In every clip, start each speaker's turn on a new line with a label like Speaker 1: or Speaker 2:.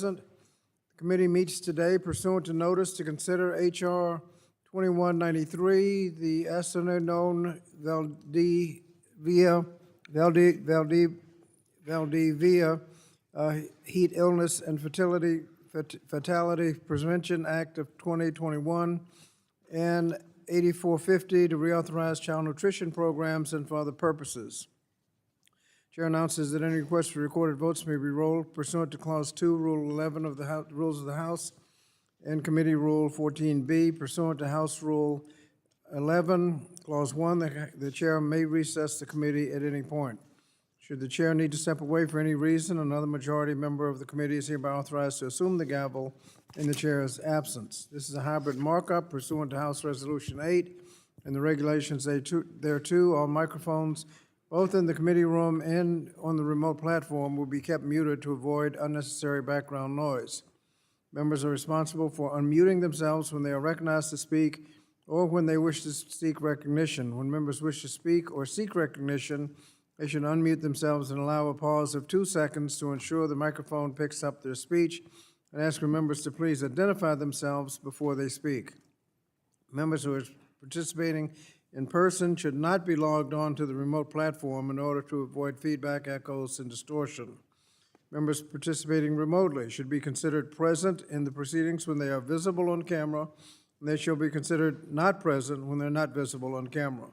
Speaker 1: The committee meets today pursuant to notice to consider H.R. 2193, the Asunción Valdivia Heat Illness and Fatality Prevention Act of 2021, and 8450 to reauthorize child nutrition programs and for other purposes. Chair announces that any request for recorded votes may be rolled pursuant to Clause 2, Rule 11 of the Rules of the House, and Committee Rule 14B. Pursuant to House Rule 11, Clause 1, the Chair may recess the committee at any point. Should the Chair need to step away for any reason, another majority member of the committee is hereby authorized to assume the gavel in the Chair's absence. This is a hybrid markup pursuant to House Resolution 8 and the regulations thereto. All microphones, both in the committee room and on the remote platform, will be kept muted to avoid unnecessary background noise. Members are responsible for unmuting themselves when they are recognized to speak or when they wish to seek recognition. When members wish to speak or seek recognition, they should unmute themselves and allow a pause of 2 seconds to ensure the microphone picks up their speech, and ask for members to please identify themselves before they speak. Members who are participating in person should not be logged on to the remote platform in order to avoid feedback, echoes, and distortion. Members participating remotely should be considered present in the proceedings when they are visible on camera, and they shall be considered not present when they're not visible on camera.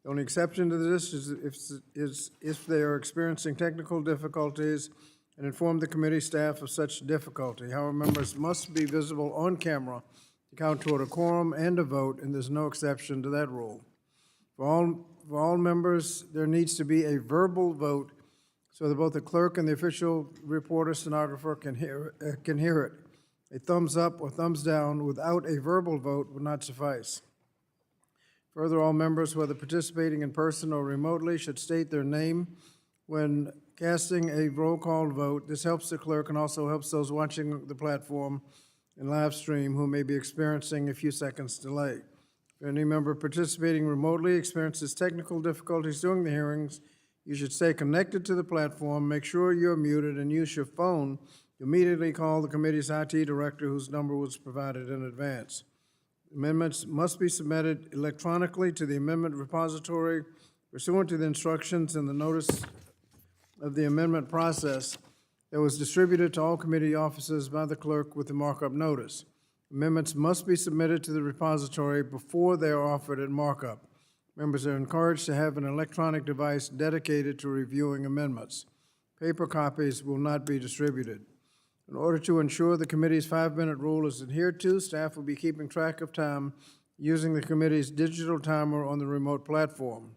Speaker 1: The only exception to this is if they are experiencing technical difficulties, and inform the committee staff of such difficulty. However, members must be visible on camera to count toward a quorum and a vote, and there's no exception to that rule. For all members, there needs to be a verbal vote so that both the clerk and the official reporter stenographer can hear it. A thumbs up or thumbs down without a verbal vote would not suffice. Further, all members, whether participating in person or remotely, should state their name when casting a roll call vote. This helps the clerk and also helps those watching the platform and live stream who may be experiencing a few seconds delay. If any member participating remotely experiences technical difficulties during the hearings, you should stay connected to the platform, make sure you're muted, and use your phone to immediately call the committee's IT director, whose number was provided in advance. Amendments must be submitted electronically to the amendment repository pursuant to the instructions in the notice of the amendment process that was distributed to all committee offices by the clerk with the markup notice. Amendments must be submitted to the repository before they are offered at markup. Members are encouraged to have an electronic device dedicated to reviewing amendments. Paper copies will not be distributed. In order to ensure the committee's 5-minute rule is adhered to, staff will be keeping track of time using the committee's digital timer on the remote platform.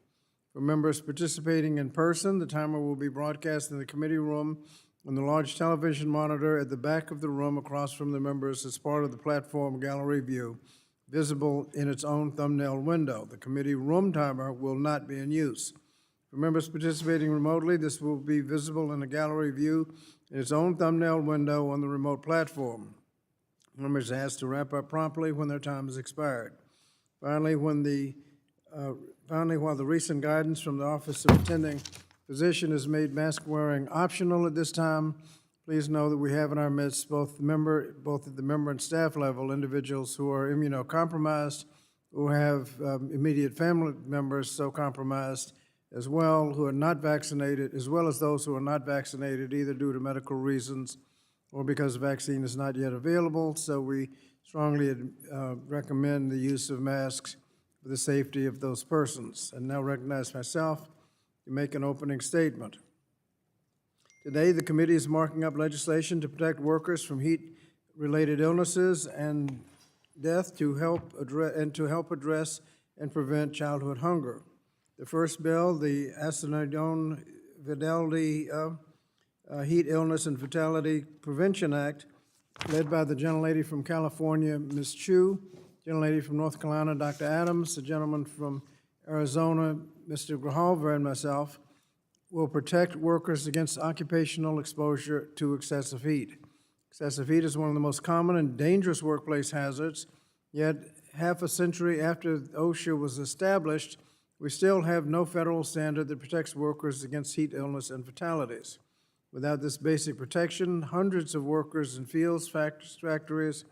Speaker 1: For members participating in person, the timer will be broadcast in the committee room on the large television monitor at the back of the room across from the members as part of the platform gallery view, visible in its own thumbnail window. The committee room timer will not be in use. For members participating remotely, this will be visible in the gallery view in its own thumbnail window on the remote platform. Members are asked to wrap up promptly when their time has expired. Finally, while the recent guidance from the Office of Attending Physician has made mask wearing optional at this time, please know that we have in our midst both at the member and staff level individuals who are immunocompromised, who have immediate family members so compromised as well, who are not vaccinated, as well as those who are not vaccinated either due to medical reasons or because the vaccine is not yet available. So we strongly recommend the use of masks for the safety of those persons. And now recognize myself to make an opening statement. Today, the committee is marking up legislation to protect workers from heat-related illnesses and death to help address and prevent childhood hunger. The first bill, the Asunción Valdivia Heat Illness and Fatality Prevention Act, led by the gentlelady from California, Ms. Chu, gentlelady from North Carolina, Dr. Adams, the gentleman from Arizona, Mr. Grijalva, and myself, will protect workers against occupational exposure to excessive heat. Excessive heat is one of the most common and dangerous workplace hazards, yet half a century after OSHA was established, we still have no federal standard that protects workers against heat illness and fatalities. Without this basic protection, hundreds of workers in fields, factories,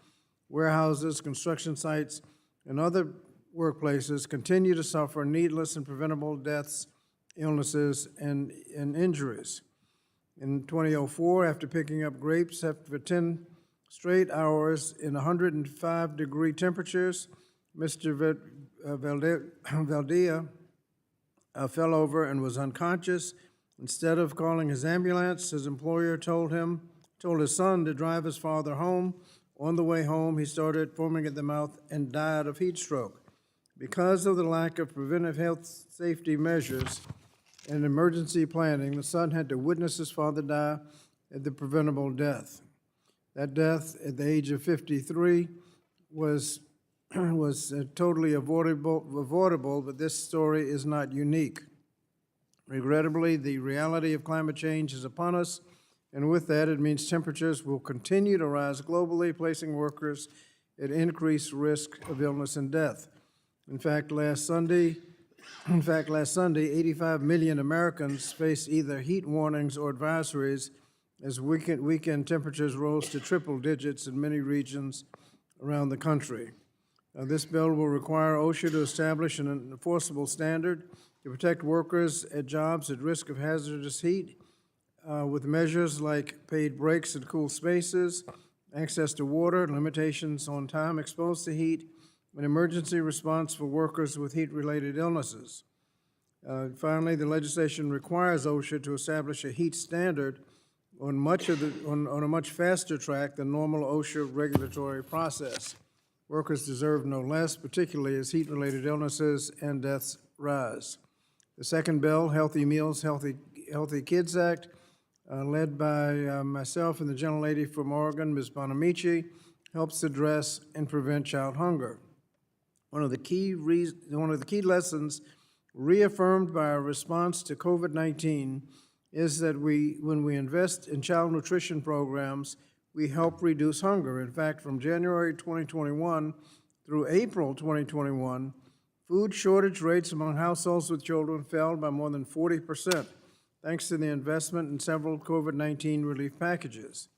Speaker 1: warehouses, construction sites, and other workplaces continue to suffer needless and preventable deaths, illnesses, and injuries. In 2004, after picking up grapes for 10 straight hours in 105-degree temperatures, Mr. Valdivia fell over and was unconscious. Instead of calling his ambulance, his employer told his son to drive his father home. On the way home, he started foaming at the mouth and died of heat stroke. Because of the lack of preventive health safety measures and emergency planning, the son had to witness his father die at the preventable death. That death at the age of 53 was totally avoidable, but this story is not unique. Regrettably, the reality of climate change is upon us, and with that, it means temperatures will continue to rise globally, placing workers at increased risk of illness and death. In fact, last Sunday, 85 million Americans faced either heat warnings or advisories as weekend temperatures rose to triple digits in many regions around the country. This bill will require OSHA to establish an enforceable standard to protect workers at jobs at risk of hazardous heat with measures like paid breaks in cool spaces, access to water, limitations on time exposed to heat, and emergency response for workers with heat-related illnesses. Finally, the legislation requires OSHA to establish a heat standard on a much faster track than normal OSHA regulatory process. Workers deserve no less, particularly as heat-related illnesses and deaths rise. The second bill, Healthy Meals, Healthy Kids Act, led by myself and the gentlelady from Oregon, Ms. Bonamici, helps address and prevent child hunger. One of the key lessons reaffirmed by our response to COVID-19 is that when we invest in child nutrition programs, we help reduce hunger. In fact, from January 2021 through April 2021, food shortage rates among households with children fell by more than 40%, thanks to the investment in several COVID-19 relief packages.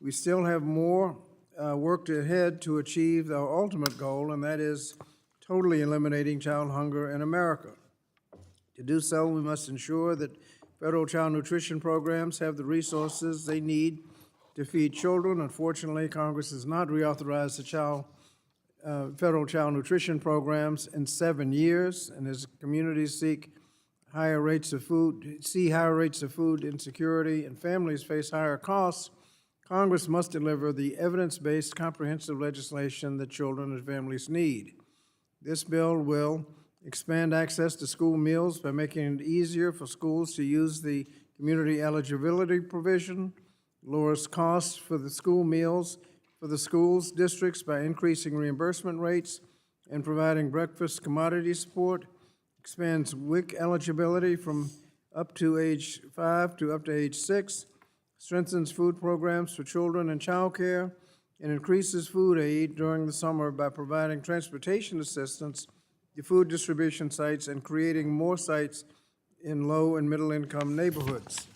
Speaker 1: We still have more work ahead to achieve our ultimate goal, and that is totally eliminating child hunger in America. To do so, we must ensure that federal child nutrition programs have the resources they need to feed children. Unfortunately, Congress has not reauthorized the federal child nutrition programs in 7 years, and as communities see higher rates of food insecurity and families face higher costs, Congress must deliver the evidence-based comprehensive legislation that children and families need. This bill will expand access to school meals by making it easier for schools to use the community eligibility provision, lowers costs for the school meals for the schools districts by increasing reimbursement rates and providing breakfast commodity support, expands WIC eligibility from up to age 5 to up to age 6, strengthens food programs for children and child care, and increases food aid during the summer by providing transportation assistance to food distribution sites and creating more sites in low and middle income neighborhoods.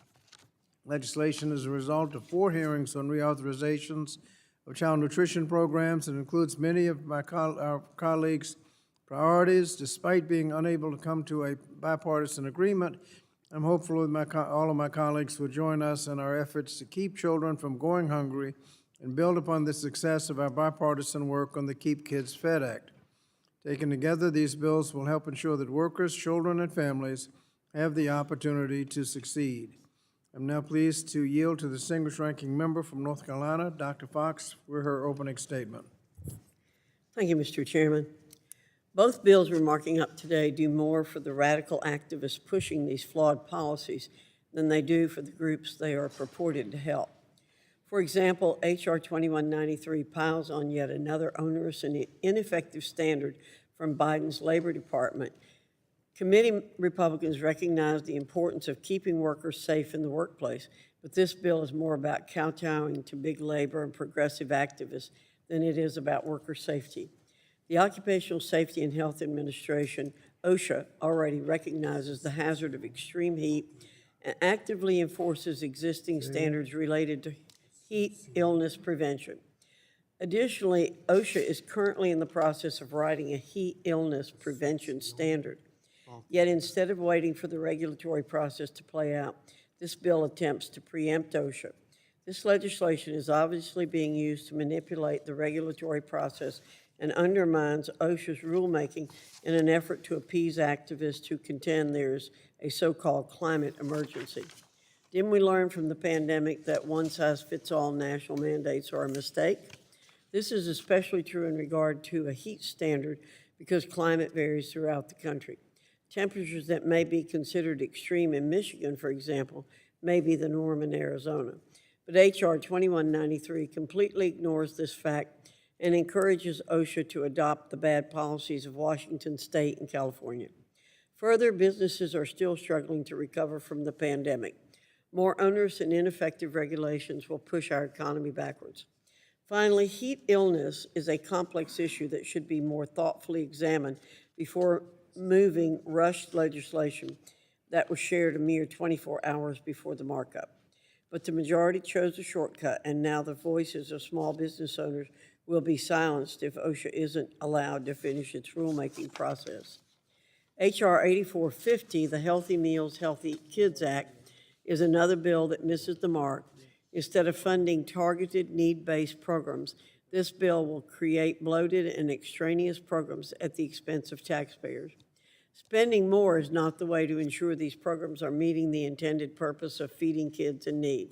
Speaker 1: Legislation is a result of 4 hearings on reauthorizations of child nutrition programs and includes many of our colleagues' priorities. Despite being unable to come to a bipartisan agreement, I'm hopeful that all of my colleagues will join us in our efforts to keep children from going hungry and build upon the success of our bipartisan work on the Keep Kids Fed Act. Taken together, these bills will help ensure that workers, children, and families have the opportunity to succeed. I'm now pleased to yield to the distinguished ranking member from North Carolina, Dr. Fox, for her opening statement.
Speaker 2: Thank you, Mr. Chairman. Both bills we're marking up today do more for the radical activists pushing these flawed policies than they do for the groups they are purported to help. For example, H.R. 2193 piles on yet another onerous and ineffective standard from Biden's Labor Department. Committee Republicans recognize the importance of keeping workers safe in the workplace, but this bill is more about kowtowing to big labor and progressive activists than it is about worker safety. The Occupational Safety and Health Administration, OSHA, already recognizes the hazard of extreme heat and actively enforces existing standards related to heat illness prevention. Additionally, OSHA is currently in the process of writing a heat illness prevention standard. Yet instead of waiting for the regulatory process to play out, this bill attempts to preempt OSHA. This legislation is obviously being used to manipulate the regulatory process and undermines OSHA's rulemaking in an effort to appease activists who contend there's a so-called climate emergency. Didn't we learn from the pandemic that one-size-fits-all national mandates are a mistake? This is especially true in regard to a heat standard because climate varies throughout the country. Temperatures that may be considered extreme in Michigan, for example, may be the norm in Arizona. But H.R. 2193 completely ignores this fact and encourages OSHA to adopt the bad policies of Washington State and California. Further, businesses are still struggling to recover from the pandemic. More onerous and ineffective regulations will push our economy backwards. Finally, heat illness is a complex issue that should be more thoughtfully examined before moving rushed legislation that was shared a mere 24 hours before the markup. But the majority chose a shortcut, and now the voices of small business owners will be silenced if OSHA isn't allowed to finish its rulemaking process. H.R. 8450, the Healthy Meals, Healthy Kids Act, is another bill that misses the mark. Instead of funding targeted, need-based programs, this bill will create bloated and extraneous programs at the expense of taxpayers. Spending more is not the way to ensure these programs are meeting the intended purpose of feeding kids in need.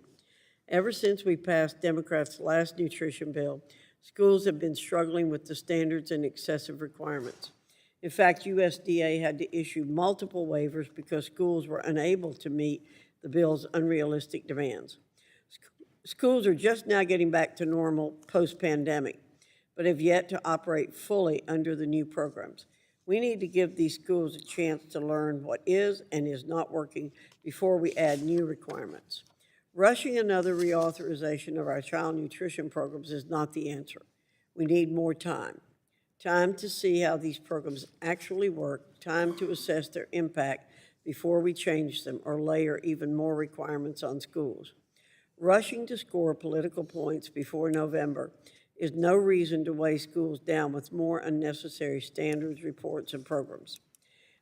Speaker 2: Ever since we passed Democrats' last nutrition bill, schools have been struggling with the standards and excessive requirements. In fact, USDA had to issue multiple waivers because schools were unable to meet the bill's unrealistic demands. Schools are just now getting back to normal post-pandemic, but have yet to operate fully under the new programs. We need to give these schools a chance to learn what is and is not working before we add new requirements. Rushing another reauthorization of our child nutrition programs is not the answer. We need more time. Time to see how these programs actually work, time to assess their impact before we change them or layer even more requirements on schools. Rushing to score political points before November is no reason to weigh schools down with more unnecessary standards, reports, and programs.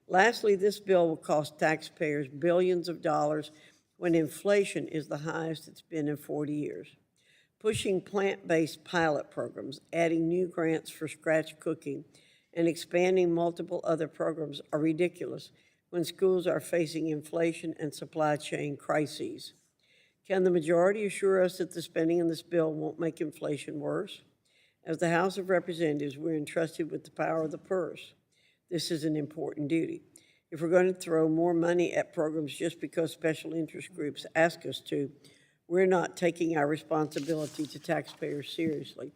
Speaker 2: Lastly, this bill will cost taxpayers billions of dollars when inflation is the highest it's been in 40 years. Pushing plant-based pilot programs, adding new grants for scratch cooking, and expanding multiple other programs are ridiculous when schools are facing inflation and supply chain crises. Can the majority assure us that the spending in this bill won't make inflation worse? As the House of Representatives, we're entrusted with the power of the purse. This is an important duty. If we're going to throw more money at programs just because special interest groups ask us to, we're not taking our responsibility to taxpayers seriously.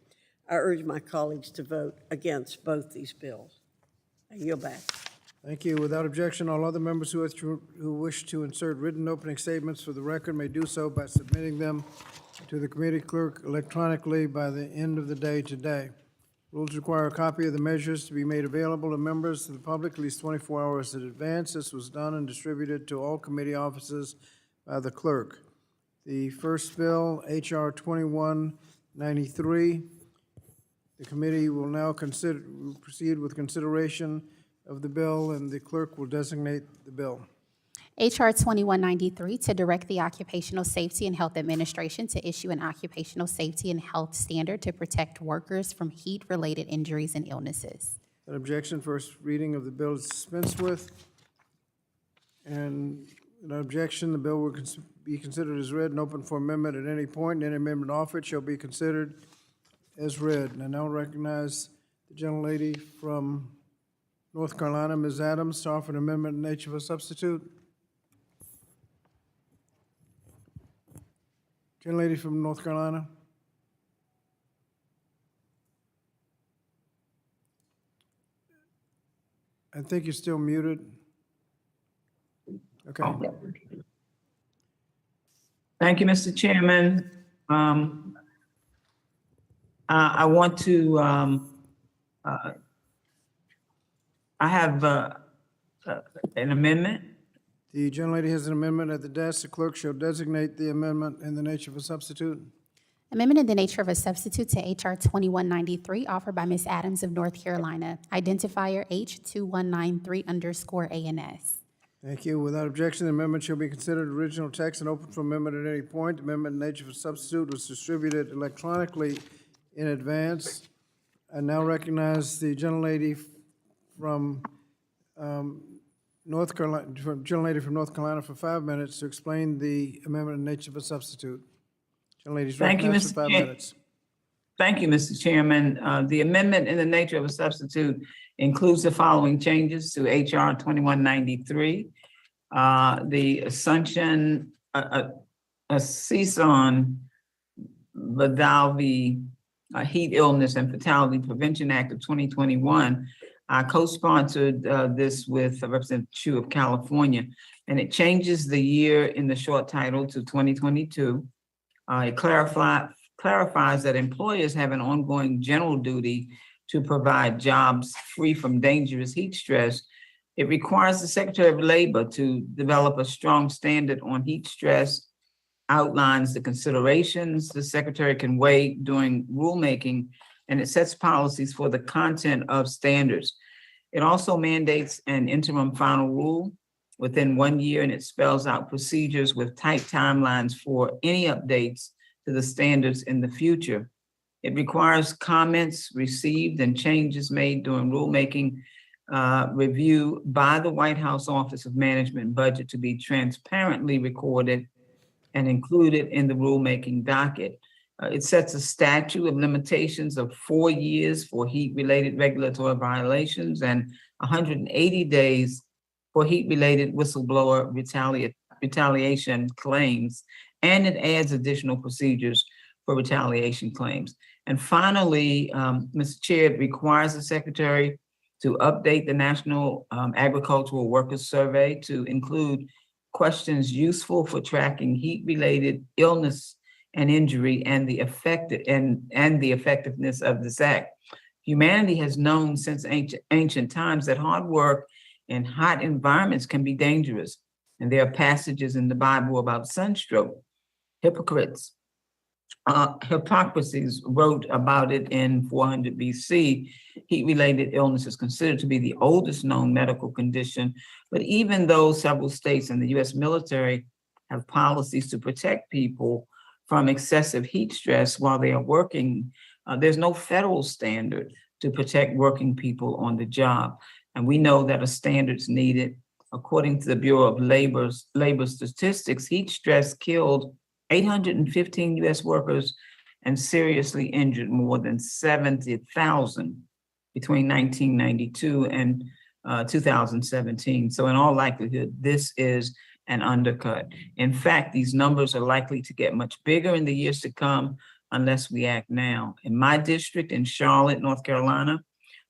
Speaker 2: I urge my colleagues to vote against both these bills. I yield back.
Speaker 1: Thank you. Without objection, all other members who wish to insert written opening statements for the record may do so by submitting them to the committee clerk electronically by the end of the day today. Rules require a copy of the measures to be made available to members of the public at least 24 hours in advance. This was done and distributed to all committee offices by the clerk. The first bill, H.R. 2193, the committee will now proceed with consideration of the bill, and the clerk will designate the bill.
Speaker 3: H.R. 2193, to direct the Occupational Safety and Health Administration to issue an occupational safety and health standard to protect workers from heat-related injuries and illnesses.
Speaker 1: An objection, first reading of the bill is dispensed with. And an objection, the bill will be considered as read and open for amendment at any point, and any amendment offered shall be considered as read. And I now recognize the gentlelady from North Carolina, Ms. Adams, to offer an amendment in nature of a substitute. Gentlelady from North Carolina. I think you're still muted. Okay.
Speaker 4: Thank you, Mr. Chairman. I want to, I have an amendment
Speaker 1: The gentlelady has an amendment at the desk. The clerk shall designate the amendment in the nature of a substitute.
Speaker 3: Amendment in the nature of a substitute to H.R. 2193, offered by Ms. Adams of North Carolina. Identifier H2193_ANS.
Speaker 1: Thank you. Without objection, the amendment shall be considered original text and open for amendment at any point. The amendment in the nature of a substitute was distributed electronically in advance. I now recognize the gentlelady from North Carolina for 5 minutes to explain the amendment in the nature of a substitute. Gentlelady's
Speaker 4: Thank you,
Speaker 1: recognized
Speaker 4: Mr.
Speaker 1: for 5
Speaker 4: Chair.
Speaker 1: minutes.
Speaker 4: Thank you, Mr. Chairman. The amendment in the nature of a substitute includes the following changes to HR 2193. The Asuncion, Valdivia Heat Illness and Fatality Prevention Act of 2021. I co-sponsored this with Representative Chu of California, and it changes the year in the short title to 2022. It clarifies that employers have an ongoing general duty to provide jobs free from dangerous heat stress. It requires the Secretary of Labor to develop a strong standard on heat stress, outlines the considerations the Secretary can weigh during rulemaking, and it sets policies for the content of standards. It also mandates an interim final rule within 1 year, and it spells out procedures with tight timelines for any updates to the standards in the future. It requires comments received and changes made during rulemaking review by the White House Office of Management and Budget to be transparently recorded and included in the rulemaking docket. It sets a statute of limitations of 4 years for heat-related regulatory violations and 180 days for heat-related whistleblower retaliation claims, and it adds additional procedures for retaliation claims. And finally, Mr. Chair, it requires the Secretary to update the National Agricultural Workers Survey to include questions useful for tracking heat-related illness and injury and the effectiveness of this act. Humanity has known since ancient times that hard work in hot environments can be dangerous. And there are passages in the Bible about sunstroke. Hippocrates wrote about it in 400 BC. Heat-related illness is considered to be the oldest known medical condition, but even though several states and the U.S. military have policies to protect people from excessive heat stress while they are working, there's no federal standard to protect working people on the job. And we know that a standard's needed. According to the Bureau of Labor Statistics, heat stress killed 815 U.S. workers and seriously injured more than 70,000 between 1992 and 2017. So in all likelihood, this is an undercut. In fact, these numbers are likely to get much bigger in the years to come unless we act now. In my district in Charlotte, North Carolina,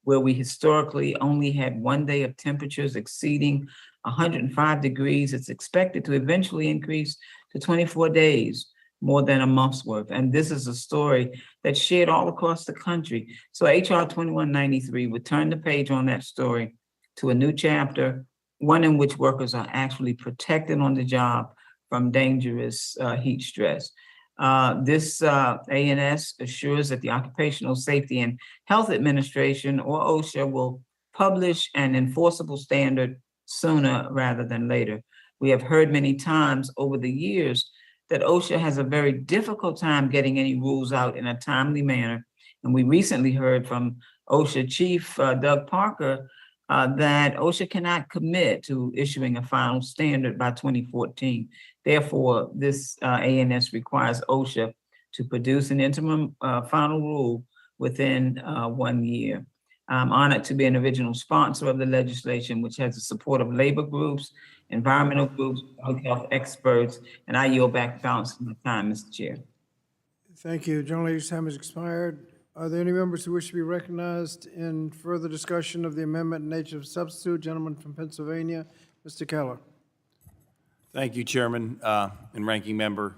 Speaker 4: where we historically only had 1 day of temperatures exceeding 105 degrees, it's expected to eventually increase to 24 days, more than a month's worth. And this is a story that's shared all across the country. So HR 2193 would turn the page on that story to a new chapter, one in which workers are actually protected on the job from dangerous heat stress. This ANS assures that the Occupational Safety and Health Administration, or OSHA, will publish an enforceable standard sooner rather than later. We have heard many times over the years that OSHA has a very difficult time getting any rules out in a timely manner. And we recently heard from OSHA Chief Doug Parker that OSHA cannot commit to issuing a final standard by 2014. Therefore, this ANS requires OSHA to produce an interim final rule within 1 year. I'm honored to be an original sponsor of the legislation, which has the support of labor groups, environmental groups, public health experts, and I yield back the balance of my time, Mr. Chair.
Speaker 1: Thank you. Gentlelady's time has expired. Are there any members who wish to be recognized in further discussion of the amendment in nature of substitute? Gentleman from Pennsylvania, Mr. Keller.
Speaker 5: Thank you, Chairman and Ranking Member.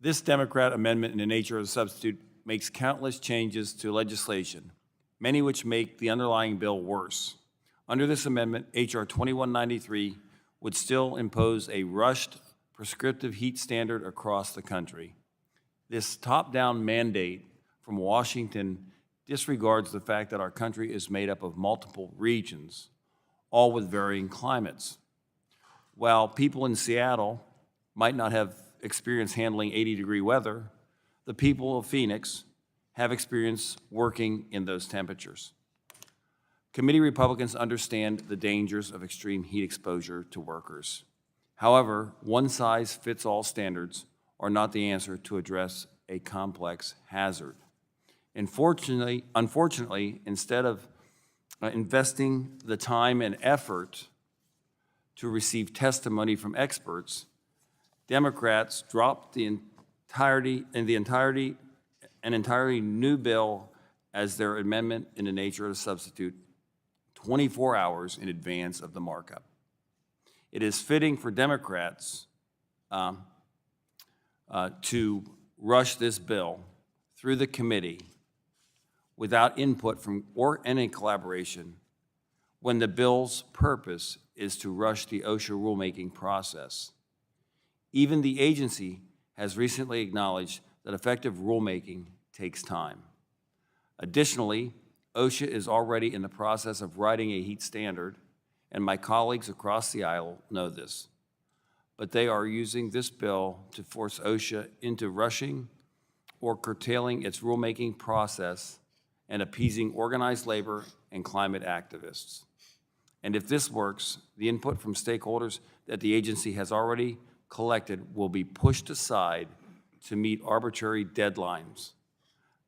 Speaker 5: This Democrat amendment in the nature of a substitute makes countless changes to legislation, many which make the underlying bill worse. Under this amendment, H.R. 2193 would still impose a rushed prescriptive heat standard across the country. This top-down mandate from Washington disregards the fact that our country is made up of multiple regions, all with varying climates. While people in Seattle might not have experience handling 80-degree weather, the people of Phoenix have experience working in those temperatures. Committee Republicans understand the dangers of extreme heat exposure to workers. However, one-size-fits-all standards are not the answer to address a complex hazard. Unfortunately, instead of investing the time and effort to receive testimony from experts, Democrats dropped an entirely new bill as their amendment in the nature of a substitute 24 hours in advance of the markup. It is fitting for Democrats to rush this bill through the committee without input from or any collaboration when the bill's purpose is to rush the OSHA rulemaking process. Even the agency has recently acknowledged that effective rulemaking takes time. Additionally, OSHA is already in the process of writing a heat standard, and my colleagues across the aisle know this. But they are using this bill to force OSHA into rushing or curtailing its rulemaking process and appeasing organized labor and climate activists. And if this works, the input from stakeholders that the agency has already collected will be pushed aside to meet arbitrary deadlines.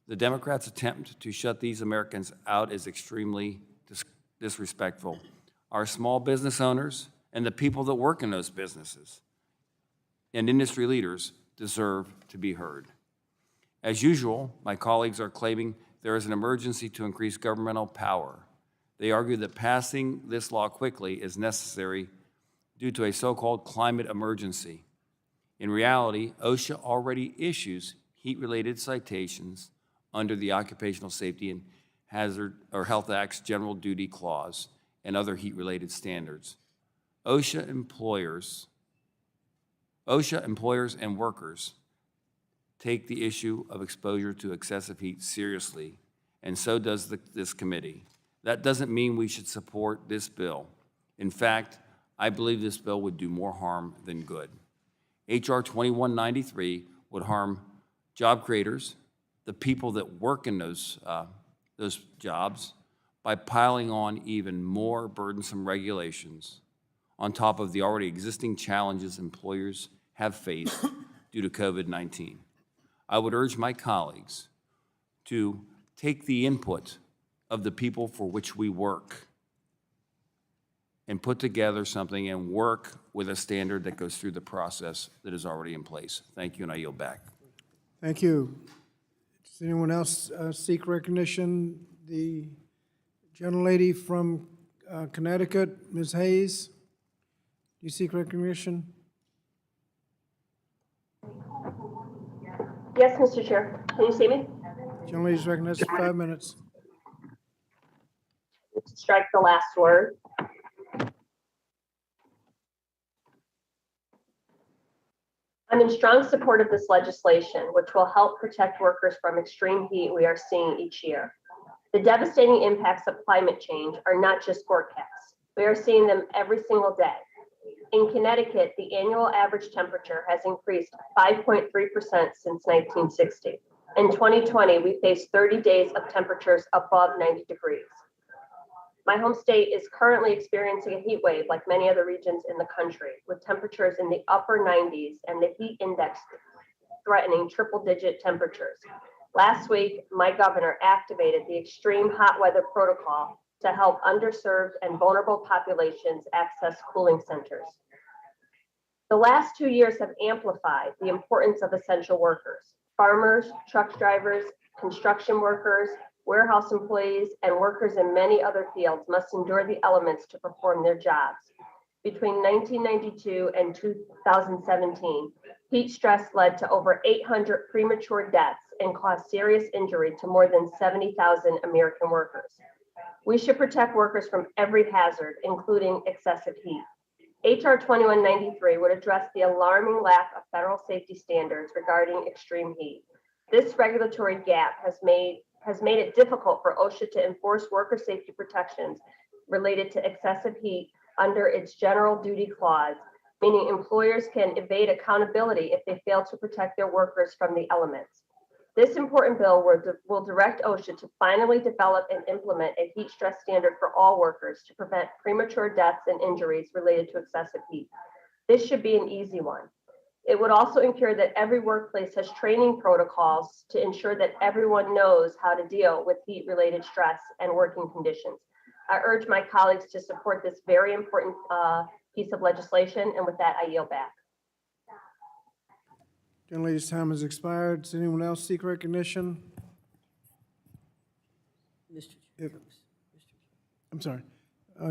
Speaker 5: The Democrats' attempt to shut these Americans out is extremely disrespectful. Our small business owners and the people that work in those businesses and industry leaders deserve to be heard. As usual, my colleagues are claiming there is an emergency to increase governmental power. They argue that passing this law quickly is necessary due to a so-called climate emergency. In reality, OSHA already issues heat-related citations under the Occupational Safety and Hazard or Health Act's General Duty Clause and other heat-related standards. OSHA employers and workers take the issue of exposure to excessive heat seriously, and so does this committee. That doesn't mean we should support this bill. In fact, I believe this bill would do more harm than good. H.R. 2193 would harm job creators, the people that work in those jobs, by piling on even more burdensome regulations on top of the already existing challenges employers have faced due to COVID-19. I would urge my colleagues to take the input of the people for which we work and put together something and work with a standard that goes through the process that is already in place. Thank you, and I yield back.
Speaker 1: Thank you. Does anyone else seek recognition? The gentlelady from Connecticut, Ms. Hayes, do you seek recognition?
Speaker 6: Yes, Mr. Chair. Can you see me?
Speaker 1: Gentlelady's recognized for 5 minutes.
Speaker 6: Strike the last word. I'm in strong support of this legislation, which will help protect workers from extreme heat we are seeing each year. The devastating impacts of climate change are not just forecasts. We are seeing them every single day. In Connecticut, the annual average temperature has increased 5.3% since 1960. In 2020, we faced 30 days of temperatures above 90 degrees. My home state is currently experiencing a heat wave like many other regions in the country, with temperatures in the upper 90s and the heat index threatening triple-digit temperatures. Last week, my governor activated the extreme hot weather protocol to help underserved and vulnerable populations access cooling centers. The last 2 years have amplified the importance of essential workers. Farmers, truck drivers, construction workers, warehouse employees, and workers in many other fields must endure the elements to perform their jobs. Between 1992 and 2017, heat stress led to over 800 premature deaths and caused serious injury to more than 70,000 American workers. We should protect workers from every hazard, including excessive heat. HR 2193 would address the alarming lack of federal safety standards regarding extreme heat. This regulatory gap has made it difficult for OSHA to enforce worker safety protections related to excessive heat under its general duty clause, meaning employers can evade accountability if they fail to protect their workers from the elements. This important bill will direct OSHA to finally develop and implement a heat stress standard for all workers to prevent premature deaths and injuries related to excessive heat. This should be an easy one. It would also ensure that every workplace has training protocols to ensure that everyone knows how to deal with heat-related stress and working conditions. I urge my colleagues to support this very important piece of legislation, and with that, I yield back.
Speaker 1: Gentlelady's time has expired. Does anyone else seek recognition?
Speaker 2: Mr.
Speaker 1: If-
Speaker 2: Jacobs.
Speaker 1: I'm sorry.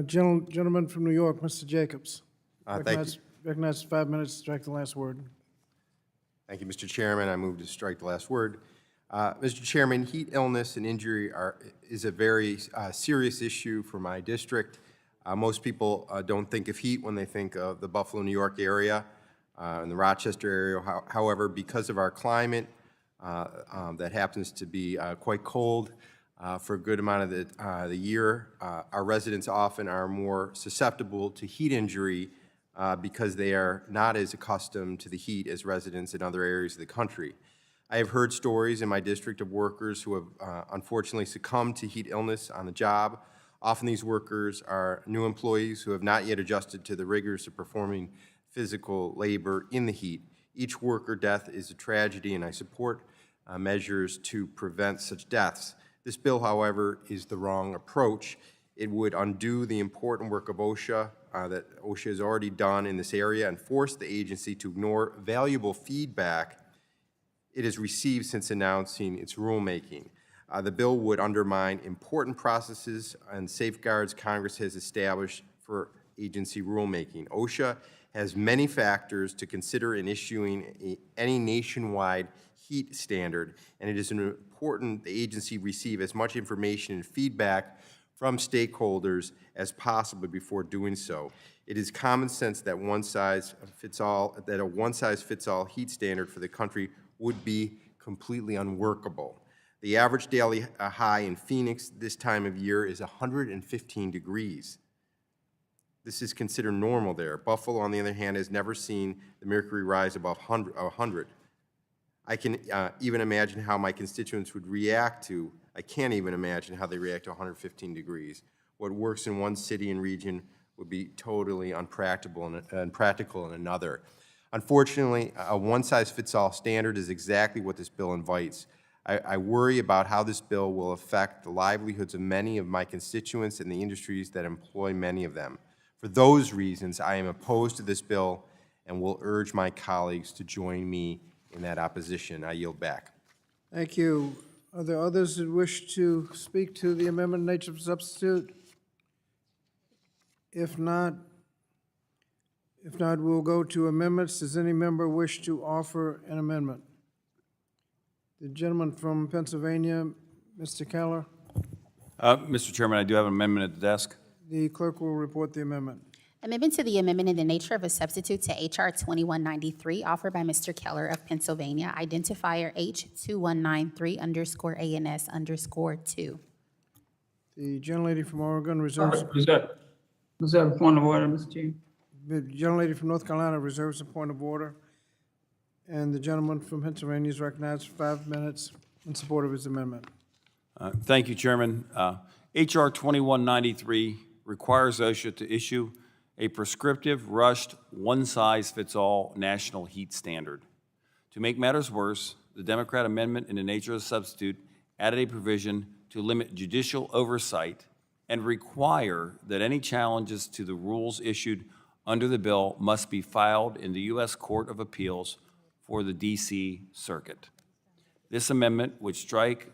Speaker 1: Gentleman from New York, Mr. Jacobs.
Speaker 7: Thank you.
Speaker 1: Recognize 5 minutes, strike the last word.
Speaker 7: Thank you, Mr. Chairman. I move to strike the last word. Mr. Chairman, heat illness and injury is a very serious issue for my district. Most people don't think of heat when they think of the Buffalo, New York area and the Rochester area. However, because of our climate that happens to be quite cold for a good amount of the year, our residents often are more susceptible to heat injury because they are not as accustomed to the heat as residents in other areas of the country. I have heard stories in my district of workers who have unfortunately succumbed to heat illness on the job. Often these workers are new employees who have not yet adjusted to the rigors of performing physical labor in the heat. Each worker death is a tragedy, and I support measures to prevent such deaths. This bill, however, is the wrong approach. It would undo the important work of OSHA that OSHA has already done in this area and force the agency to ignore valuable feedback it has received since announcing its rulemaking. The bill would undermine important processes and safeguards Congress has established for agency rulemaking. OSHA has many factors to consider in issuing any nationwide heat standard, and it is important the agency receive as much information and feedback from stakeholders as possible before doing so. It is common sense that a one-size-fits-all heat standard for the country would be completely unworkable. The average daily high in Phoenix this time of year is 115 degrees. This is considered normal there. Buffalo, on the other hand, has never seen the mercury rise above 100. I can even imagine how my constituents would react to, I can't even imagine how they react to 115 degrees. What works in one city and region would be totally unpractical in another. Unfortunately, a one-size-fits-all standard is exactly what this bill invites. I worry about how this bill will affect the livelihoods of many of my constituents and the industries that employ many of them. For those reasons, I am opposed to this bill and will urge my colleagues to join me in that opposition. I yield back.
Speaker 1: Thank you. Are there others that wish to speak to the amendment nature of substitute? If not, we'll go to amendments. Does any member wish to offer an amendment? The gentleman from Pennsylvania, Mr. Keller.
Speaker 5: Mr. Chairman, I do have an amendment at the desk.
Speaker 1: The clerk will report the amendment.
Speaker 3: Amendment to the amendment in the nature of a substitute to H.R. 2193, offered by Mr. Keller of Pennsylvania, identifier H2193_ANS_2.
Speaker 1: The gentlelady from Oregon reserves,
Speaker 4: Was that a point of order, Mr. Chief?
Speaker 1: the gentlelady from North Carolina reserves a point of order. And the gentleman from Pennsylvania is recognized for 5 minutes in support of his amendment.
Speaker 5: Thank you, Chairman. H.R. 2193 requires OSHA to issue a prescriptive, rushed, one-size-fits-all national heat standard. To make matters worse, the Democrat amendment in the nature of a substitute added a provision to limit judicial oversight and require that any challenges to the rules issued under the bill must be filed in the U.S. Court of Appeals for the D.C. Circuit. This amendment would strike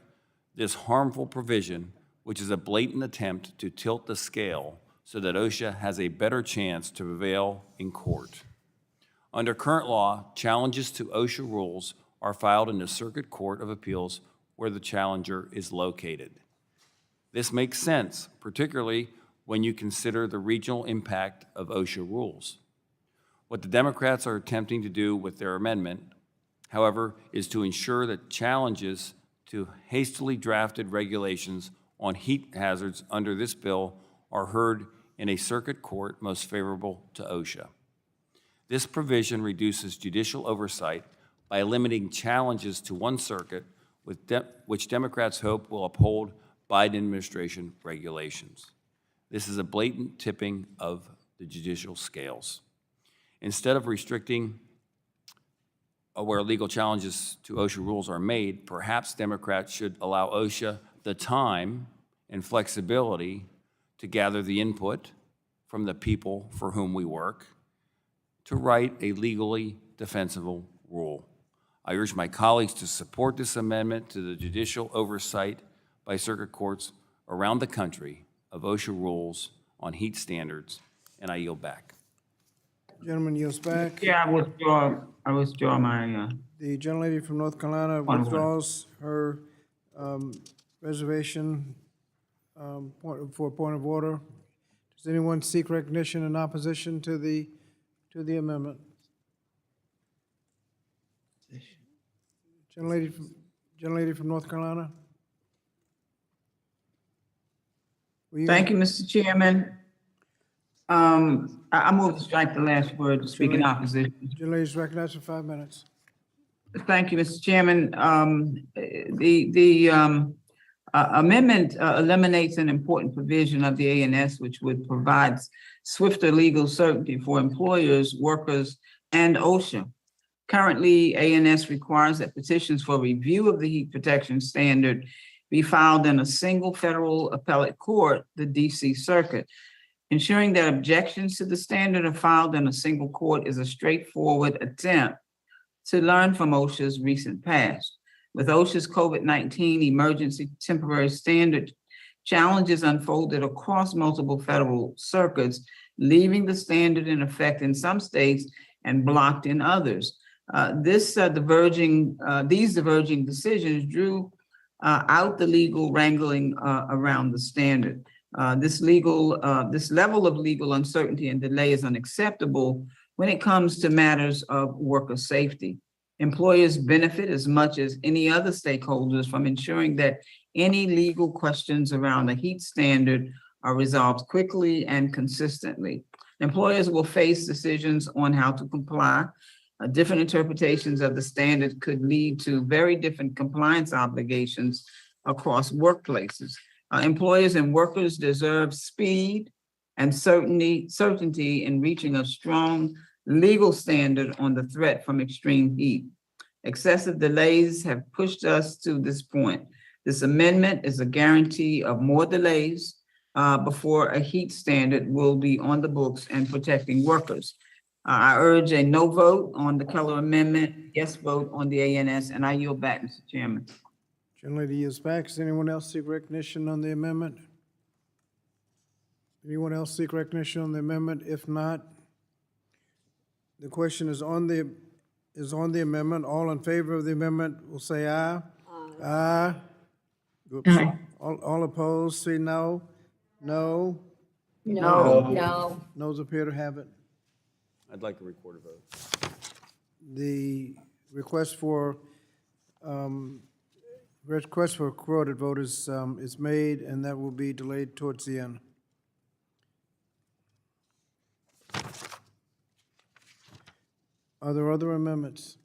Speaker 5: this harmful provision, which is a blatant attempt to tilt the scale so that OSHA has a better chance to prevail in court. Under current law, challenges to OSHA rules are filed in the Circuit Court of Appeals where the challenger is located. This makes sense, particularly when you consider the regional impact of OSHA rules. What the Democrats are attempting to do with their amendment, however, is to ensure that challenges to hastily drafted regulations on heat hazards under this bill are heard in a circuit court most favorable to Osha. This provision reduces judicial oversight by limiting challenges to one circuit, which Democrats hope will uphold Biden administration regulations. This is a blatant tipping of the judicial scales. Instead of restricting where legal challenges to OSHA rules are made, perhaps Democrats should allow OSHA the time and flexibility to gather the input from the people for whom we work to write a legally defensible rule. I urge my colleagues to support this amendment to the judicial oversight by circuit courts around the country of OSHA rules on heat standards, and I yield back.
Speaker 1: Gentleman yields back.
Speaker 4: Yeah, I withdraw my,
Speaker 1: The gentlelady from North Carolina
Speaker 4: Point of order.
Speaker 1: withdraws her reservation for a point of order. Does anyone seek recognition in opposition to the amendment? Gentlelady from North Carolina?
Speaker 4: thank you, Mr. Chairman. I move to strike the last word to speak in opposition.
Speaker 1: Gentlelady is recognized for 5 minutes.
Speaker 4: Thank you, Mr. Chairman. The amendment eliminates an important provision of the ANS, which would provide swifter legal certainty for employers, workers, and OSHA. Currently, ANS requires that petitions for review of the heat protection standard be filed in a single federal appellate court, the DC Circuit. Ensuring that objections to the standard are filed in a single court is a straightforward attempt to learn from OSHA's recent past. With OSHA's COVID-19 emergency temporary standard, challenges unfolded across multiple federal circuits, leaving the standard in effect in some states and blocked in others. These diverging decisions drew out the legal wrangling around the standard. This level of legal uncertainty and delay is unacceptable when it comes to matters of worker safety. Employers benefit as much as any other stakeholders from ensuring that any legal questions around the heat standard are resolved quickly and consistently. Employers will face decisions on how to comply. Different interpretations of the standard could lead to very different compliance obligations across workplaces. Employers and workers deserve speed and certainty in reaching a strong legal standard on the threat from extreme heat. Excessive delays have pushed us to this point. This amendment is a guarantee of more delays before a heat standard will be on the books and protecting workers. I urge a no vote on the Keller Amendment, yes vote on the ANS, and I yield back, Mr. Chairman.
Speaker 1: Gentlelady yields back. Does anyone else seek recognition on the amendment? Anyone else seek recognition on the amendment? If not, the question is on the amendment. All in favor of the amendment will say aye. Aye. Oops.
Speaker 4: Aye.
Speaker 1: All opposed, say no. No.
Speaker 3: No.
Speaker 1: Noes appear to have it.
Speaker 5: I'd like a recorded vote.
Speaker 1: The request for recorded vote is made, and that will be delayed towards the end. Are there other amendments?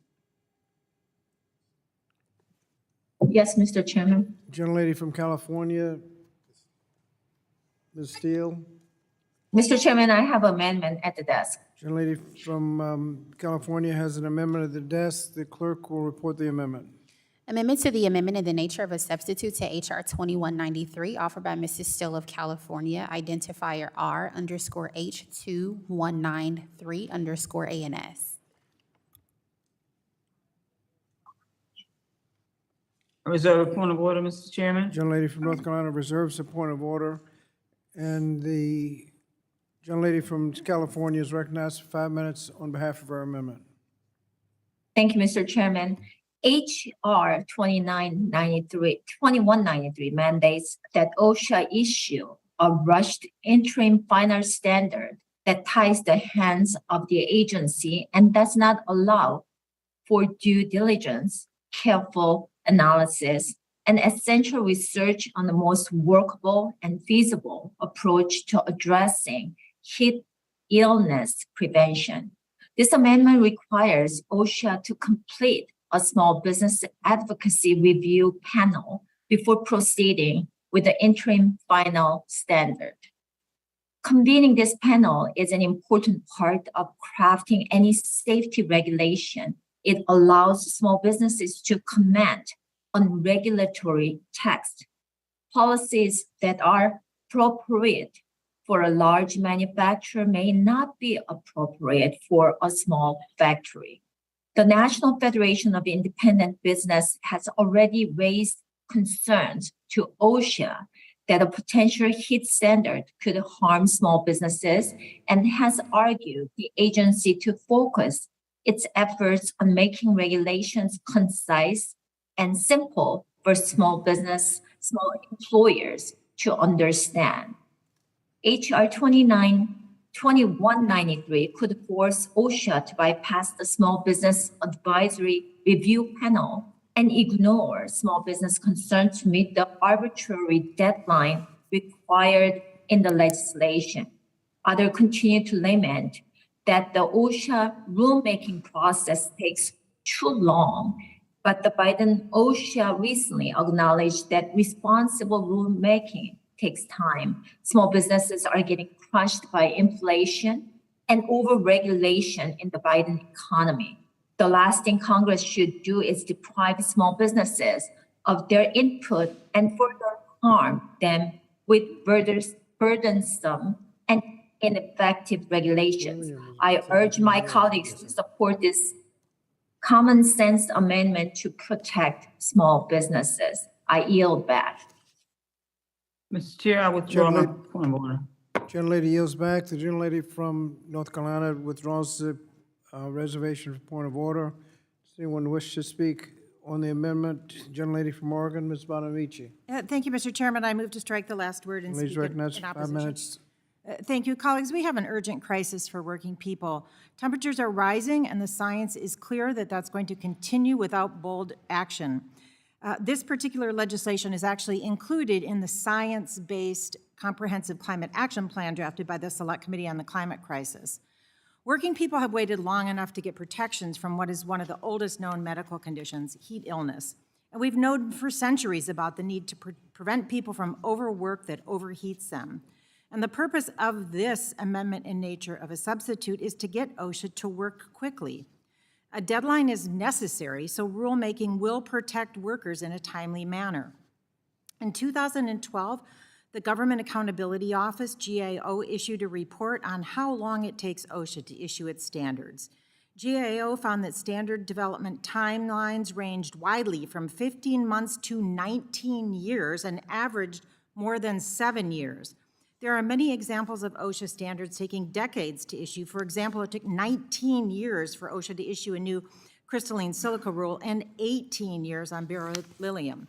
Speaker 8: Yes, Mr. Chairman.
Speaker 1: Gentlelady from California, Ms. Steele.
Speaker 8: Mr. Chairman, I have amendment at the desk.
Speaker 1: Gentlelady from California has an amendment at the desk. The clerk will report the amendment.
Speaker 3: Amendment to the amendment in the nature of a substitute to H.R. 2193, offered by Mrs. Still of California, identifier R_H2193_ANS.
Speaker 4: Reserve a point of order, Mr. Chairman.
Speaker 1: Gentlelady from North Carolina reserves a point of order, and the gentlelady from California is recognized for 5 minutes on behalf of our amendment.
Speaker 8: Thank you, Mr. Chairman. H.R. 2193 mandates that OSHA issue a rushed interim final standard that ties the hands of the agency and does not allow for due diligence, careful analysis, and essential research on the most workable and feasible approach to addressing heat illness prevention. This amendment requires OSHA to complete a small business advocacy review panel before proceeding with the interim final standard. Convening this panel is an important part of crafting any safety regulation. It allows small businesses to comment on regulatory text, policies that are appropriate for a large manufacturer may not be appropriate for a small factory. The National Federation of Independent Business has already raised concerns to OSHA that a potential heat standard could harm small businesses and has argued the agency to focus its efforts on making regulations concise and simple for small employers to understand. HR 2193 could force OSHA to bypass the Small Business Advisory Review Panel and ignore small business concerns to meet the arbitrary deadline required in the legislation. Others continue to lament that the OSHA rulemaking process takes too long, but the Biden OSHA recently acknowledged that responsible rulemaking takes time. Small businesses are getting crushed by inflation and overregulation in the Biden economy. The last thing Congress should do is deprive small businesses of their input and further harm them with burdensome and ineffective regulations. I urge my colleagues to support this common sense amendment to protect small businesses. I yield back.
Speaker 4: Mr. Chair, I withdraw my point of order.
Speaker 1: Gentlelady yields back. The gentlelady from North Carolina withdraws the reservation for point of order. Does anyone wish to speak on the amendment? Gentlelady from Oregon, Ms. Bonamici.
Speaker 9: Thank you, Mr. Chairman. I move to strike the last word and
Speaker 1: Ladies
Speaker 9: speak
Speaker 1: recognized
Speaker 9: in
Speaker 1: for 5
Speaker 9: opposition.
Speaker 1: minutes.
Speaker 9: Thank you. Colleagues, we have an urgent crisis for working people. Temperatures are rising, and the science is clear that that's going to continue without bold action. This particular legislation is actually included in the science-based comprehensive climate action plan drafted by the Select Committee on the Climate Crisis. Working people have waited long enough to get protections from what is one of the oldest known medical conditions, heat illness. And we've known for centuries about the need to prevent people from overwork that overheats them. And the purpose of this amendment in nature of a substitute is to get OSHA to work quickly. A deadline is necessary, so rulemaking will protect workers in a timely manner. In 2012, the Government Accountability Office, GAO, issued a report on how long it takes OSHA to issue its standards. GAO found that standard development timelines ranged widely from 15 months to 19 years and averaged more than 7 years. There are many examples of OSHA standards taking decades to issue. For example, it took 19 years for OSHA to issue a new crystalline silica rule and 18 years on beryllium.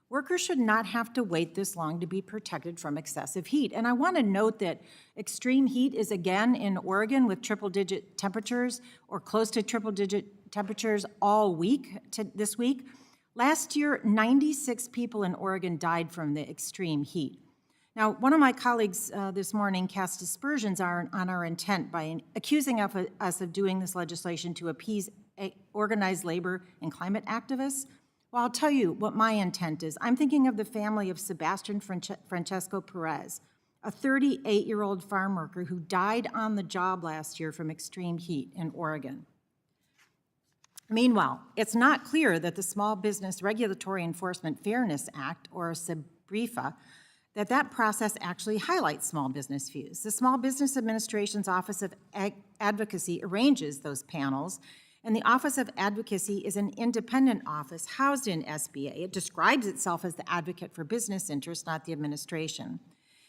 Speaker 9: Workers should not have to wait this long to be protected from excessive heat. And I want to note that extreme heat is again in Oregon with triple-digit temperatures or close to triple-digit temperatures all week this week. Last year, 96 people in Oregon died from the extreme heat. Now, one of my colleagues this morning cast aspersions on our intent by accusing us of doing this legislation to appease organized labor and climate activists. Well, I'll tell you what my intent is. I'm thinking of the family of Sebastian Francesco Perez, a 38-year-old farm worker who died on the job last year from extreme heat in Oregon. Meanwhile, it's not clear that the Small Business Regulatory Enforcement Fairness Act, or SBREFA, that process actually highlights small business views. The Small Business Administration's Office of Advocacy arranges those panels, and the Office of Advocacy is an independent office housed in SBA. It describes itself as the advocate for business interests, not the administration.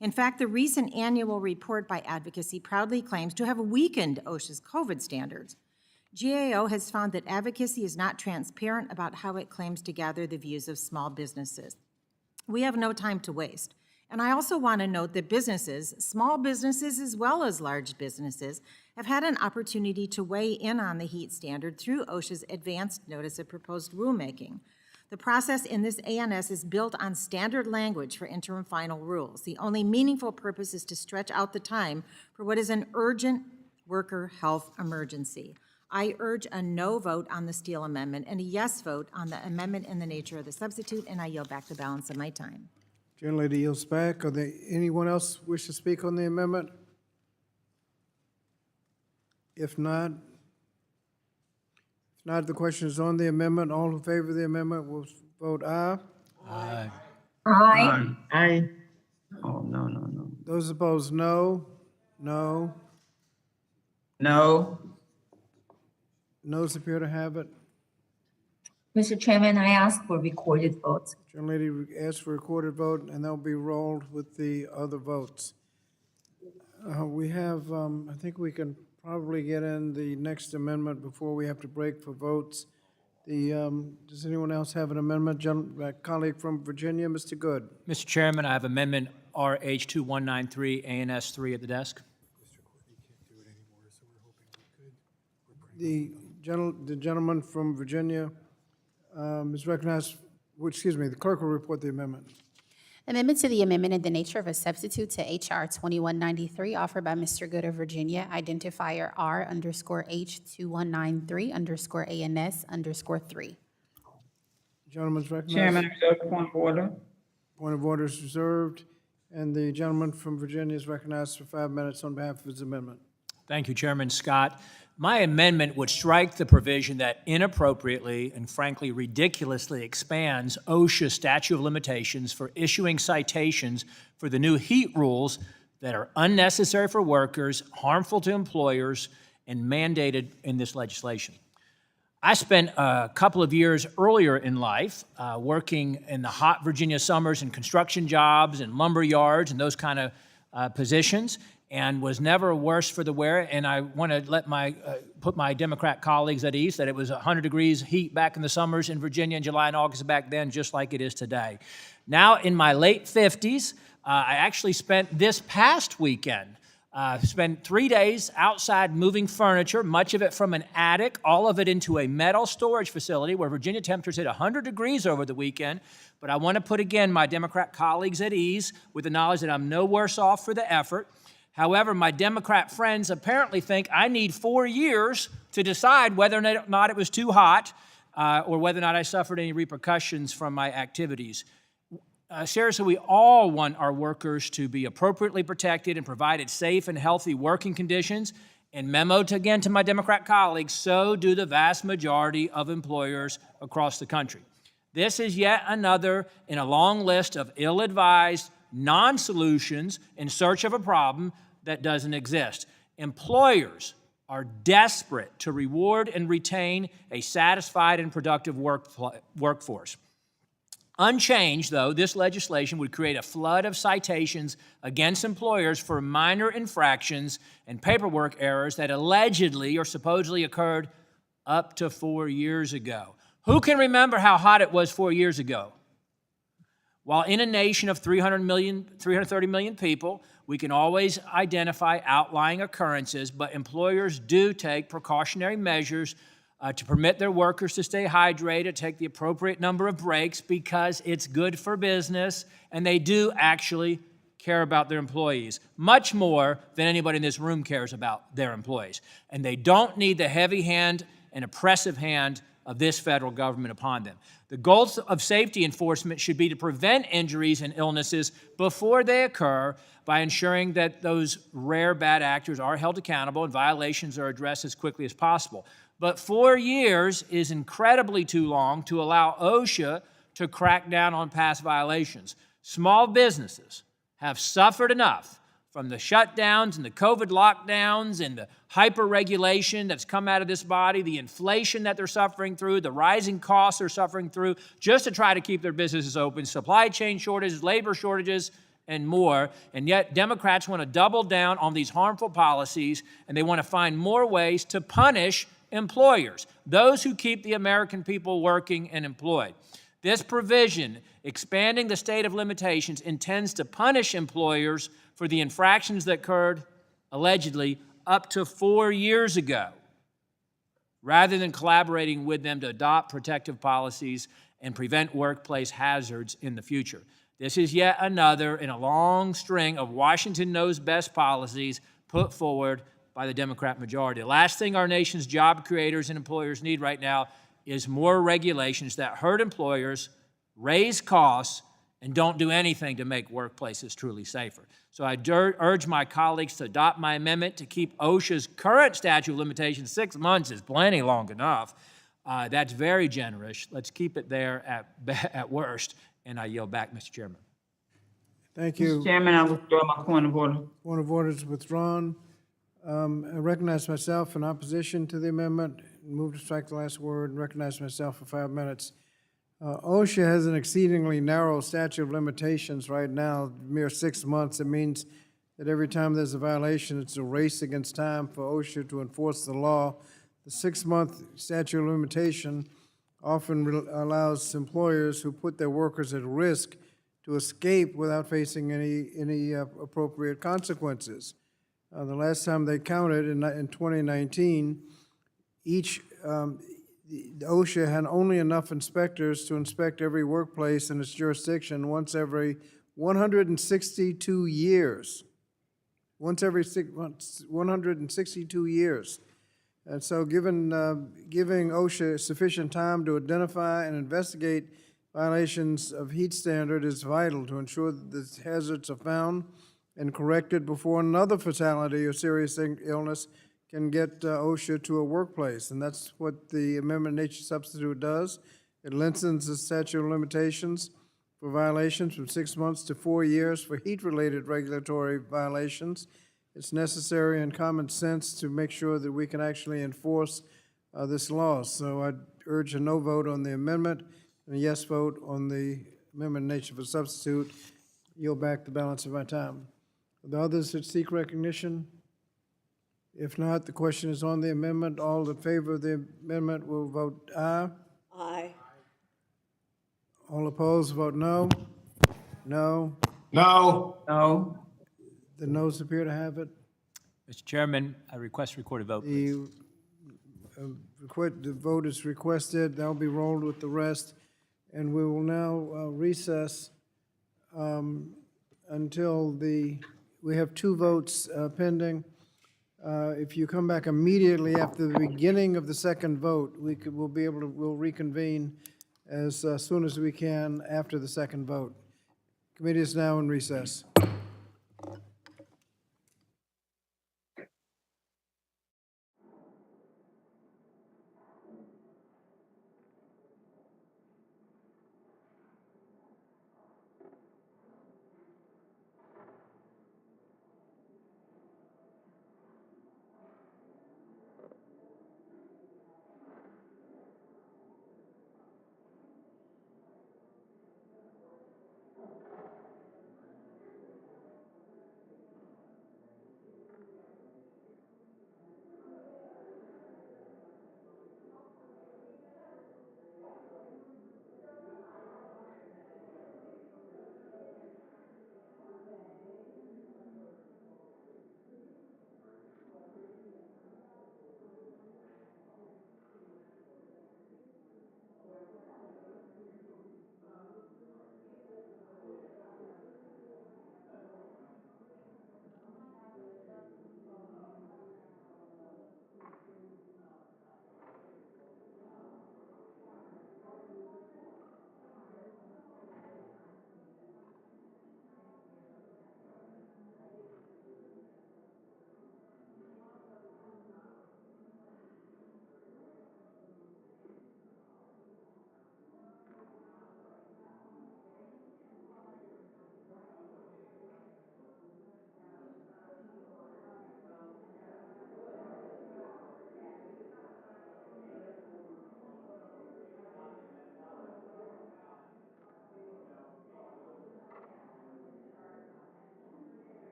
Speaker 9: In fact, the recent annual report by Advocacy proudly claims to have weakened OSHA's COVID standards. GAO has found that Advocacy is not transparent about how it claims to gather the views of small businesses. We have no time to waste. And I also want to note that businesses, small businesses as well as large businesses, have had an opportunity to weigh in on the heat standard through OSHA's advanced notice of proposed rulemaking. The process in this ANS is built on standard language for interim final rules. The only meaningful purpose is to stretch out the time for what is an urgent worker health emergency. I urge a no vote on the Steele amendment and a yes vote on the amendment in the nature of the substitute, and I yield back the balance of my time.
Speaker 1: Gentlelady yields back. Are there anyone else wish to speak on the amendment? If not, the question is on the amendment. All in favor of the amendment will vote aye.
Speaker 8: Aye.
Speaker 4: Aye. Oh, no, no, no.
Speaker 1: Those opposed, no. No.
Speaker 4: No.
Speaker 1: Noes appear to have it.
Speaker 8: Mr. Chairman, I ask for recorded votes.
Speaker 1: Gentlelady asks for a recorded vote, and they'll be rolled with the other votes. We have, I think we can probably get in the next amendment before we have to break for votes. Does anyone else have an amendment? Colleague from Virginia, Mr. Good.
Speaker 10: Mr. Chairman, I have Amendment RH 2193, ANS 3 at the desk.
Speaker 1: The gentleman from Virginia is recognized, the clerk will report the amendment.
Speaker 3: Amendment to the amendment in the nature of a substitute to H.R. 2193, offered by Mr. Good of Virginia, identifier R_H2193_ANS_3.
Speaker 1: Gentleman's recognized.
Speaker 4: Chairman, reserve point of order.
Speaker 1: Point of order is reserved, and the gentleman from Virginia is recognized for 5 minutes on behalf of his amendment.
Speaker 10: Thank you, Chairman Scott. My amendment would strike the provision that inappropriately and frankly ridiculously expands OSHA statute of limitations for issuing citations for the new heat rules that are unnecessary for workers, harmful to employers, and mandated in this legislation. I spent a couple of years earlier in life working in the hot Virginia summers in construction jobs and lumber yards and those kind of positions, and was never worse for the wear. And I want to let put my Democrat colleagues at ease that it was 100 degrees heat back in the summers in Virginia in July and August back then, just like it is today. Now in my late 50s, I actually spent this past weekend, spent 3 days outside moving furniture, much of it from an attic, all of it into a metal storage facility where Virginia temperatures hit 100 degrees over the weekend. But I want to put again my Democrat colleagues at ease with the knowledge that I'm no worse off for the effort. However, my Democrat friends apparently think I need 4 years to decide whether or not it was too hot or whether or not I suffered any repercussions from my activities. Seriously, we all want our workers to be appropriately protected and provided safe and healthy working conditions. And memo again to my Democrat colleagues, so do the vast majority of employers across the country. This is yet another in a long list of ill-advised non-solutions in search of a problem that doesn't exist. Employers are desperate to reward and retain a satisfied and productive workforce. Unchanged, though, this legislation would create a flood of citations against employers for minor infractions and paperwork errors that allegedly or supposedly occurred up to 4 years ago. Who can remember how hot it was 4 years ago? While in a nation of 330 million people, we can always identify outlying occurrences, but employers do take precautionary measures to permit their workers to stay hydrated, take the appropriate number of breaks because it's good for business, and they do actually care about their employees, much more than anybody in this room cares about their employees. And they don't need the heavy hand and oppressive hand of this federal government upon them. The goals of safety enforcement should be to prevent injuries and illnesses before they occur by ensuring that those rare bad actors are held accountable and violations are addressed as quickly as possible. But 4 years is incredibly too long to allow OSHA to crack down on past violations. Small businesses have suffered enough from the shutdowns and the COVID lockdowns and the hyper-regulation that's come out of this body, the inflation that they're suffering through, the rising costs they're suffering through, just to try to keep their businesses open, supply chain shortages, labor shortages, and more. And yet Democrats want to double down on these harmful policies, and they want to find more ways to punish employers, those who keep the American people working and employed. This provision, expanding the state of limitations, intends to punish employers for the infractions that occurred, allegedly, up to 4 years ago, rather than collaborating with them to adopt protective policies and prevent workplace hazards in the future. This is yet another in a long string of Washington knows best policies put forward by the Democrat majority. The last thing our nation's job creators and employers need right now is more regulations that hurt employers, raise costs, and don't do anything to make workplaces truly safer. So I urge my colleagues to adopt my amendment to keep OSHA's current statute of limitations. 6 months is plenty long enough. That's very generous. Let's keep it there at worst. And I yield back, Mr. Chairman.
Speaker 1: Thank you.
Speaker 4: Mr. Chairman, I withdraw my point of order.
Speaker 1: Point of order is withdrawn. I recognize myself in opposition to the amendment. Move to strike the last word and recognize myself for 5 minutes. OSHA has an exceedingly narrow statute of limitations right now, mere 6 months. It means that every time there's a violation, it's a race against time for OSHA to enforce the law. The 6-month statute of limitation often allows employers who put their workers at risk to escape without facing any appropriate consequences. The last time they counted in 2019, the OSHA had only enough inspectors to inspect every workplace in its jurisdiction once every 162 years. Once every 162 years. And so giving OSHA sufficient time to identify and investigate violations of heat standard is vital to ensure that the hazards are found and corrected before another fatality or serious illness can get OSHA to a workplace. And that's what the amendment nature substitute does. It lengthens the statute of limitations for violations from 6 months to 4 years for heat-related regulatory violations. It's necessary and common sense to make sure that we can actually enforce this law. So I urge a no vote on the amendment and a yes vote on the amendment nature for substitute. Yield back the balance of my time. The others that seek recognition? If not, the question is on the amendment. All in favor of the amendment will vote aye.
Speaker 2: Aye.
Speaker 1: All opposed, vote no. No.
Speaker 11: No.
Speaker 4: No.
Speaker 1: The noes appear to have it.
Speaker 10: Mr. Chairman, I request recorded vote, please.
Speaker 1: The vote is requested. That'll be rolled with the rest. And we will now recess until we have 2 votes pending. If you come back immediately after the beginning of the second vote, we'll reconvene as soon as we can after the second vote. Committee is now in recess.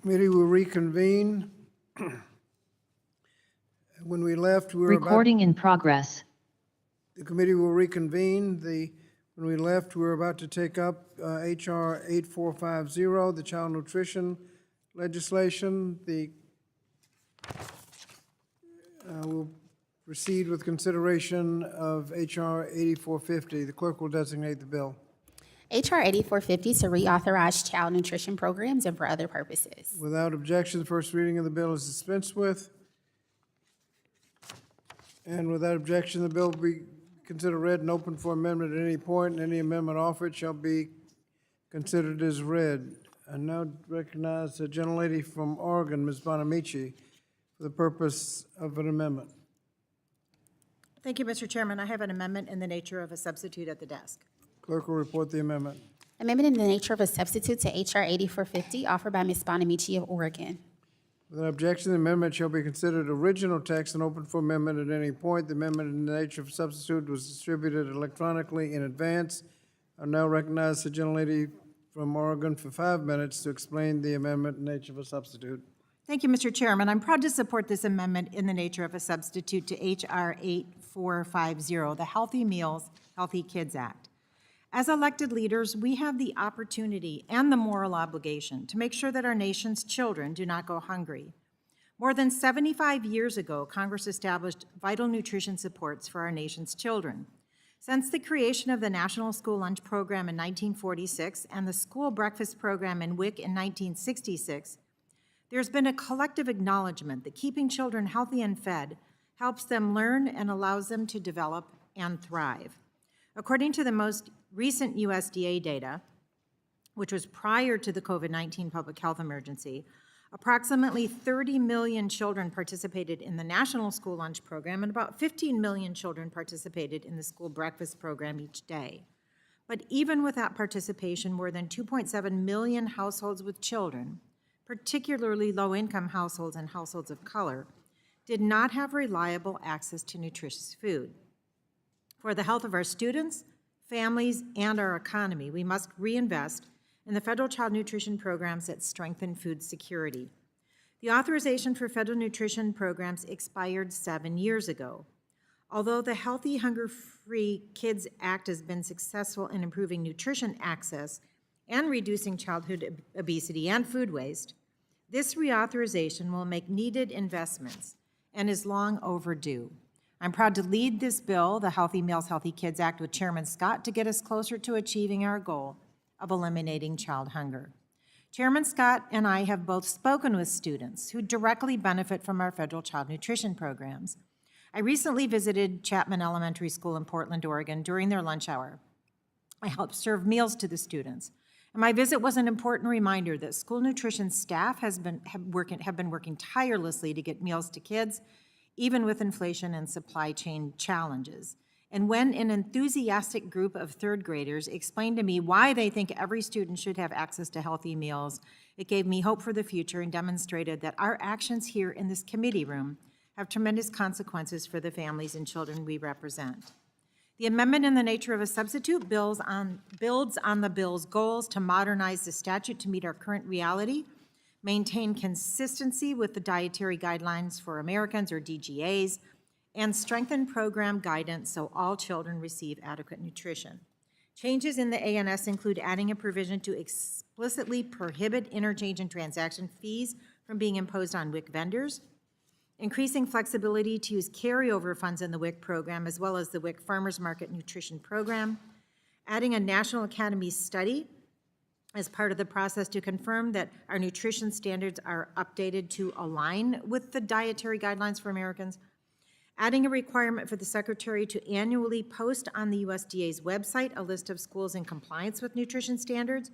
Speaker 1: Committee will reconvene. When we left, we were about,
Speaker 11: Recording in progress.
Speaker 1: the committee will reconvene. When we left, we were about to take up HR 8450, the child nutrition legislation. We'll proceed with consideration of HR 8450. The clerk will designate the bill.
Speaker 3: H.R. 8450 to reauthorize child nutrition programs and for other purposes.
Speaker 1: Without objection, the first reading of the bill is dispensed with. And without objection, the bill will be considered read and open for amendment at any point, and any amendment offered shall be considered as read. I now recognize the gentlelady from Oregon, Ms. Bonamici, for the purpose of an amendment.
Speaker 9: Thank you, Mr. Chairman. I have an amendment in the nature of a substitute at the desk.
Speaker 1: Clerk will report the amendment.
Speaker 3: Amendment in the nature of a substitute to H.R. 8450, offered by Ms. Bonamici of Oregon.
Speaker 1: Without objection, the amendment shall be considered original text and open for amendment at any point. The amendment in the nature of a substitute was distributed electronically in advance. I now recognize the gentlelady from Oregon for 5 minutes to explain the amendment in the nature of a substitute.
Speaker 9: Thank you, Mr. Chairman. I'm proud to support this amendment in the nature of a substitute to H.R. 8450, the Healthy Meals, Healthy Kids Act. As elected leaders, we have the opportunity and the moral obligation to make sure that our nation's children do not go hungry. More than 75 years ago, Congress established vital nutrition supports for our nation's children. Since the creation of the National School Lunch Program in 1946 and the School Breakfast Program in Wic in 1966, there's been a collective acknowledgement that keeping children healthy and fed helps them learn and allows them to develop and thrive. According to the most recent USDA data, which was prior to the COVID-19 public health emergency, approximately 30 million children participated in the National School Lunch Program, and about 15 million children participated in the School Breakfast Program each day. But even with that participation, more than 2.7 million households with children, particularly low-income households and households of color, did not have reliable access to nutritious food. For the health of our students, families, and our economy, we must reinvest in the federal child nutrition programs that strengthen food security. The authorization for federal nutrition programs expired 7 years ago. Although the Healthy Hunger-Free Kids Act has been successful in improving nutrition access and reducing childhood obesity and food waste, this reauthorization will make needed investments and is long overdue. I'm proud to lead this bill, the Healthy Meals, Healthy Kids Act, with Chairman Scott to get us closer to achieving our goal of eliminating child hunger. Chairman Scott and I have both spoken with students who directly benefit from our federal child nutrition programs. I recently visited Chapman Elementary School in Portland, Oregon during their lunch hour. I helped serve meals to the students. And my visit was an important reminder that school nutrition staff have been working tirelessly to get meals to kids, even with inflation and supply chain challenges. And when an enthusiastic group of third graders explained to me why they think every student should have access to healthy meals, it gave me hope for the future and demonstrated that our actions here in this committee room have tremendous consequences for the families and children we represent. The amendment in the nature of a substitute builds on the bill's goals to modernize the statute to meet our current reality, maintain consistency with the Dietary Guidelines for Americans, or DGAs, and strengthen program guidance so all children receive adequate nutrition. Changes in the ANS include adding a provision to explicitly prohibit interchange and transaction fees from being imposed on WIC vendors, increasing flexibility to use carryover funds in the WIC program as well as the WIC Farmers Market Nutrition Program, adding a National Academy study as part of the process to confirm that our nutrition standards are updated to align with the Dietary Guidelines for Americans, adding a requirement for the Secretary to annually post on the USDA's website a list of schools in compliance with nutrition standards,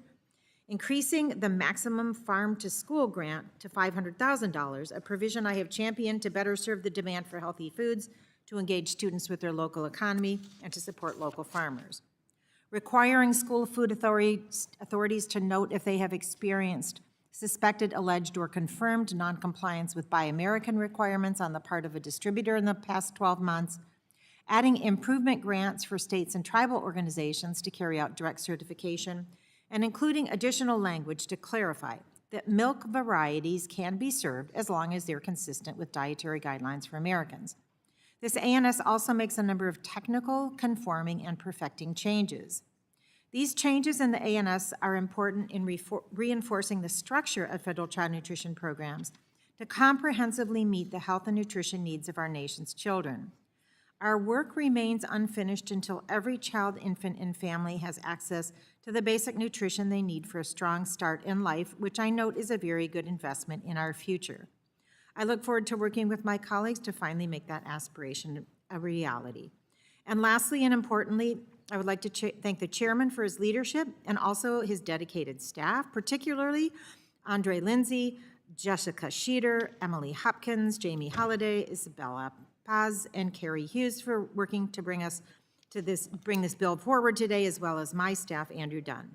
Speaker 9: increasing the maximum farm-to-school grant to $500,000, a provision I have championed to better serve the demand for healthy foods, to engage students with their local economy, and to support local farmers. Requiring school food authorities to note if they have experienced suspected, alleged, or confirmed noncompliance with Buy American requirements on the part of a distributor in the past 12 months, adding improvement grants for states and tribal organizations to carry out direct certification, and including additional language to clarify that milk varieties can be served as long as they're consistent with dietary guidelines for Americans. This ANS also makes a number of technical, conforming, and perfecting changes. These changes in the ANS are important in reinforcing the structure of federal child nutrition programs to comprehensively meet the health and nutrition needs of our nation's children. Our work remains unfinished until every child, infant, and family has access to the basic nutrition they need for a strong start in life, which I note is a very good investment in our future. I look forward to working with my colleagues to finally make that aspiration a reality. And lastly and importantly, I would like to thank the chairman for his leadership and also his dedicated staff, particularly Andre Lindsay, Jessica Sheeter, Emily Hopkins, Jamie Holliday, Isabella Paz, and Carrie Hughes for working to bring this bill forward today, as well as my staff, Andrew Dunn.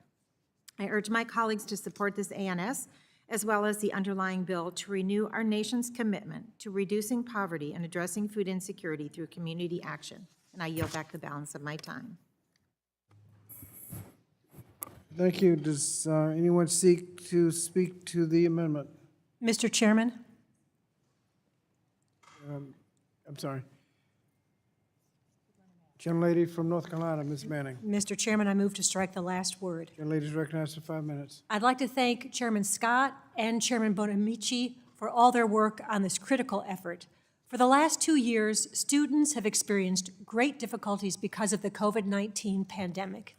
Speaker 9: I urge my colleagues to support this ANS, as well as the underlying bill, to renew our nation's commitment to reducing poverty and addressing food insecurity through community action. And I yield back the balance of my time.
Speaker 1: Thank you. Does anyone seek to speak to the amendment?
Speaker 11: Mr. Chairman,
Speaker 1: I'm sorry. Gentlelady from North Carolina, Ms. Manning.
Speaker 11: Mr. Chairman, I move to strike the last word.
Speaker 1: Gentlelady is recognized for 5 minutes.
Speaker 11: I'd like to thank Chairman Scott and Chairman Bonamici for all their work on this critical effort. For the last 2 years, students have experienced great difficulties because of the COVID-19 pandemic.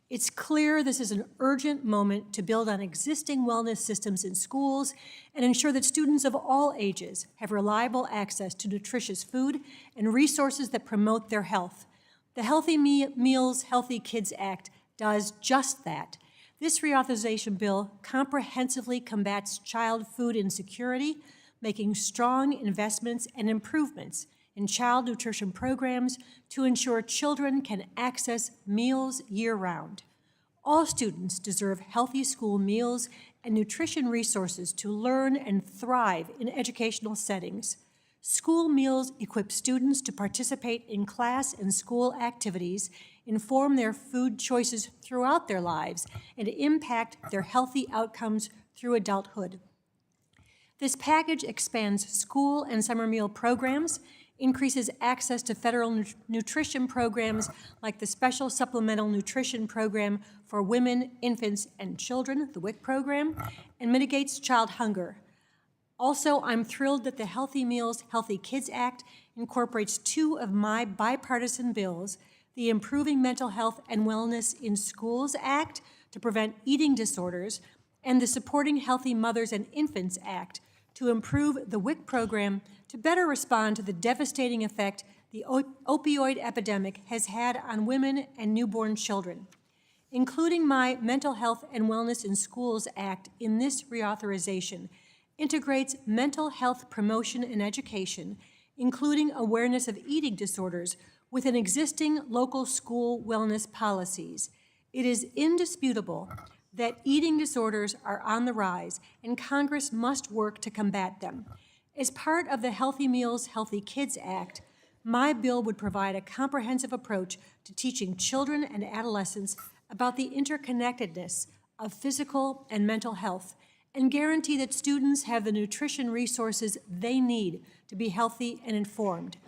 Speaker 11: It's clear this is an urgent moment to build on existing wellness systems in schools and ensure that students of all ages have reliable access to nutritious food and resources that promote their health. The Healthy Meals, Healthy Kids Act does just that. This reauthorization bill comprehensively combats child food insecurity, making strong investments and improvements in child nutrition programs to ensure children can access meals year-round. All students deserve healthy school meals and nutrition resources to learn and thrive in educational settings. School meals equip students to participate in class and school activities, inform their food choices throughout their lives, and impact their healthy outcomes through adulthood. This package expands school and summer meal programs, increases access to federal nutrition programs like the Special Supplemental Nutrition Program for Women, Infants, and Children, the WIC program, and mitigates child hunger. Also, I'm thrilled that the Healthy Meals, Healthy Kids Act incorporates 2 of my bipartisan bills, the Improving Mental Health and Wellness in Schools Act to prevent eating disorders, and the Supporting Healthy Mothers and Infants Act to improve the WIC program to better respond to the devastating effect the opioid epidemic has had on women and newborn children. Including my Mental Health and Wellness in Schools Act in this reauthorization integrates mental health promotion and education, including awareness of eating disorders within existing local school wellness policies. It is indisputable that eating disorders are on the rise, and Congress must work to combat them. As part of the Healthy Meals, Healthy Kids Act, my bill would provide a comprehensive approach to teaching children and adolescents about the interconnectedness of physical and mental health, and guarantee that students have the nutrition resources they need to be healthy and informed.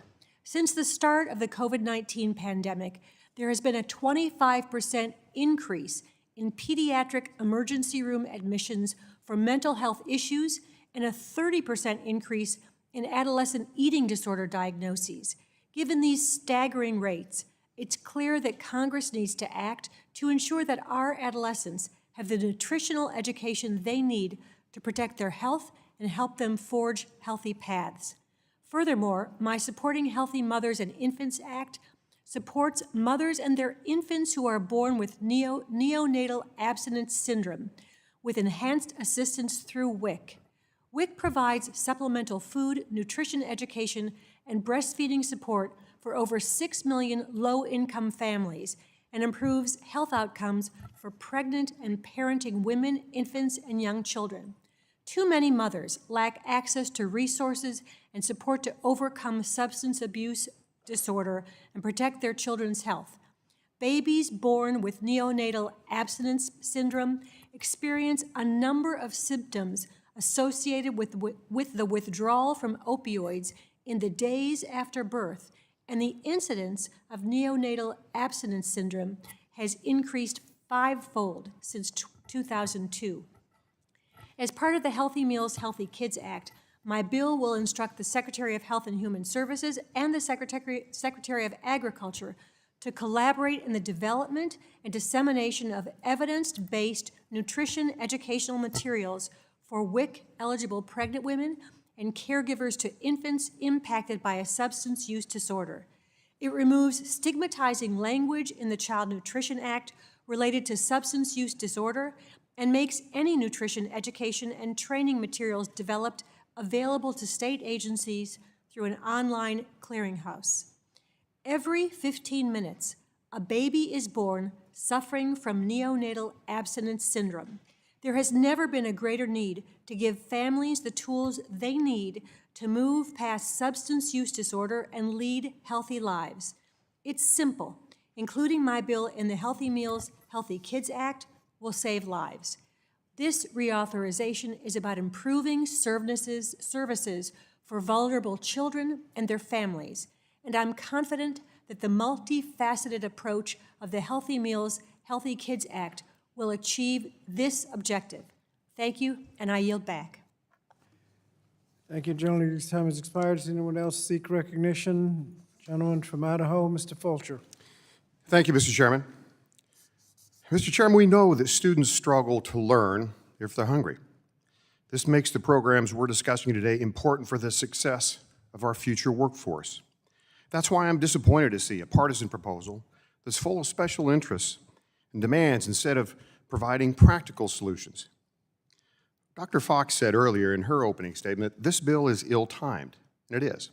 Speaker 11: Since the start of the COVID-19 pandemic, there has been a 25% increase in pediatric emergency room admissions for mental health issues and a 30% increase in adolescent eating disorder diagnoses. Given these staggering rates, it's clear that Congress needs to act to ensure that our adolescents have the nutritional education they need to protect their health and help them forge healthy paths. Furthermore, my Supporting Healthy Mothers and Infants Act supports mothers and their infants who are born with neonatal abstinence syndrome with enhanced assistance through WIC. WIC provides supplemental food, nutrition education, and breastfeeding support for over 6 million low-income families and improves health outcomes for pregnant and parenting women, infants, and young children. Too many mothers lack access to resources and support to overcome substance abuse disorder and protect their children's health. babies born with neonatal abstinence syndrome experience a number of symptoms associated with the withdrawal from opioids in the days after birth, and the incidence of neonatal abstinence syndrome has increased 5-fold since 2002. As part of the Healthy Meals, Healthy Kids Act, my bill will instruct the Secretary of Health and Human Services and the Secretary of Agriculture to collaborate in the development and dissemination of evidence-based nutrition educational materials for WIC-eligible pregnant women and caregivers to infants impacted by a substance use disorder. It removes stigmatizing language in the Child Nutrition Act related to substance use disorder and makes any nutrition education and training materials developed available to state agencies through an online clearinghouse. Every 15 minutes, a baby is born suffering from neonatal abstinence syndrome. There has never been a greater need to give families the tools they need to move past substance use disorder and lead healthy lives. It's simple. Including my bill in the Healthy Meals, Healthy Kids Act will save lives. This reauthorization is about improving services for vulnerable children and their families, and I'm confident that the multifaceted approach of the Healthy Meals, Healthy Kids Act will achieve this objective. Thank you, and I yield back.
Speaker 1: Thank you, gentlemen. Your time has expired. Does anyone else seek recognition? Gentleman from Idaho, Mr. Fulcher.
Speaker 12: Thank you, Mr. Chairman. Mr. Chairman, we know that students struggle to learn if they're hungry. This makes the programs we're discussing today important for the success of our future workforce. That's why I'm disappointed to see a partisan proposal that's full of special interests and demands instead of providing practical solutions. Dr. Fox said earlier in her opening statement, this bill is ill-timed, and it is.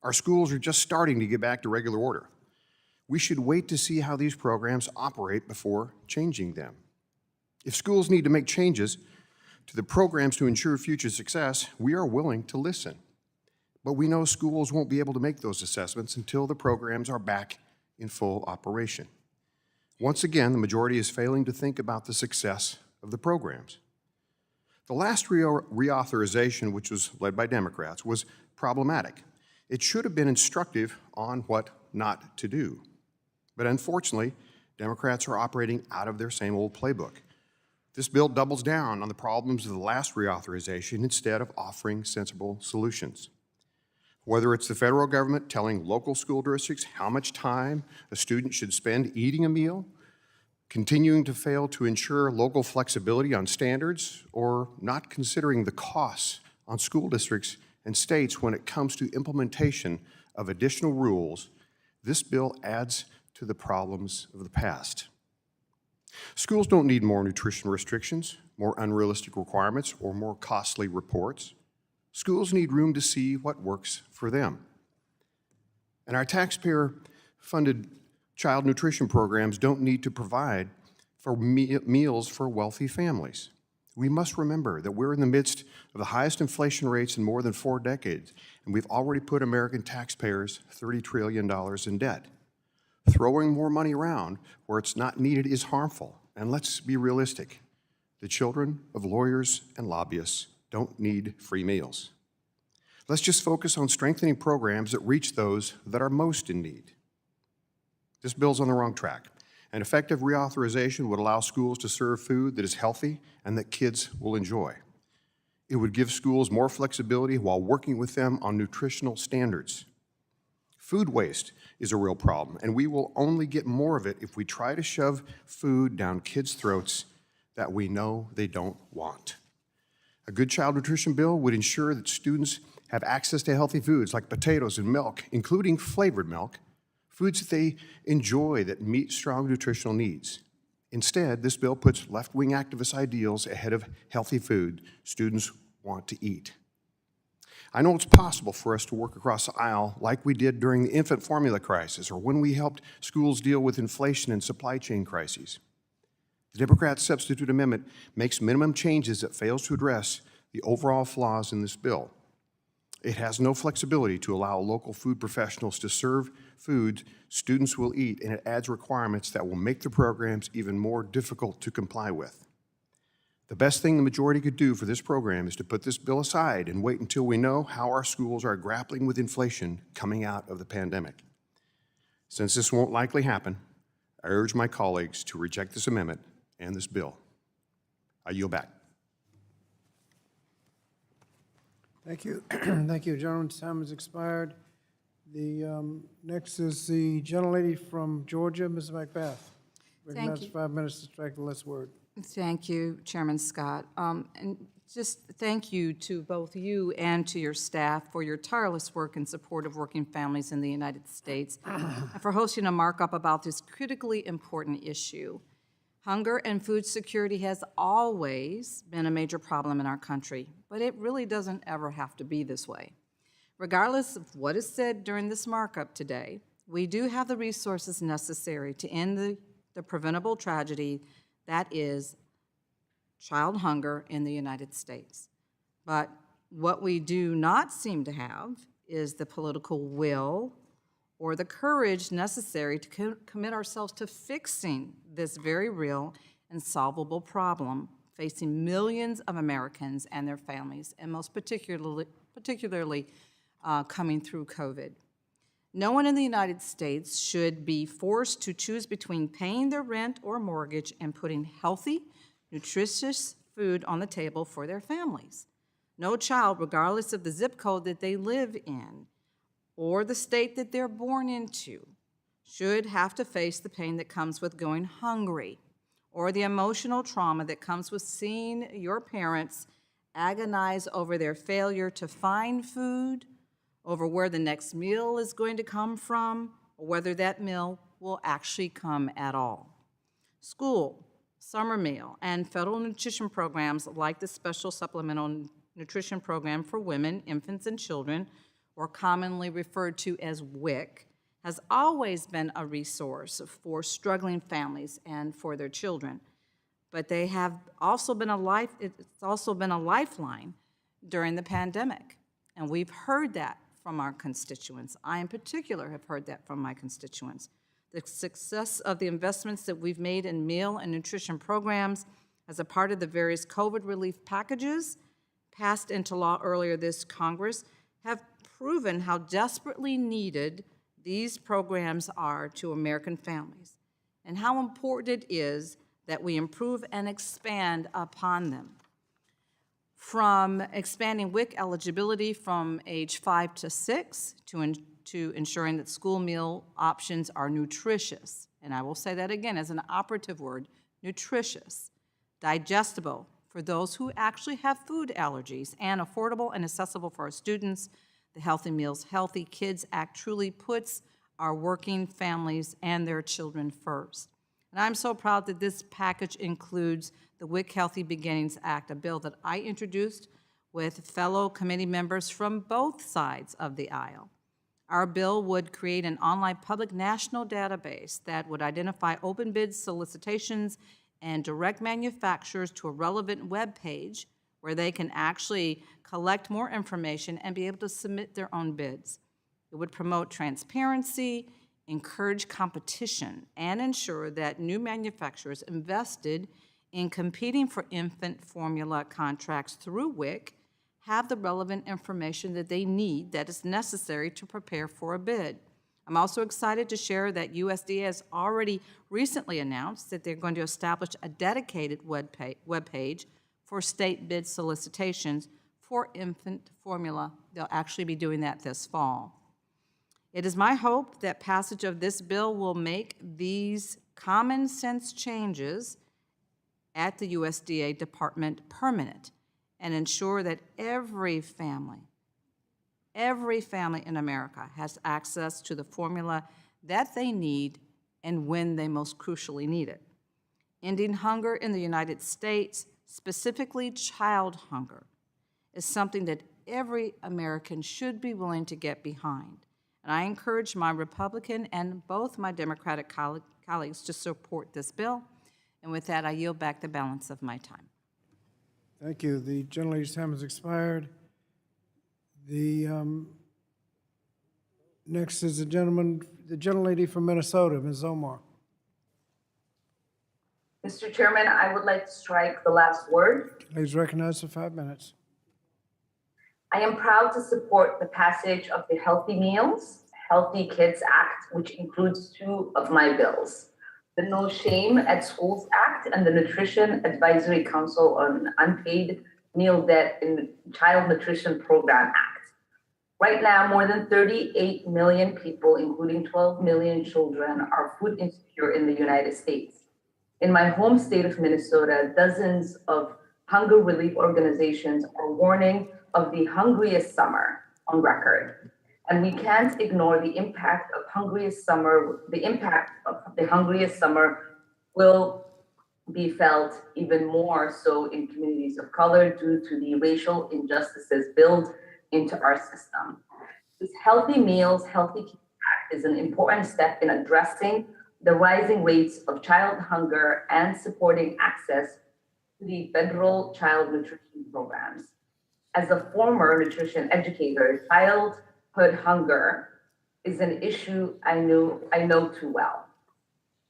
Speaker 12: Our schools are just starting to get back to regular order. We should wait to see how these programs operate before changing them. If schools need to make changes to the programs to ensure future success, we are willing to listen. But we know schools won't be able to make those assessments until the programs are back in full operation. Once again, the majority is failing to think about the success of the programs. The last reauthorization, which was led by Democrats, was problematic. It should have been instructive on what not to do. But unfortunately, Democrats are operating out of their same old playbook. This bill doubles down on the problems of the last reauthorization instead of offering sensible solutions. Whether it's the federal government telling local school districts how much time a student should spend eating a meal, continuing to fail to ensure local flexibility on standards, or not considering the costs on school districts and states when it comes to implementation of additional rules, this bill adds to the problems of the past. Schools don't need more nutrition restrictions, more unrealistic requirements, or more costly reports. Schools need room to see what works for them. And our taxpayer-funded child nutrition programs don't need to provide for meals for wealthy families. We must remember that we're in the midst of the highest inflation rates in more than 4 decades, and we've already put American taxpayers $30 trillion in debt. Throwing more money around where it's not needed is harmful, and let's be realistic. The children of lawyers and lobbyists don't need free meals. Let's just focus on strengthening programs that reach those that are most in need. This bill's on the wrong track. An effective reauthorization would allow schools to serve food that is healthy and that kids will enjoy. It would give schools more flexibility while working with them on nutritional standards. Food waste is a real problem, and we will only get more of it if we try to shove food down kids' throats that we know they don't want. A good child nutrition bill would ensure that students have access to healthy foods like potatoes and milk, including flavored milk, foods that they enjoy that meet strong nutritional needs. Instead, this bill puts left-wing activist ideals ahead of healthy food students want to eat. I know it's possible for us to work across the aisle like we did during the infant formula crisis or when we helped schools deal with inflation and supply chain crises. The Democrat substitute amendment makes minimum changes that fails to address the overall flaws in this bill. It has no flexibility to allow local food professionals to serve food students will eat, and it adds requirements that will make the programs even more difficult to comply with. The best thing the majority could do for this program is to put this bill aside and wait until we know how our schools are grappling with inflation coming out of the pandemic. Since this won't likely happen, I urge my colleagues to reject this amendment and this bill. I yield back.
Speaker 1: Thank you. Thank you. Gentleman's time has expired. The next is the gentlelady from Georgia, Ms. Macbeth. Recognized
Speaker 13: you.
Speaker 1: 5 minutes to strike the last word.
Speaker 13: Thank you, Chairman Scott. And just thank you to both you and to your staff for your tireless work in support of working families in the United States and for hosting a markup about this critically important issue. Hunger and food security has always been a major problem in our country, but it really doesn't ever have to be this way. Regardless of what is said during this markup today, we do have the resources necessary to end the preventable tragedy that is child hunger in the United States. But what we do not seem to have is the political will or the courage necessary to commit ourselves to fixing this very real and solvable problem facing millions of Americans and their families, and most particularly coming through COVID. No one in the United States should be forced to choose between paying their rent or mortgage and putting healthy, nutritious food on the table for their families. No child, regardless of the zip code that they live in or the state that they're born into, should have to face the pain that comes with going hungry or the emotional trauma that comes with seeing your parents agonize over their failure to find food, over where the next meal is going to come from, or whether that meal will actually come at all. School, summer meal, and federal nutrition programs like the Special Supplemental Nutrition Program for Women, Infants, and Children, or commonly referred to as WIC, has always been a resource for struggling families and for their children. But they have also been it's also been a lifeline during the pandemic, and we've heard that from our constituents. I, in particular, have heard that from my constituents. The success of the investments that we've made in meal and nutrition programs as a part of the various COVID relief packages passed into law earlier this Congress have proven how desperately needed these programs are to American families and how important it is that we improve and expand upon them. From expanding WIC eligibility from age 5 to 6 to ensuring that school meal options are nutritious, and I will say that again as an operative word, nutritious, digestible for those who actually have food allergies, and affordable and accessible for our students. The Healthy Meals, Healthy Kids Act truly puts our working families and their children first. And I'm so proud that this package includes the Wic Healthy Beginnings Act, a bill that I introduced with fellow committee members from both sides of the aisle. Our bill would create an online public national database that would identify open bid solicitations and direct manufacturers to a relevant web page where they can actually collect more information and be able to submit their own bids. It would promote transparency, encourage competition, and ensure that new manufacturers invested in competing for infant formula contracts through WIC have the relevant information that they need that is necessary to prepare for a bid. I'm also excited to share that USDA has already recently announced that they're going to establish a dedicated web page for state bid solicitations for infant formula. They'll actually be doing that this fall. It is my hope that passage of this bill will make these common sense changes at the USDA department permanent and ensure that every family in America has access to the formula that they need and when they most crucially need it. Ending hunger in the United States, specifically child hunger, is something that every American should be willing to get behind. And I encourage my Republican and both my Democratic colleagues to support this bill. And with that, I yield back the balance of my time.
Speaker 1: Thank you. The gentlelady's time has expired. The, next is the gentlelady from Minnesota, Ms. Omar.
Speaker 14: Mr. Chairman, I would like to strike the last word.
Speaker 1: Please recognize for 5 minutes.
Speaker 14: I am proud to support the passage of the Healthy Meals, Healthy Kids Act, which includes 2 of my bills, the No Shame at Schools Act and the Nutrition Advisory Council on Unpaid Meal Debt in Child Nutrition Program Act. Right now, more than 38 million people, including 12 million children, are food insecure in the United States. In my home state of Minnesota, dozens of hunger relief organizations are warning of the hungriest summer on record. And we can't ignore the impact of hungriest summer. The impact of the hungriest summer will be felt even more so in communities of color due to the racial injustices built into our system. This Healthy Meals, Healthy Kids Act is an important step in addressing the rising rates of child hunger and supporting access to the federal child nutrition programs. As a former nutrition educator, childhood hunger is an issue I know too well.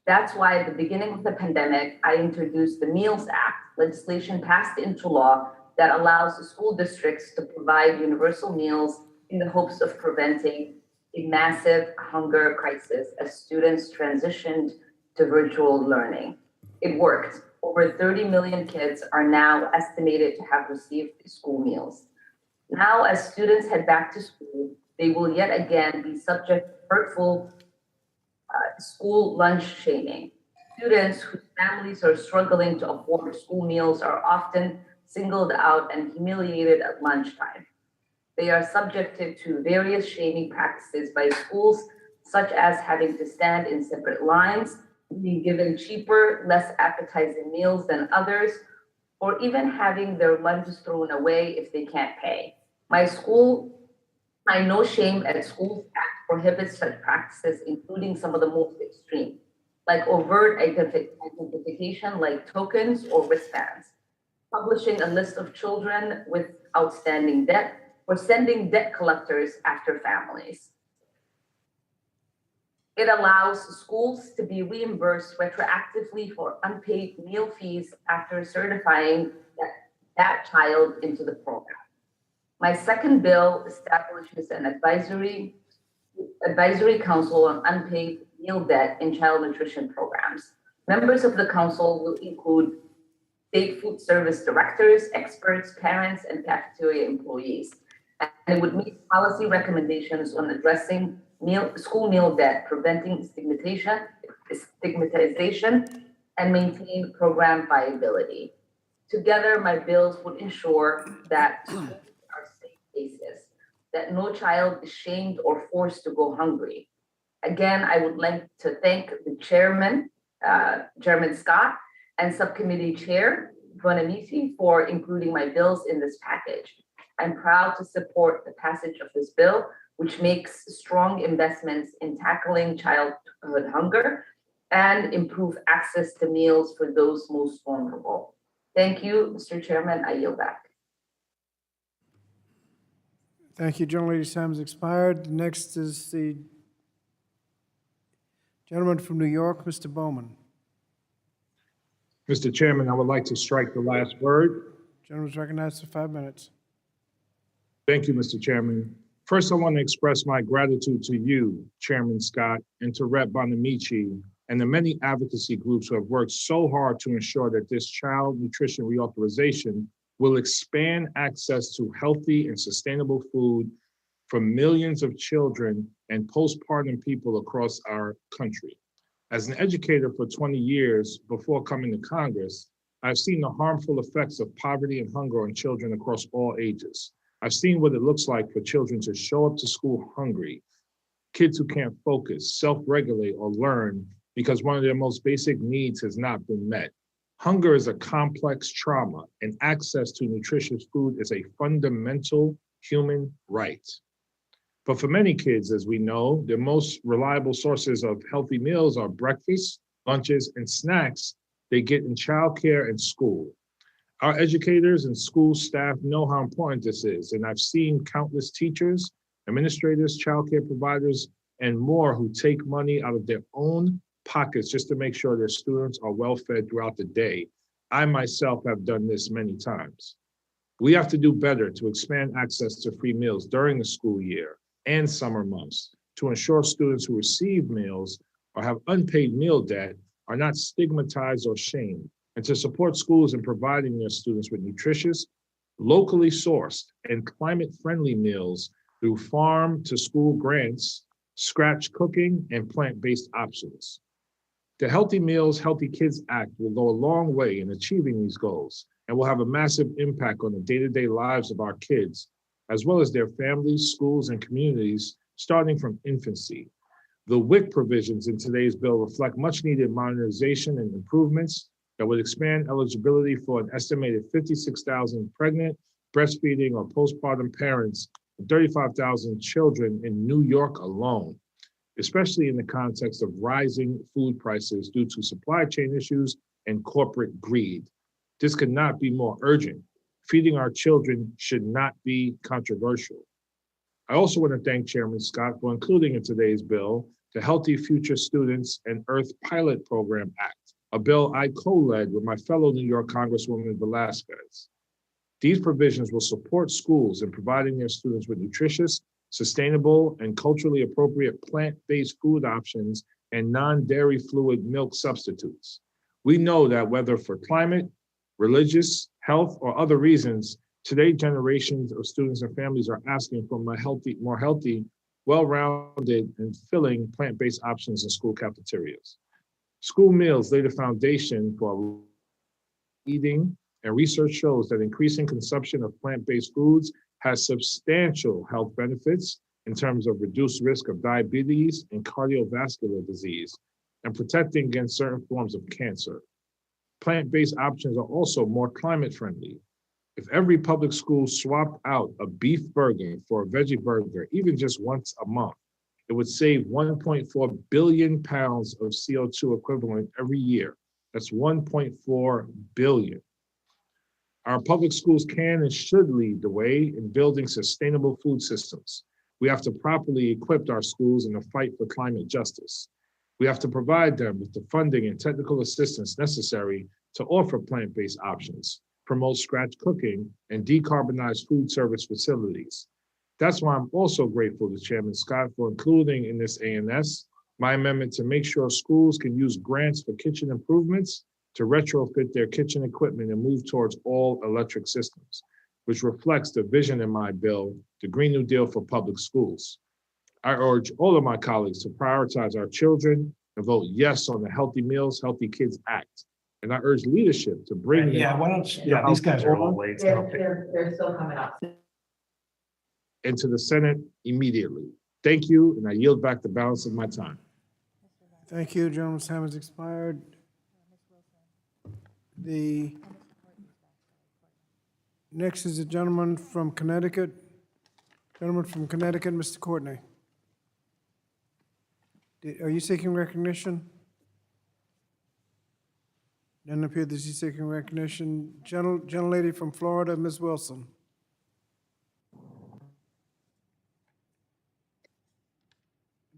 Speaker 14: That's why at the beginning of the pandemic, I introduced the Meals Act, legislation passed into law that allows school districts to provide universal meals in the hopes of preventing a massive hunger crisis as students transitioned to virtual learning. It worked. Over 30 million kids are now estimated to have received school meals. Now, as students head back to school, they will yet again be subject to hurtful school lunch shaming. Students whose families are struggling to afford school meals are often singled out and humiliated at lunchtime. They are subjected to various shaming practices by schools, such as having to stand in separate lines, being given cheaper, less appetizing meals than others, or even having their lunches thrown away if they can't pay. My No Shame at Schools Act prohibits such practices, including some of the most extreme, like overt identification like tokens or wristbands, publishing a list of children with outstanding debt, or sending debt collectors after families. It allows schools to be reimbursed retroactively for unpaid meal fees after certifying that child into the program. My second bill establishes an advisory council on unpaid meal debt in child nutrition programs. Members of the council will include state food service directors, experts, parents, and cafeteria employees. And it would make policy recommendations on addressing school meal debt, preventing stigmatization, and maintain program viability. Together, my bills would ensure that schools are safe places, that no child is shamed or forced to go hungry. Again, I would like to thank the chairman, Chairman Scott, and subcommittee chair, Bonamici, for including my bills in this package. I'm proud to support the passage of this bill, which makes strong investments in tackling childhood hunger and improve access to meals for those most vulnerable. Thank you, Mr. Chairman. I yield back.
Speaker 1: Thank you, gentlelady's time has expired. Next is the gentleman from New York, Mr. Bowman.
Speaker 15: Mr. Chairman, I would like to strike the last word.
Speaker 1: Gentleman's recognized for 5 minutes.
Speaker 15: Thank you, Mr. Chairman. First, I want to express my gratitude to you, Chairman Scott, and to Rep. Bonamici, and the many advocacy groups who have worked so hard to ensure that this child nutrition reauthorization will expand access to healthy and sustainable food for millions of children and postpartum people across our country. As an educator for 20 years before coming to Congress, I've seen the harmful effects of poverty and hunger on children across all ages. I've seen what it looks like for children to show up to school hungry, kids who can't focus, self-regulate, or learn because one of their most basic needs has not been met. Hunger is a complex trauma, and access to nutritious food is a fundamental human right. But for many kids, as we know, their most reliable sources of healthy meals are breakfast, lunches, and snacks they get in childcare and school. Our educators and school staff know how important this is, and I've seen countless teachers, administrators, childcare providers, and more who take money out of their own pockets just to make sure their students are well fed throughout the day. I myself have done this many times. We have to do better to expand access to free meals during the school year and summer months to ensure students who receive meals or have unpaid meal debt are not stigmatized or shamed, and to support schools in providing their students with nutritious, locally sourced, and climate-friendly meals through farm-to-school grants, scratch cooking, and plant-based options. The Healthy Meals, Healthy Kids Act will go a long way in achieving these goals and will have a massive impact on the day-to-day lives of our kids, as well as their families, schools, and communities, starting from infancy. The Wic provisions in today's bill reflect much-needed modernization and improvements that would expand eligibility for an estimated 56,000 pregnant, breastfeeding, or postpartum parents, and 35,000 children in New York alone, especially in the context of rising food prices due to supply chain issues and corporate greed. This could not be more urgent. Feeding our children should not be controversial. I also want to thank Chairman Scott for including in today's bill the Healthy Future Students and Earth Pilot Program Act, a bill I co-led with my fellow New York Congresswoman Velasquez. These provisions will support schools in providing their students with nutritious, sustainable, and culturally appropriate plant-based food options and non-dairy fluid milk substitutes. We know that whether for climate, religious, health, or other reasons, today generations of students and families are asking for more healthy, well-rounded, and filling plant-based options in school cafeterias. School meals lay the foundation for eating, and research shows that increasing consumption of plant-based foods has substantial health benefits in terms of reduced risk of diabetes and cardiovascular disease, and protecting against certain forms of cancer. Plant-based options are also more climate-friendly. If every public school swapped out a beef burger for a veggie burger, even just once a month, it would save 1.4 billion pounds of CO2 equivalent every year. That's 1.4 billion. Our public schools can and should lead the way in building sustainable food systems. We have to properly equip our schools in the fight for climate justice. We have to provide them with the funding and technical assistance necessary to offer plant-based options, promote scratch cooking, and decarbonize food service facilities. That's why I'm also grateful to Chairman Scott for including in this ANS my amendment to make sure schools can use grants for kitchen improvements to retrofit their kitchen equipment and move towards all electric systems, which reflects the vision in my bill, the Green New Deal for public schools. I urge all of my colleagues to prioritize our children and vote yes on the Healthy Meals, Healthy Kids Act. And I urge leadership to bring
Speaker 16: these guys are a little late.
Speaker 8: They're still coming up.
Speaker 15: into the Senate immediately. Thank you, and I yield back the balance of my time.
Speaker 1: Thank you. Gentleman's time has expired. The next is a gentleman from Connecticut. Gentleman from Connecticut, Mr. Courtney. Are you seeking recognition? Doesn't appear that he's seeking recognition. Gentlelady from Florida, Ms. Wilson.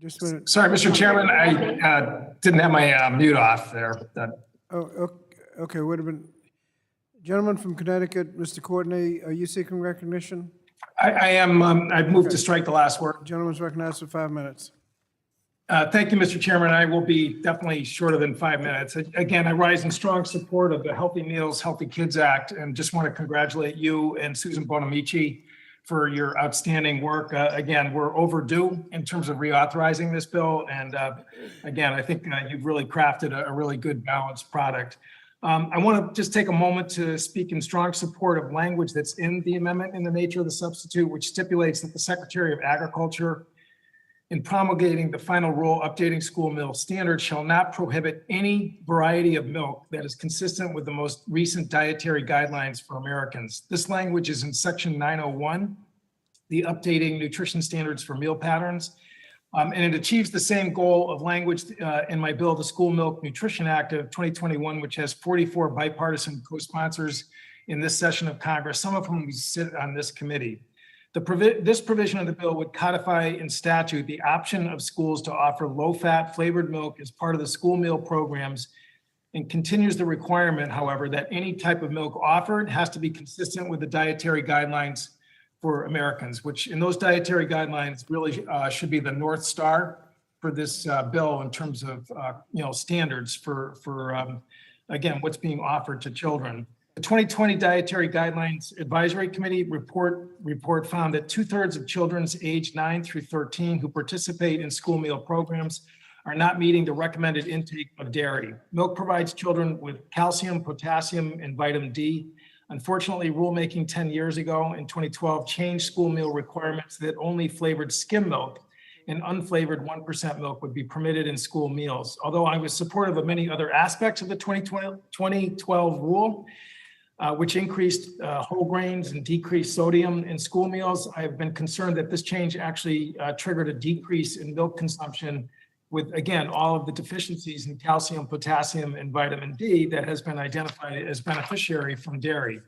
Speaker 1: Just a minute.
Speaker 16: Sorry, Mr. Chairman, I didn't have my mute off there.
Speaker 1: Oh, okay, wait a minute. Gentleman from Connecticut, Mr. Courtney, are you seeking recognition?
Speaker 16: I am, I've moved to strike the last word.
Speaker 1: Gentleman's recognized for 5 minutes.
Speaker 16: Thank you, Mr. Chairman. I will be definitely shorter than 5 minutes. Again, I rise in strong support of the Healthy Meals, Healthy Kids Act, and just want to congratulate you and Susan Bonamici for your outstanding work. Again, we're overdue in terms of reauthorizing this bill. And again, I think you've really crafted a really good balanced product. I want to just take a moment to speak in strong support of language that's in the amendment in the nature of the substitute, which stipulates that the Secretary of Agriculture, in promulgating the final rule updating school meal standards, shall not prohibit any variety of milk that is consistent with the most recent dietary guidelines for Americans. This language is in section 901, the updating nutrition standards for meal patterns. And it achieves the same goal of language in my bill, the School Milk Nutrition Act of 2021, which has 44 bipartisan co-sponsors in this session of Congress, some of whom sit on this committee. This provision of the bill would codify in statute the option of schools to offer low-fat flavored milk as part of the school meal programs, and continues the requirement, however, that any type of milk offered has to be consistent with the dietary guidelines for Americans, which in those dietary guidelines really should be the North Star for this bill in terms of standards for again, what's being offered to children. The 2020 Dietary Guidelines Advisory Committee report found that 2/3 of children aged 9 through 13 who participate in school meal programs are not meeting the recommended intake of dairy. Milk provides children with calcium, potassium, and vitamin D. Unfortunately, rulemaking 10 years ago in 2012 changed school meal requirements that only flavored skim milk and unflavored 1% milk would be permitted in school meals. Although I was supportive of many other aspects of the 2012 rule, which increased whole grains and decreased sodium in school meals, I have been concerned that this change actually triggered a decrease in milk consumption with, again, all of the deficiencies in calcium, potassium, and vitamin D that has been identified as beneficiary from dairy.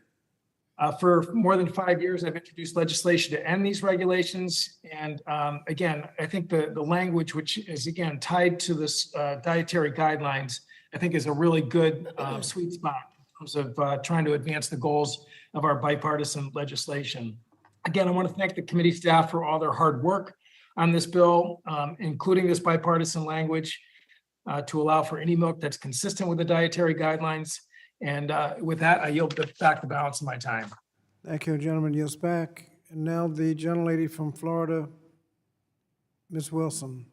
Speaker 16: For more than 5 years, I've introduced legislation to end these regulations. And again, I think the language, which is again tied to this dietary guidelines, I think is a really good sweet spot in terms of trying to advance the goals of our bipartisan legislation. Again, I want to thank the committee staff for all their hard work on this bill, including this bipartisan language to allow for any milk that's consistent with the dietary guidelines. And with that, I yield back the balance of my time.
Speaker 1: Thank you, gentleman yields back. And now the gentlelady from Florida, Ms. Wilson.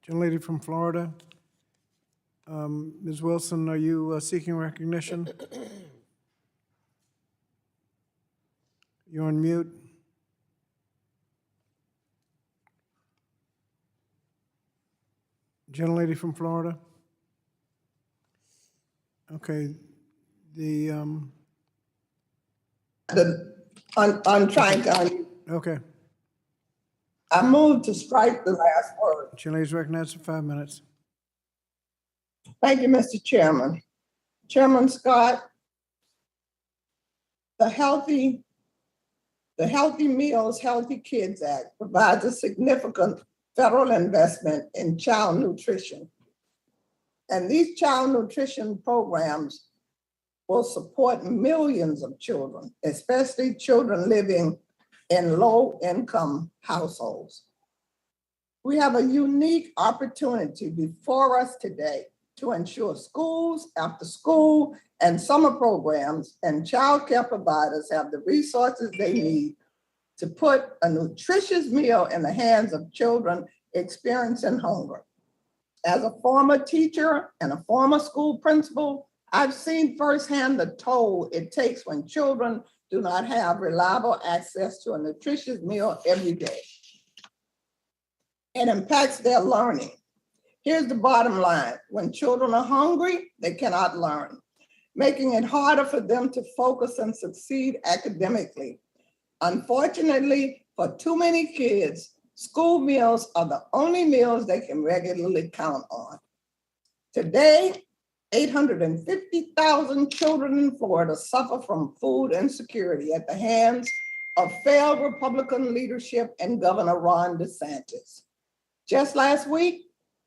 Speaker 1: Gentlelady from Florida. Ms. Wilson, are you seeking recognition? You're on mute. Gentlelady from Florida? Okay,
Speaker 17: I'm trying to,
Speaker 1: okay.
Speaker 17: I moved to strike the last word.
Speaker 1: Gentlelady's recognized for 5 minutes.
Speaker 17: Thank you, Mr. Chairman. Chairman Scott, the Healthy Meals, Healthy Kids Act provides a significant federal investment in child nutrition. And these child nutrition programs will support millions of children, especially children living in low-income households. We have a unique opportunity before us today to ensure schools, after school, and summer programs and child care providers have the resources they need to put a nutritious meal in the hands of children experiencing hunger. As a former teacher and a former school principal, I've seen firsthand the toll it takes when children do not have reliable access to a nutritious meal every day. It impacts their learning. Here's the bottom line. When children are hungry, they cannot learn, making it harder for them to focus and succeed academically. Unfortunately, for too many kids, school meals are the only meals they can regularly count on. Today, 850,000 children in Florida suffer from food insecurity at the hands of failed Republican leadership and Governor Ron DeSantis. Just last week,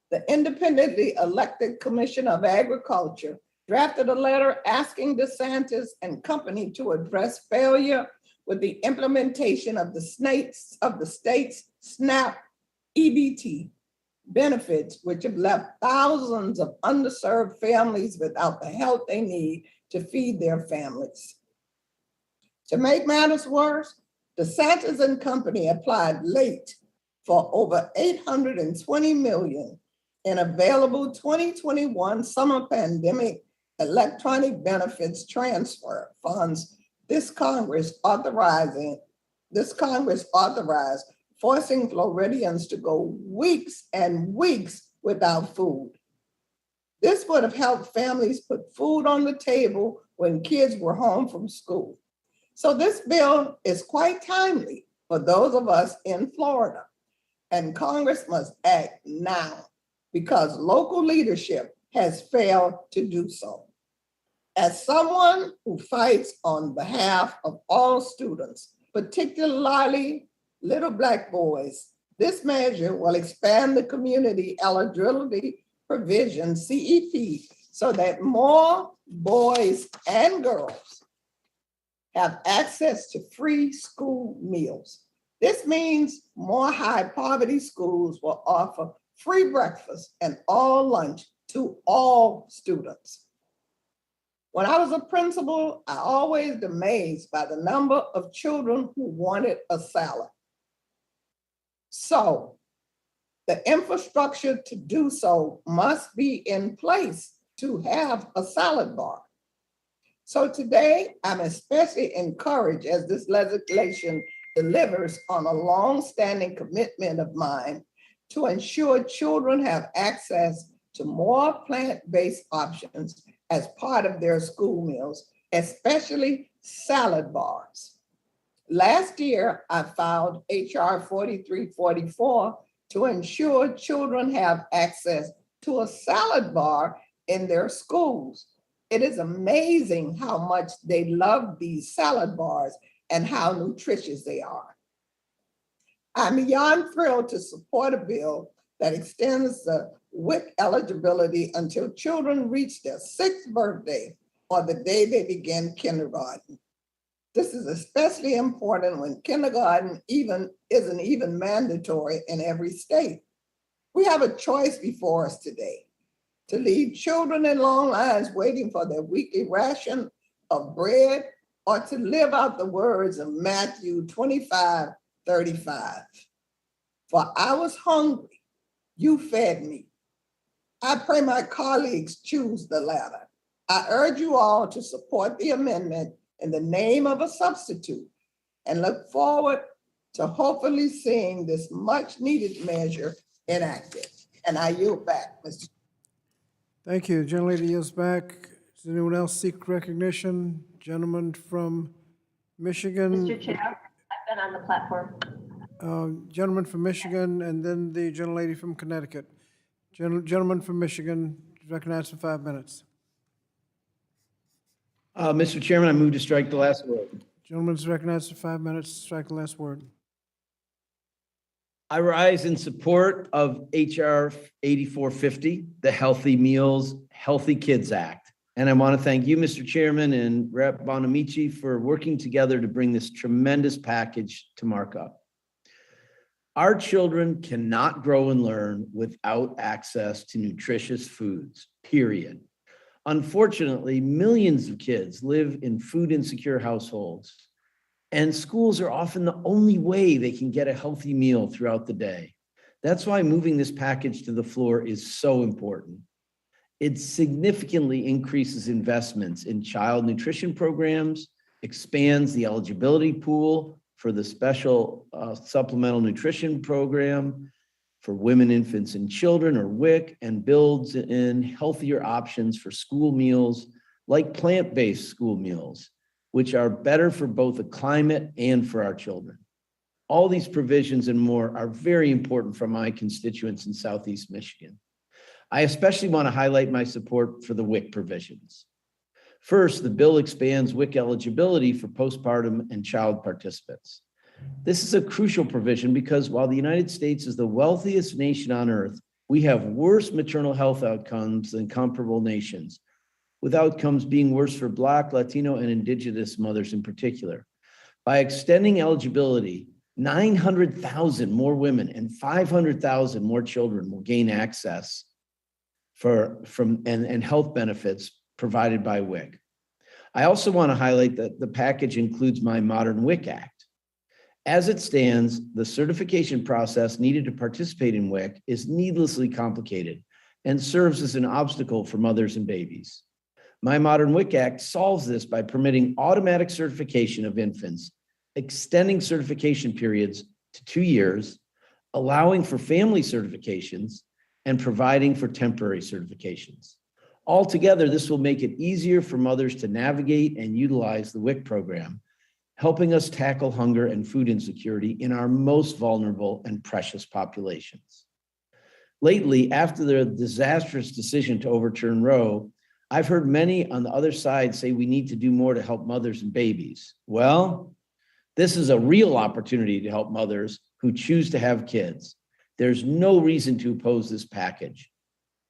Speaker 17: the independently elected Commissioner of Agriculture drafted a letter asking DeSantis and company to address failure with the implementation of the state's SNAP EBT benefits, which have left thousands of underserved families without the help they need to feed their families. To make matters worse, DeSantis and company applied late for over $820 million in available 2021 summer pandemic electronic benefits transfer funds this Congress authorized, forcing Floridians to go weeks and weeks without food. This would have helped families put food on the table when kids were home from school. So this bill is quite timely for those of us in Florida, and Congress must act now. because local leadership has failed to do so. As someone who fights on behalf of all students, particularly little Black boys, this measure will expand the community eligibility provision, CEP, so that more boys and girls have access to free school meals. This means more high poverty schools will offer free breakfast and all lunch to all students. When I was a principal, I always was amazed by the number of children who wanted a salad. So the infrastructure to do so must be in place to have a salad bar. So today, I'm especially encouraged as this legislation delivers on a long-standing commitment of mine to ensure children have access to more plant-based options as part of their school meals, especially salad bars. Last year, I filed HR 4344 to ensure children have access to a salad bar in their schools. It is amazing how much they love these salad bars and how nutritious they are. I'm beyond thrilled to support a bill that extends the WIC eligibility until children reach their 6th birthday or the day they begin kindergarten. This is especially important when kindergarten isn't even mandatory in every state. We have a choice before us today: to leave children in long lines waiting for their weekly ration of bread, or to live out the words of Matthew 25:35. For I was hungry, you fed me. I pray my colleagues choose the latter. I urge you all to support the amendment in the name of a substitute and look forward to hopefully seeing this much needed measure enacted. And I yield back, Mr.
Speaker 1: Thank you. Gentlelady yields back. Does anyone else seek recognition? Gentleman from Michigan.
Speaker 6: Mr. Chair, I've been on the platform.
Speaker 1: Gentleman from Michigan, and then the gentlelady from Connecticut. Gentleman from Michigan, recognized for 5 minutes.
Speaker 18: Mr. Chairman, I move to strike the last word.
Speaker 1: Gentleman's recognized for 5 minutes. Strike the last word.
Speaker 18: I rise in support of HR 8450, the Healthy Meals, Healthy Kids Act. And I want to thank you, Mr. Chairman, and Rep. Bonamici for working together to bring this tremendous package to Markup. Our children cannot grow and learn without access to nutritious foods, period. Unfortunately, millions of kids live in food insecure households, and schools are often the only way they can get a healthy meal throughout the day. That's why moving this package to the floor is so important. It significantly increases investments in child nutrition programs, expands the eligibility pool for the special supplemental nutrition program for women, infants, and children, or WIC, and builds in healthier options for school meals like plant-based school meals, which are better for both the climate and for our children. All these provisions and more are very important for my constituents in Southeast Michigan. I especially want to highlight my support for the WIC provisions. First, the bill expands WIC eligibility for postpartum and child participants. This is a crucial provision because while the United States is the wealthiest nation on earth, we have worse maternal health outcomes than comparable nations, with outcomes being worse for Black, Latino, and Indigenous mothers in particular. By extending eligibility, 900,000 more women and 500,000 more children will gain access and health benefits provided by WIC. I also want to highlight that the package includes my Modern WIC Act. As it stands, the certification process needed to participate in WIC is needlessly complicated and serves as an obstacle for mothers and babies. My Modern WIC Act solves this by permitting automatic certification of infants, extending certification periods to 2 years, allowing for family certifications, and providing for temporary certifications. Altogether, this will make it easier for mothers to navigate and utilize the WIC program, helping us tackle hunger and food insecurity in our most vulnerable and precious populations. Lately, after the disastrous decision to overturn Roe, I've heard many on the other side say we need to do more to help mothers and babies. Well, this is a real opportunity to help mothers who choose to have kids. There's no reason to oppose this package.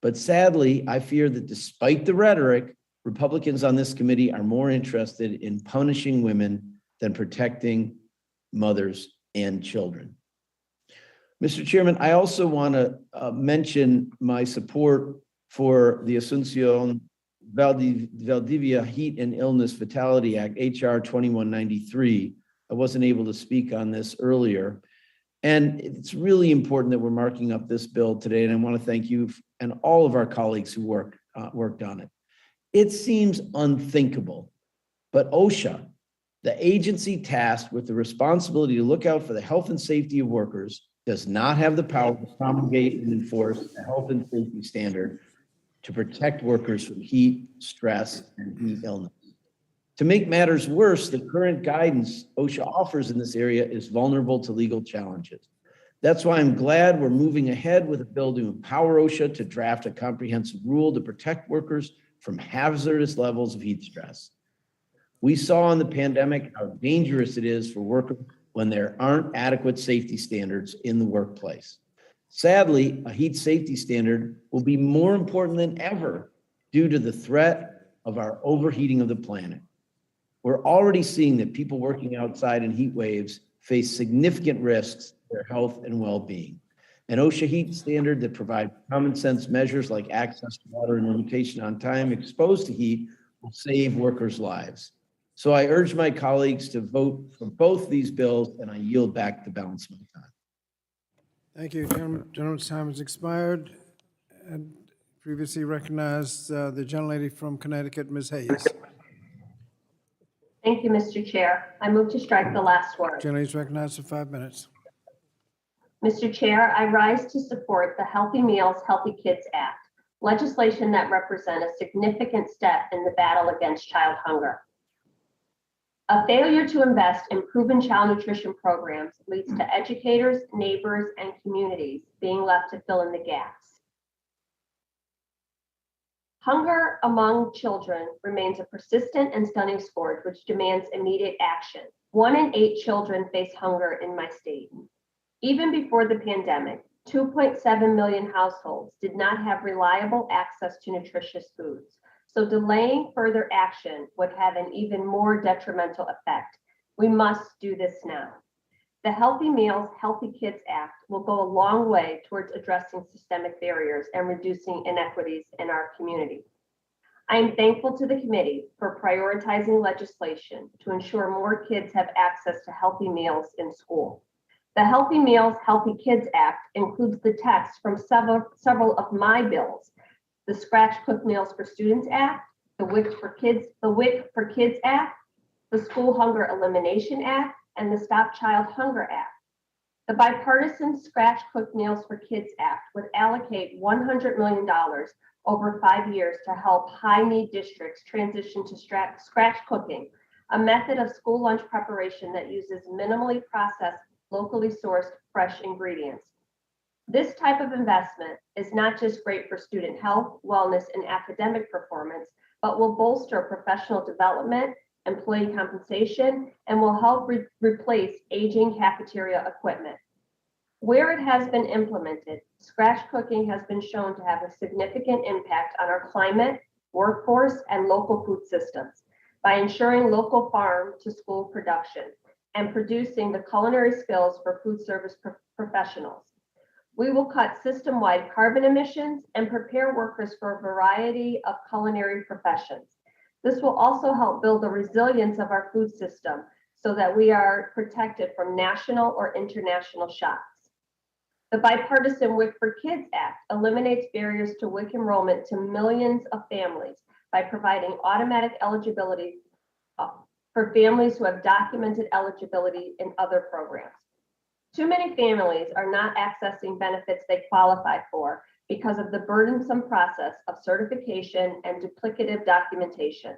Speaker 18: But sadly, I fear that despite the rhetoric, Republicans on this committee are more interested in punishing women than protecting mothers and children. Mr. Chairman, I also want to mention my support for the Asunción Valdivia Heat and Illness Fatality Act, HR 2193. I wasn't able to speak on this earlier. And it's really important that we're marking up this bill today. And I want to thank you and all of our colleagues who worked on it. It seems unthinkable, but OSHA, the agency tasked with the responsibility to look out for the health and safety of workers, does not have the power to promulgate and enforce a health and safety standard to protect workers from heat, stress, and heat illness. To make matters worse, the current guidance OSHA offers in this area is vulnerable to legal challenges. That's why I'm glad we're moving ahead with a bill to empower OSHA to draft a comprehensive rule to protect workers from hazardous levels of heat stress. We saw in the pandemic how dangerous it is for workers when there aren't adequate safety standards in the workplace. Sadly, a heat safety standard will be more important than ever due to the threat of our overheating of the planet. We're already seeing that people working outside in heat waves face significant risks to their health and well-being. An OSHA heat standard that provides common sense measures like access to water and limitation on time exposed to heat will save workers' lives. So I urge my colleagues to vote for both these bills, and I yield back the balance of my time.
Speaker 1: Thank you. Gentleman's time has expired. And previously recognized the gentlelady from Connecticut, Ms. Hayes.
Speaker 6: Thank you, Mr. Chair. I move to strike the last word.
Speaker 1: Gentlelady is recognized for 5 minutes.
Speaker 6: Mr. Chair, I rise to support the Healthy Meals, Healthy Kids Act, legislation that represents a significant step in the battle against child hunger. A failure to invest in proven child nutrition programs leads to educators, neighbors, and communities being left to fill in the gaps. Hunger among children remains a persistent and stunning scourge which demands immediate action. 1 in 8 children face hunger in my state. Even before the pandemic, 2.7 million households did not have reliable access to nutritious foods. So delaying further action would have an even more detrimental effect. We must do this now. The Healthy Meals, Healthy Kids Act will go a long way towards addressing systemic barriers and reducing inequities in our community. I am thankful to the committee for prioritizing legislation to ensure more kids have access to healthy meals in school. The Healthy Meals, Healthy Kids Act includes the text from several of my bills: the Scratch Cook Meals for Students Act, the Wic for Kids Act, the School Hunger Elimination Act, and the Stop Child Hunger Act. The bipartisan Scratch Cook Meals for Kids Act would allocate $100 million over 5 years to help high-need districts transition to scratch cooking, a method of school lunch preparation that uses minimally processed, locally sourced, fresh ingredients. This type of investment is not just great for student health, wellness, and academic performance, but will bolster professional development, employee compensation, and will help replace aging cafeteria equipment. Where it has been implemented, scratch cooking has been shown to have a significant impact on our climate, workforce, and local food systems by ensuring local farm to school production and producing the culinary skills for food service professionals. We will cut system-wide carbon emissions and prepare workers for a variety of culinary professions. This will also help build the resilience of our food system so that we are protected from national or international shocks. The bipartisan Wic for Kids Act eliminates barriers to WIC enrollment to millions of families by providing automatic eligibility for families who have documented eligibility in other programs. Too many families are not accessing benefits they qualify for because of the burdensome process of certification and duplicative documentation.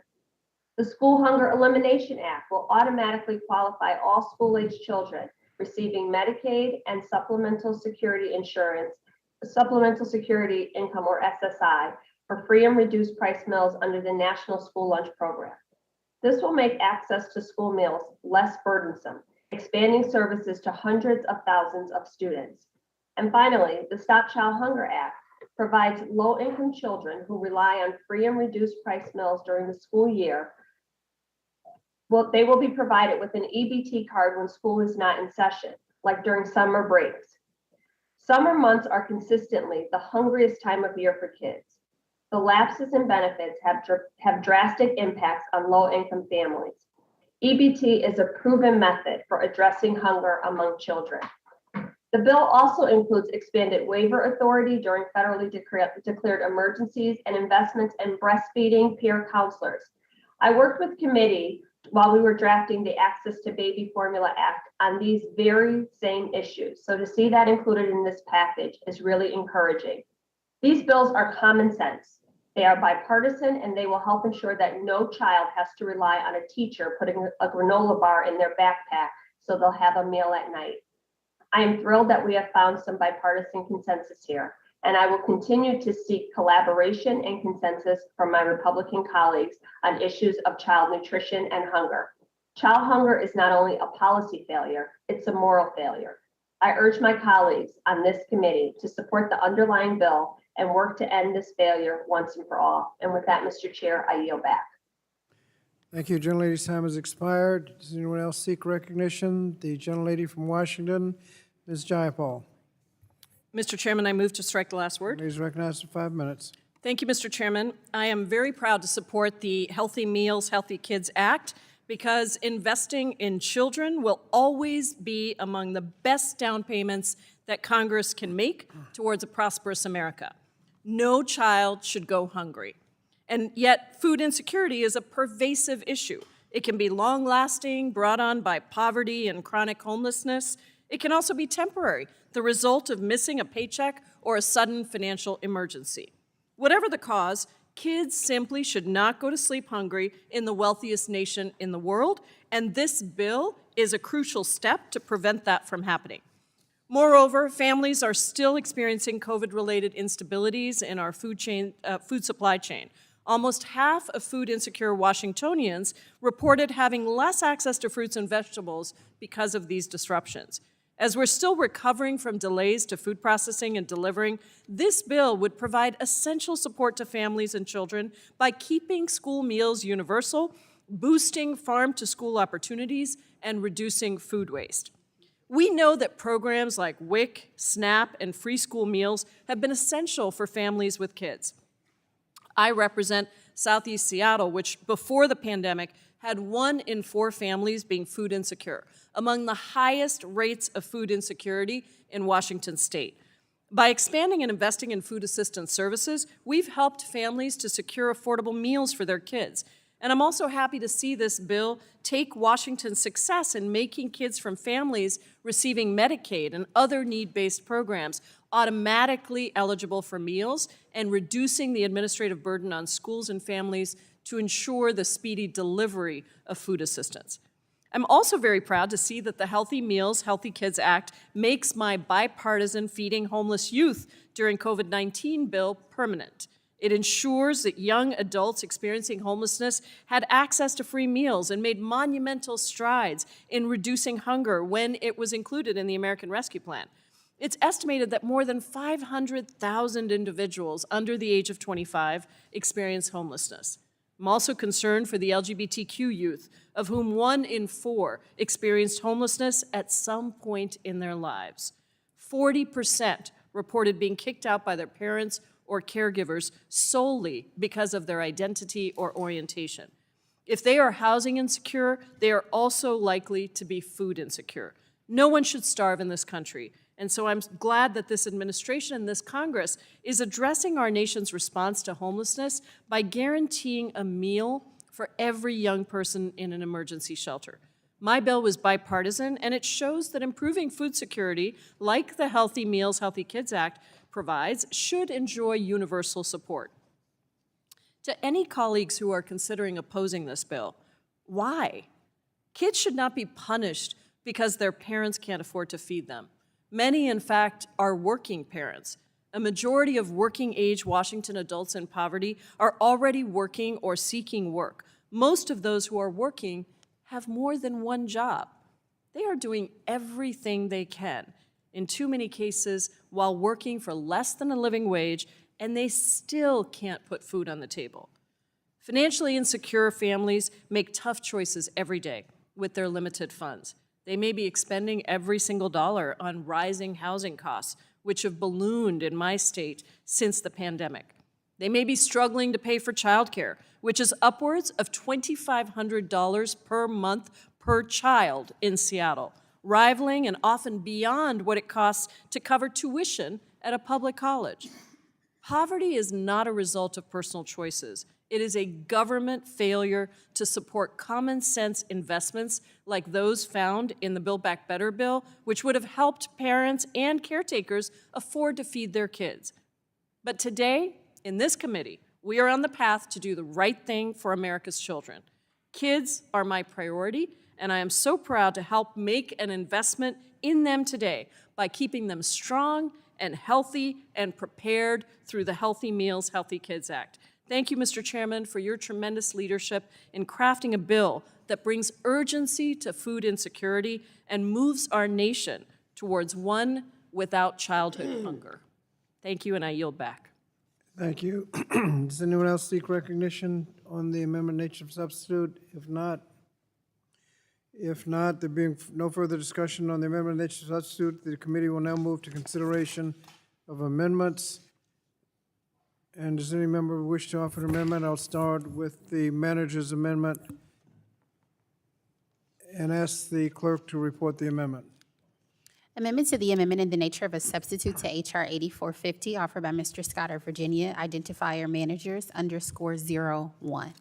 Speaker 6: The School Hunger Elimination Act will automatically qualify all school-age children receiving Medicaid and supplemental security insurance Supplemental Security Income, or SSI, for free and reduced price meals under the National School Lunch Program. This will make access to school meals less burdensome, expanding services to hundreds of thousands of students. And finally, the Stop Child Hunger Act provides low-income children who rely on free and reduced price meals during the school year. Well, they will be provided with an EBT card when school is not in session, like during summer breaks. Summer months are consistently the hungriest time of year for kids. The lapses in benefits have drastic impacts on low-income families. EBT is a proven method for addressing hunger among children. The bill also includes expanded waiver authority during federally declared emergencies and investments in breastfeeding peer counselors. I worked with committee while we were drafting the Access to Baby Formula Act on these very same issues. So to see that included in this package is really encouraging. These bills are common sense. They are bipartisan, and they will help ensure that no child has to rely on a teacher putting a granola bar in their backpack so they'll have a meal at night. I am thrilled that we have found some bipartisan consensus here, and I will continue to seek collaboration and consensus from my Republican colleagues on issues of child nutrition and hunger. Child hunger is not only a policy failure, it's a moral failure. I urge my colleagues on this committee to support the underlying bill and work to end this failure once and for all. And with that, Mr. Chair, I yield back.
Speaker 1: Thank you. Gentlelady's time has expired. Does anyone else seek recognition? The gentlelady from Washington, Ms. Jayapal.
Speaker 19: Mr. Chairman, I move to strike the last word.
Speaker 1: Please recognize for 5 minutes.
Speaker 19: Thank you, Mr. Chairman. I am very proud to support the Healthy Meals, Healthy Kids Act because investing in children will always be among the best down payments that Congress can make towards a prosperous America. No child should go hungry. And yet, food insecurity is a pervasive issue. It can be long-lasting, brought on by poverty and chronic homelessness. It can also be temporary, the result of missing a paycheck or a sudden financial emergency. Whatever the cause, kids simply should not go to sleep hungry in the wealthiest nation in the world, and this bill is a crucial step to prevent that from happening. Moreover, families are still experiencing COVID-related instabilities in our food supply chain. Almost half of food insecure Washingtonians reported having less access to fruits and vegetables because of these disruptions. As we're still recovering from delays to food processing and delivering, this bill would provide essential support to families and children by keeping school meals universal, boosting farm-to-school opportunities, and reducing food waste. We know that programs like WIC, SNAP, and free school meals have been essential for families with kids. I represent Southeast Seattle, which before the pandemic had 1 in 4 families being food insecure, among the highest rates of food insecurity in Washington state. By expanding and investing in food assistance services, we've helped families to secure affordable meals for their kids. And I'm also happy to see this bill take Washington's success in making kids from families receiving Medicaid and other need-based programs automatically eligible for meals and reducing the administrative burden on schools and families to ensure the speedy delivery of food assistance. I'm also very proud to see that the Healthy Meals, Healthy Kids Act makes my bipartisan Feeding Homeless Youth during COVID-19 bill permanent. It ensures that young adults experiencing homelessness had access to free meals and made monumental strides in reducing hunger when it was included in the American Rescue Plan. It's estimated that more than 500,000 individuals under the age of 25 experience homelessness. I'm also concerned for the LGBTQ youth, of whom 1 in 4 experienced homelessness at some point in their lives. 40% reported being kicked out by their parents or caregivers solely because of their identity or orientation. If they are housing insecure, they are also likely to be food insecure. No one should starve in this country. And so I'm glad that this administration and this Congress is addressing our nation's response to homelessness by guaranteeing a meal for every young person in an emergency shelter. My bill was bipartisan, and it shows that improving food security, like the Healthy Meals, Healthy Kids Act provides, should enjoy universal support. To any colleagues who are considering opposing this bill, why? Kids should not be punished because their parents can't afford to feed them. Many, in fact, are working parents. A majority of working-age Washington adults in poverty are already working or seeking work. Most of those who are working have more than one job. They are doing everything they can, in too many cases, while working for less than a living wage, and they still can't put food on the table. Financially insecure families make tough choices every day with their limited funds. They may be expending every single dollar on rising housing costs, which have ballooned in my state since the pandemic. They may be struggling to pay for childcare, which is upwards of $2,500 per month per child in Seattle, rivaling and often beyond what it costs to cover tuition at a public college. Poverty is not a result of personal choices. It is a government failure to support common sense investments like those found in the Build Back Better bill, which would have helped parents and caretakers afford to feed their kids. But today, in this committee, we are on the path to do the right thing for America's children. Kids are my priority, and I am so proud to help make an investment in them today by keeping them strong and healthy and prepared through the Healthy Meals, Healthy Kids Act. Thank you, Mr. Chairman, for your tremendous leadership in crafting a bill that brings urgency to food insecurity and moves our nation towards one without childhood hunger. Thank you, and I yield back.
Speaker 1: Thank you. Does anyone else seek recognition on the amendment nature of substitute? If not, there being no further discussion on the amendment nature of substitute, the committee will now move to consideration of amendments. And does any member wish to offer an amendment? I'll start with the manager's amendment and ask the clerk to report the amendment.
Speaker 3: Amendment to the amendment in the nature of a substitute to H.R. 8450, offered by Mr. Scott of Virginia, identifier managers _01.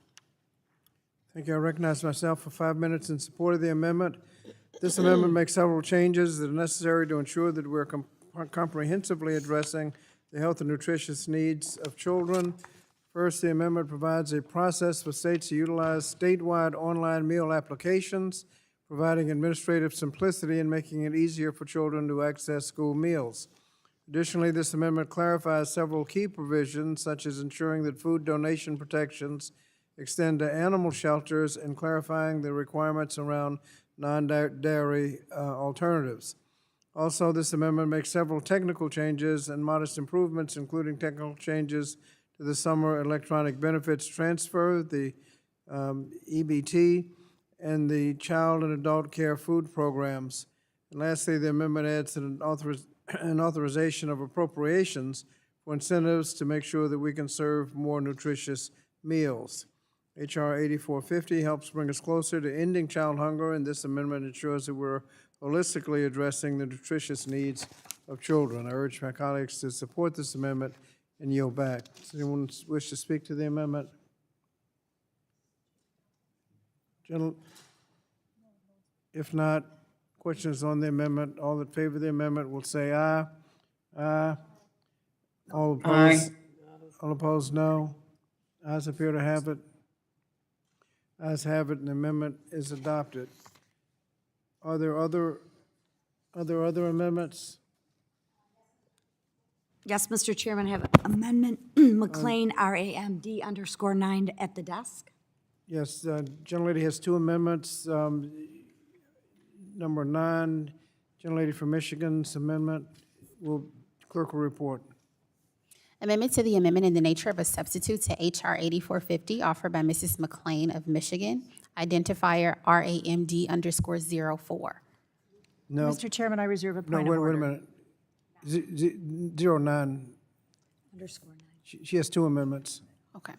Speaker 1: Thank you. I recognize myself for 5 minutes in support of the amendment. This amendment makes several changes that are necessary to ensure that we're comprehensively addressing the health and nutritious needs of children. First, the amendment provides a process for states to utilize statewide online meal applications, providing administrative simplicity and making it easier for children to access school meals. Additionally, this amendment clarifies several key provisions, such as ensuring that food donation protections extend to animal shelters and clarifying the requirements around non-dairy alternatives. Also, this amendment makes several technical changes and modest improvements, including technical changes to the Summer Electronic Benefits Transfer, the EBT, and the Child and Adult Care Food Programs. And lastly, the amendment adds an authorization of appropriations for incentives to make sure that we can serve more nutritious meals. H.R. 8450 helps bring us closer to ending child hunger, and this amendment ensures that we're holistically addressing the nutritious needs of children. I urge my colleagues to support this amendment and yield back. Does anyone wish to speak to the amendment? If not, questions on the amendment? All in favor of the amendment will say aye. Aye. All opposed?
Speaker 4: Aye.
Speaker 1: All opposed, no. Ayes appear to have it. Ayes have it, and the amendment is adopted. Are there other amendments?
Speaker 20: Yes, Mr. Chairman, I have Amendment McLean, RAMD _9 at the desk.
Speaker 1: Yes, gentlelady has two amendments. Number 9, gentlelady from Michigan's amendment. Clerk will report.
Speaker 3: Amendment to the amendment in the nature of a substitute to H.R. 8450, offered by Mrs. McLean of Michigan, identifier RAMD _04.
Speaker 1: No.
Speaker 9: Mr. Chairman, I reserve a
Speaker 1: No,
Speaker 9: point of order.
Speaker 1: wait a minute. 09.
Speaker 20: _9.
Speaker 1: She has two amendments.
Speaker 3: Okay.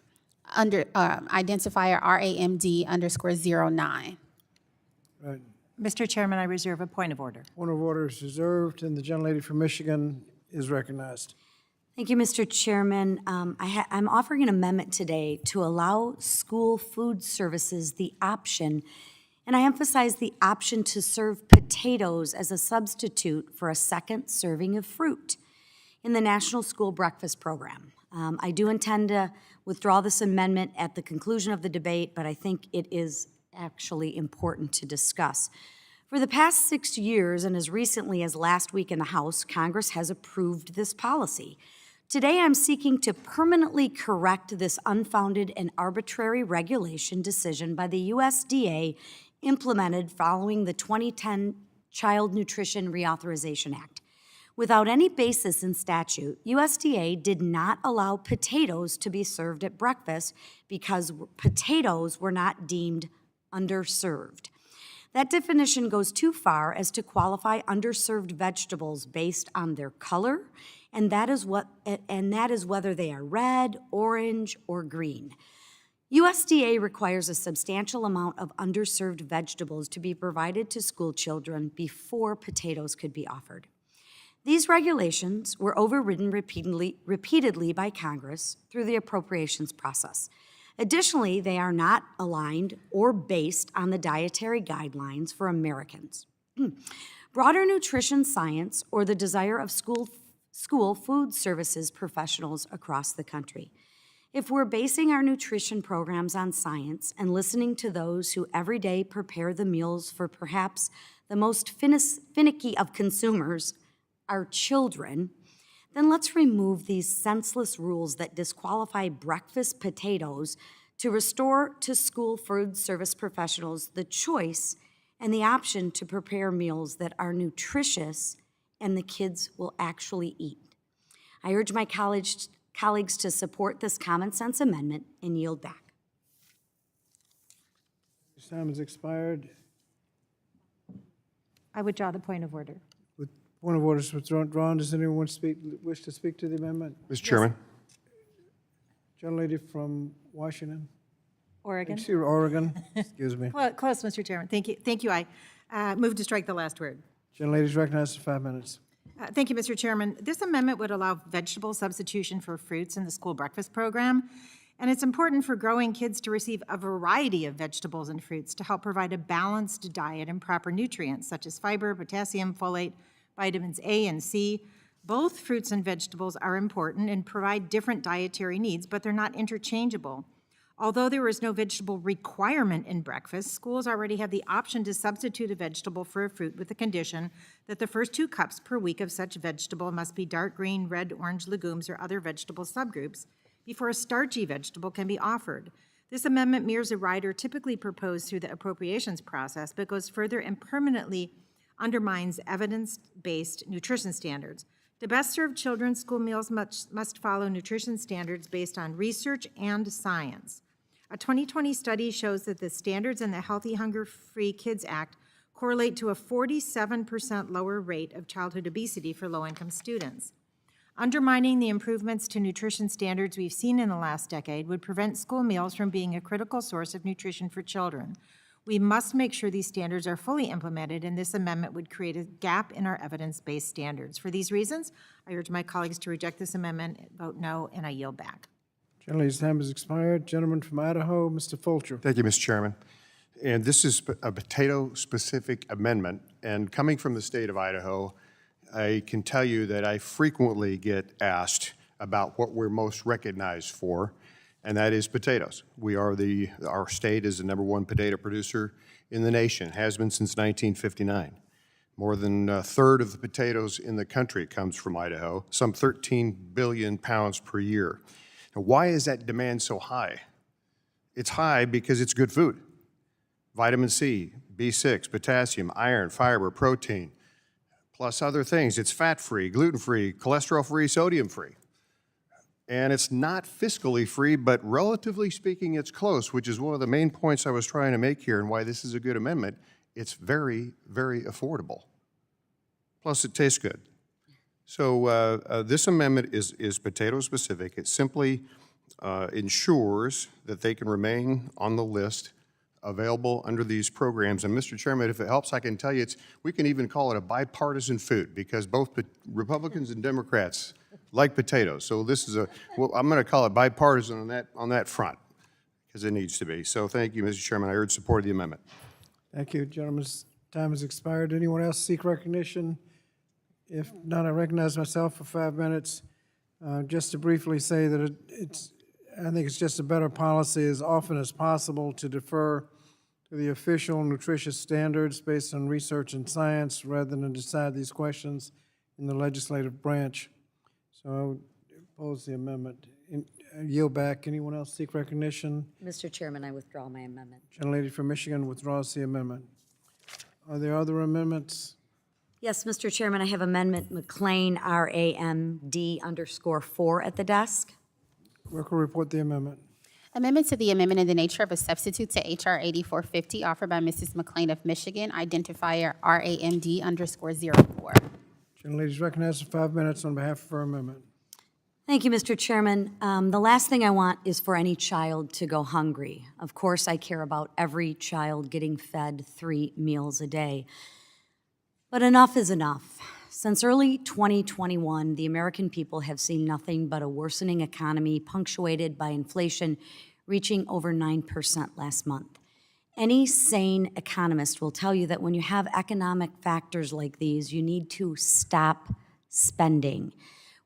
Speaker 3: Under identifier RAMD _09.
Speaker 1: Right.
Speaker 9: Mr. Chairman, I reserve a point of order.
Speaker 1: Point of order is reserved, and the gentlelady from Michigan is recognized.
Speaker 20: Thank you, Mr. Chairman. I'm offering an amendment today to allow school food services the option, and I emphasize the option to serve potatoes as a substitute for a second serving of fruit in the National School Breakfast Program. I do intend to withdraw this amendment at the conclusion of the debate, but I think it is actually important to discuss. For the past 6 years, and as recently as last week in the House, Congress has approved this policy. Today, I'm seeking to permanently correct this unfounded and arbitrary regulation decision by the USDA implemented following the 2010 Child Nutrition Reauthorization Act. Without any basis in statute, USDA did not allow potatoes to be served at breakfast because potatoes were not deemed underserved. That definition goes too far as to qualify underserved vegetables based on their color, and that is whether they are red, orange, or green. USDA requires a substantial amount of underserved vegetables to be provided to school children before potatoes could be offered. These regulations were overridden repeatedly by Congress through the appropriations process. Additionally, they are not aligned or based on the dietary guidelines for Americans. Broader nutrition science or the desire of school food services professionals across the country. If we're basing our nutrition programs on science and listening to those who every day prepare the meals for perhaps the most finicky of consumers, our children, then let's remove these senseless rules that disqualify breakfast potatoes to restore to school food service professionals the choice and the option to prepare meals that are nutritious and the kids will actually eat. I urge my colleagues to support this common sense amendment and yield back.
Speaker 1: This time has expired.
Speaker 9: I withdraw the point of order.
Speaker 1: Point of order is withdrawn. Does anyone wish to speak to the amendment?
Speaker 12: Mr. Chairman.
Speaker 1: Gentlelady from Washington.
Speaker 9: Oregon.
Speaker 1: Excuse me, Oregon. Excuse me.
Speaker 9: Close, Mr. Chairman. Thank you. Thank you. I move to strike the last word.
Speaker 1: Gentlelady is recognized for 5 minutes.
Speaker 9: Thank you, Mr. Chairman. This amendment would allow vegetable substitution for fruits in the school breakfast program. And it's important for growing kids to receive a variety of vegetables and fruits to help provide a balanced diet and proper nutrients such as fiber, potassium, folate, vitamins A and C. Both fruits and vegetables are important and provide different dietary needs, but they're not interchangeable. Although there is no vegetable requirement in breakfast, schools already have the option to substitute a vegetable for a fruit with the condition that the first 2 cups per week of such vegetable must be dark green, red, orange legumes, or other vegetable subgroups before a starchy vegetable can be offered. This amendment mirrors a rider typically proposed through the appropriations process, but goes further and permanently undermines evidence-based nutrition standards. To best serve children, school meals must follow nutrition standards based on research and science. A 2020 study shows that the standards in the Healthy Hunger-Free Kids Act correlate to a 47% lower rate of childhood obesity for low-income students. Undermining the improvements to nutrition standards we've seen in the last decade would prevent school meals from being a critical source of nutrition for children. We must make sure these standards are fully implemented, and this amendment would create a gap in our evidence-based standards. For these reasons, I urge my colleagues to reject this amendment, vote no, and I yield back.
Speaker 1: Gentlelady's time has expired. Gentleman from Idaho, Mr. Fulcher.
Speaker 12: Thank you, Mr. Chairman. And this is a potato-specific amendment, and coming from the state of Idaho, I can tell you that I frequently get asked about what we're most recognized for, and that is potatoes. Our state is the #1 potato producer in the nation, has been since 1959. More than a third of the potatoes in the country comes from Idaho, some 13 billion pounds per year. Now, why is that demand so high? It's high because it's good food. Vitamin C, B6, potassium, iron, fiber, protein, plus other things. It's fat-free, gluten-free, cholesterol-free, sodium-free. And it's not fiscally free, but relatively speaking, it's close, which is one of the main points I was trying to make here and why this is a good amendment. It's very, very affordable. Plus, it tastes good. So this amendment is potato-specific. It simply ensures that they can remain on the list available under these programs. And Mr. Chairman, if it helps, I can tell you we can even call it a bipartisan food because both Republicans and Democrats like potatoes. So this is I'm going to call it bipartisan on that front because it needs to be. So thank you, Mr. Chairman. I urge support of the amendment.
Speaker 1: Thank you. Gentleman's time has expired. Anyone else seek recognition? If not, I recognize myself for 5 minutes. Just to briefly say that I think it's just a better policy as often as possible to defer to the official nutritious standards based on research and science rather than decide these questions in the legislative branch. So Oppose the amendment. Yield back. Anyone else seek recognition?
Speaker 20: Mr. Chairman, I withdraw my amendment.
Speaker 1: Gentlelady from Michigan withdraws the amendment. Are there other amendments?
Speaker 20: Yes, Mr. Chairman, I have Amendment McLean, RAMD_4 at the desk.
Speaker 1: Clerk will report the amendment.
Speaker 3: Amendment to the amendment in the nature of a substitute to H.R. 8450 offered by Mrs. McLean of Michigan, identifier RAMD_04.
Speaker 1: Gentlelady is recognized for 5 minutes on behalf of her amendment.
Speaker 20: Thank you, Mr. Chairman. The last thing I want is for any child to go hungry. Of course, I care about every child getting fed 3 meals a day. But enough is enough. Since early 2021, the American people have seen nothing but a worsening economy punctuated by inflation reaching over 9% last month. Any sane economist will tell you that when you have economic factors like these, you need to stop spending.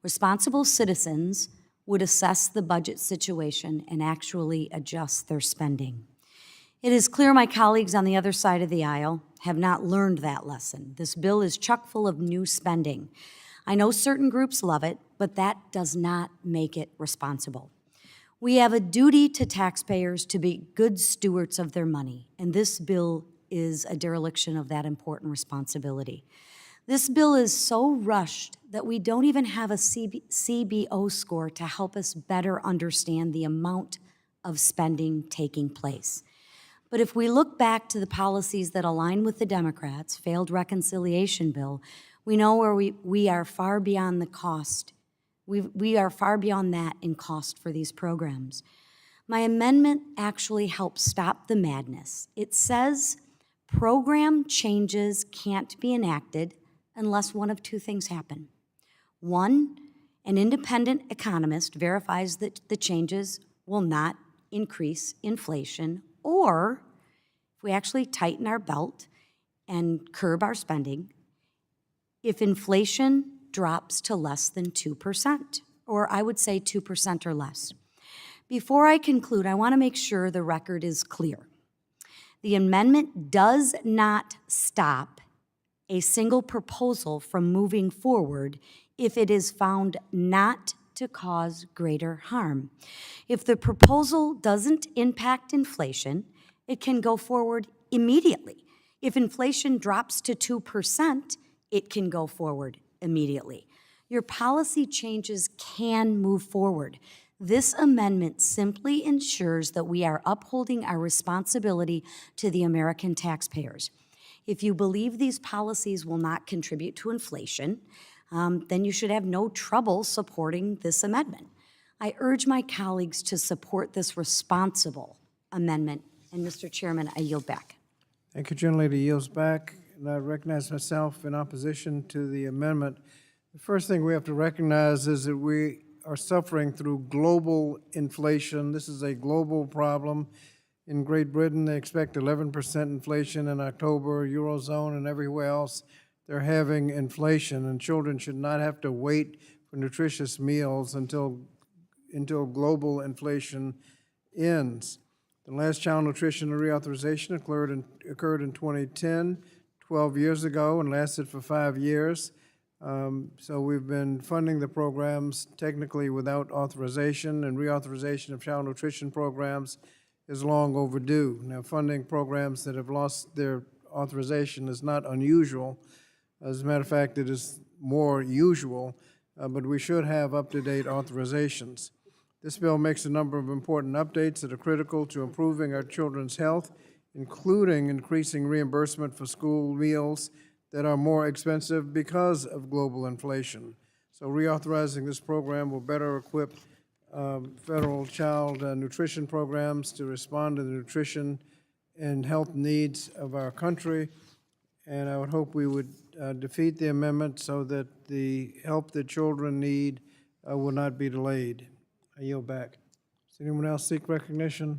Speaker 20: Responsible citizens would assess the budget situation and actually adjust their spending. It is clear my colleagues on the other side of the aisle have not learned that lesson. This bill is chock full of new spending. I know certain groups love it, but that does not make it responsible. We have a duty to taxpayers to be good stewards of their money, and this bill is a dereliction of that important responsibility. This bill is so rushed that we don't even have a CBO score to help us better understand the amount of spending taking place. But if we look back to the policies that align with the Democrats' failed reconciliation bill, we know where we are far beyond the cost. We are far beyond that in cost for these programs. My amendment actually helps stop the madness. It says program changes can't be enacted unless one of 2 things happen. 1, an independent economist verifies that the changes will not increase inflation, or if we actually tighten our belt and curb our spending, if inflation drops to less than 2%, or I would say 2% or less. Before I conclude, I want to make sure the record is clear. The amendment does not stop a single proposal from moving forward if it is found not to cause greater harm. If the proposal doesn't impact inflation, it can go forward immediately. If inflation drops to 2%, it can go forward immediately. Your policy changes can move forward. This amendment simply ensures that we are upholding our responsibility to the American taxpayers. If you believe these policies will not contribute to inflation, then you should have no trouble supporting this amendment. I urge my colleagues to support this responsible amendment. And Mr. Chairman, I yield back.
Speaker 1: Thank you, gentlelady. Yields back. And I recognize myself in opposition to the amendment. The first thing we have to recognize is that we are suffering through global inflation. This is a global problem. In Great Britain, they expect 11% inflation in October. Eurozone and everywhere else, they're having inflation, and children should not have to wait for nutritious meals until global inflation ends. The last child nutrition reauthorization occurred in 2010, 12 years ago, and lasted for 5 years. So we've been funding the programs technically without authorization, and reauthorization of child nutrition programs is long overdue. Now, funding programs that have lost their authorization is not unusual. As a matter of fact, it is more usual, but we should have up-to-date authorizations. This bill makes a number of important updates that are critical to improving our children's health, including increasing reimbursement for school meals that are more expensive because of global inflation. So reauthorizing this program will better equip federal child nutrition programs to respond to the nutrition and health needs of our country. And I would hope we would defeat the amendment so that the help that children need will not be delayed. I yield back. Does anyone else seek recognition?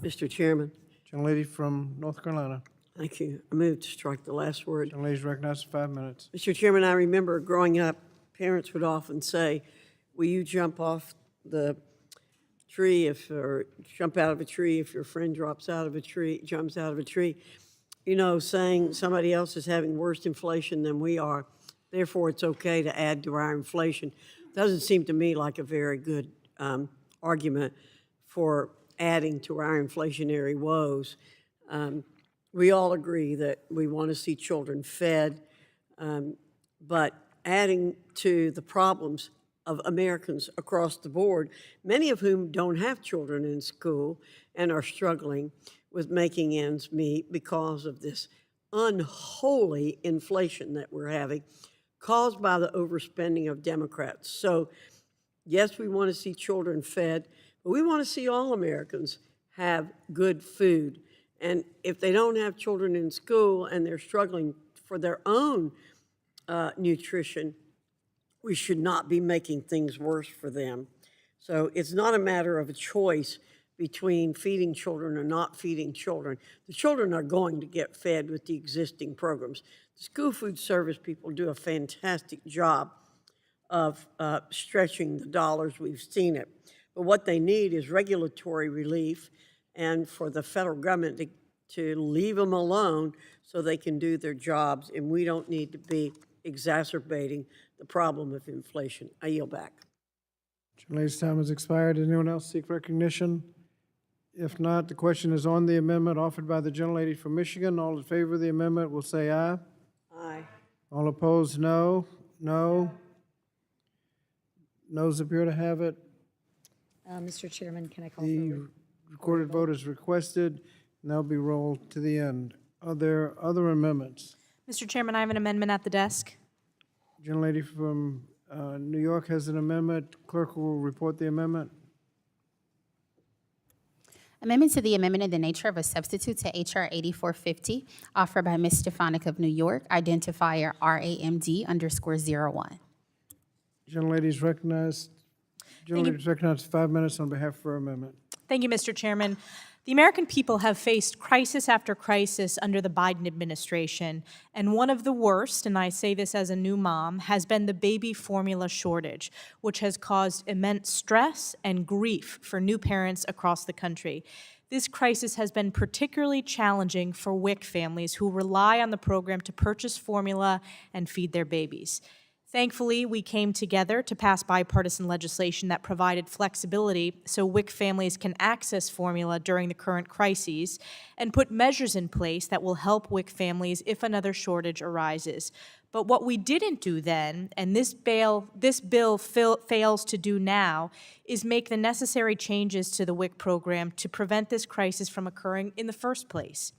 Speaker 2: Mr. Chairman.
Speaker 1: Gentlelady from North Carolina.
Speaker 2: Thank you. I move to strike the last word.
Speaker 1: Gentlelady's recognized for 5 minutes.
Speaker 2: Mr. Chairman, I remember growing up, parents would often say, will you jump off the tree or jump out of a tree if your friend jumps out of a tree, you know, saying somebody else is having worse inflation than we are, therefore it's okay to add to our inflation. doesn't seem to me like a very good argument for adding to our inflationary woes. We all agree that we want to see children fed, but adding to the problems of Americans across the board, many of whom don't have children in school and are struggling with making ends meet because of this unholy inflation that we're having caused by the overspending of Democrats. So yes, we want to see children fed, but we want to see all Americans have good food. And if they don't have children in school and they're struggling for their own nutrition, we should not be making things worse for them. So it's not a matter of a choice between feeding children or not feeding children. The children are going to get fed with the existing programs. The school food service people do a fantastic job of stretching the dollars. We've seen it. But what they need is regulatory relief and for the federal government to leave them alone so they can do their jobs, and we don't need to be exacerbating the problem of inflation. I yield back.
Speaker 1: Gentlelady's time has expired. Does anyone else seek recognition? If not, the question is on the amendment offered by the gentlelady from Michigan. All in favor of the amendment will say aye.
Speaker 2: Aye.
Speaker 1: All opposed, no. No. Noes appear to have it.
Speaker 20: Mr. Chairman, can I call for
Speaker 1: The recorded vote is requested, and that'll be rolled to the end. Are there other amendments?
Speaker 11: Mr. Chairman, I have an amendment at the desk.
Speaker 1: Gentlelady from New York has an amendment. Clerk will report the amendment.
Speaker 3: Amendment to the amendment in the nature of a substitute to H.R. 8450, offered by Ms. Stefanik of New York, identifier RAMD_01.
Speaker 1: Gentlelady's recognized. Gentlelady's recognized 5 minutes on behalf of her amendment.
Speaker 11: Thank you, Mr. Chairman. The American people have faced crisis after crisis under the Biden administration, and one of the worst, and I say this as a new mom, has been the baby formula shortage, which has caused immense stress and grief for new parents across the country. This crisis has been particularly challenging for WIC families who rely on the program to purchase formula and feed their babies. Thankfully, we came together to pass bipartisan legislation that provided flexibility so WIC families can access formula during the current crises and put measures in place that will help WIC families if another shortage arises. But what we didn't do then, and this bill fails to do now, is make the necessary changes to the WIC program to prevent this crisis from occurring in the first place.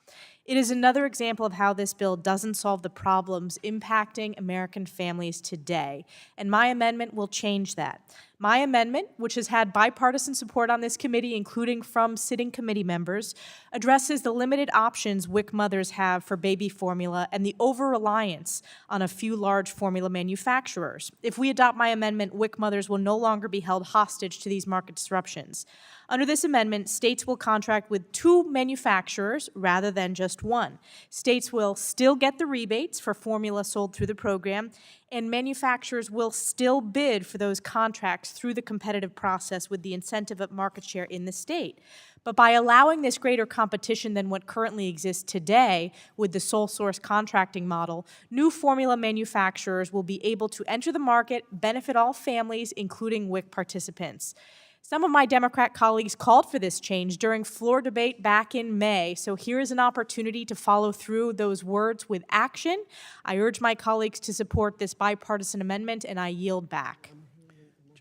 Speaker 11: It is another example of how this bill doesn't solve the problems impacting American families today, and my amendment will change that. My amendment, which has had bipartisan support on this committee, including from sitting committee members, addresses the limited options WIC mothers have for baby formula and the over-reliance on a few large formula manufacturers. If we adopt my amendment, WIC mothers will no longer be held hostage to these market disruptions. Under this amendment, states will contract with 2 manufacturers rather than just 1. States will still get the rebates for formula sold through the program, and manufacturers will still bid for those contracts through the competitive process with the incentive of market share in the state. But by allowing this greater competition than what currently exists today with the sole source contracting model, new formula manufacturers will be able to enter the market, benefit all families, including WIC participants. Some of my Democrat colleagues called for this change during floor debate back in May, so here is an opportunity to follow through those words with action. I urge my colleagues to support this bipartisan amendment, and I yield back.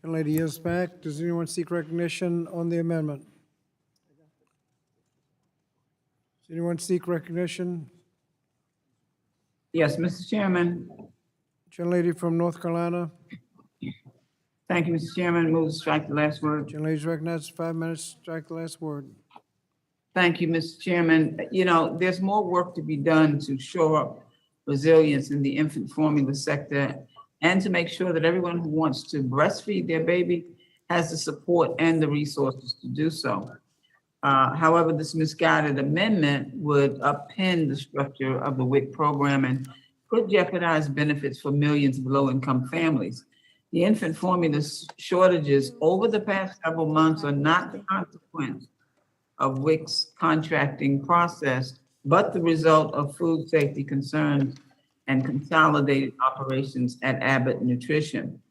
Speaker 1: Gentlelady yields back. Does anyone seek recognition on the amendment? Does anyone seek recognition?
Speaker 4: Yes, Mr. Chairman.
Speaker 1: Gentlelady from North Carolina.
Speaker 4: Thank you, Mr. Chairman. Move to strike the last word.
Speaker 1: Gentlelady's recognized 5 minutes. Strike the last word.
Speaker 4: Thank you, Mr. Chairman. You know, there's more work to be done to shore up resilience in the infant formula sector and to make sure that everyone who wants to breastfeed their baby has the support and the resources to do so. However, this misguided amendment would upend the structure of the WIC program and could jeopardize benefits for millions of low-income families. The infant formula shortages over the past several months are not the consequence of WIC's contracting process, but the result of food safety concerns and consolidated operations at Abbott Nutrition.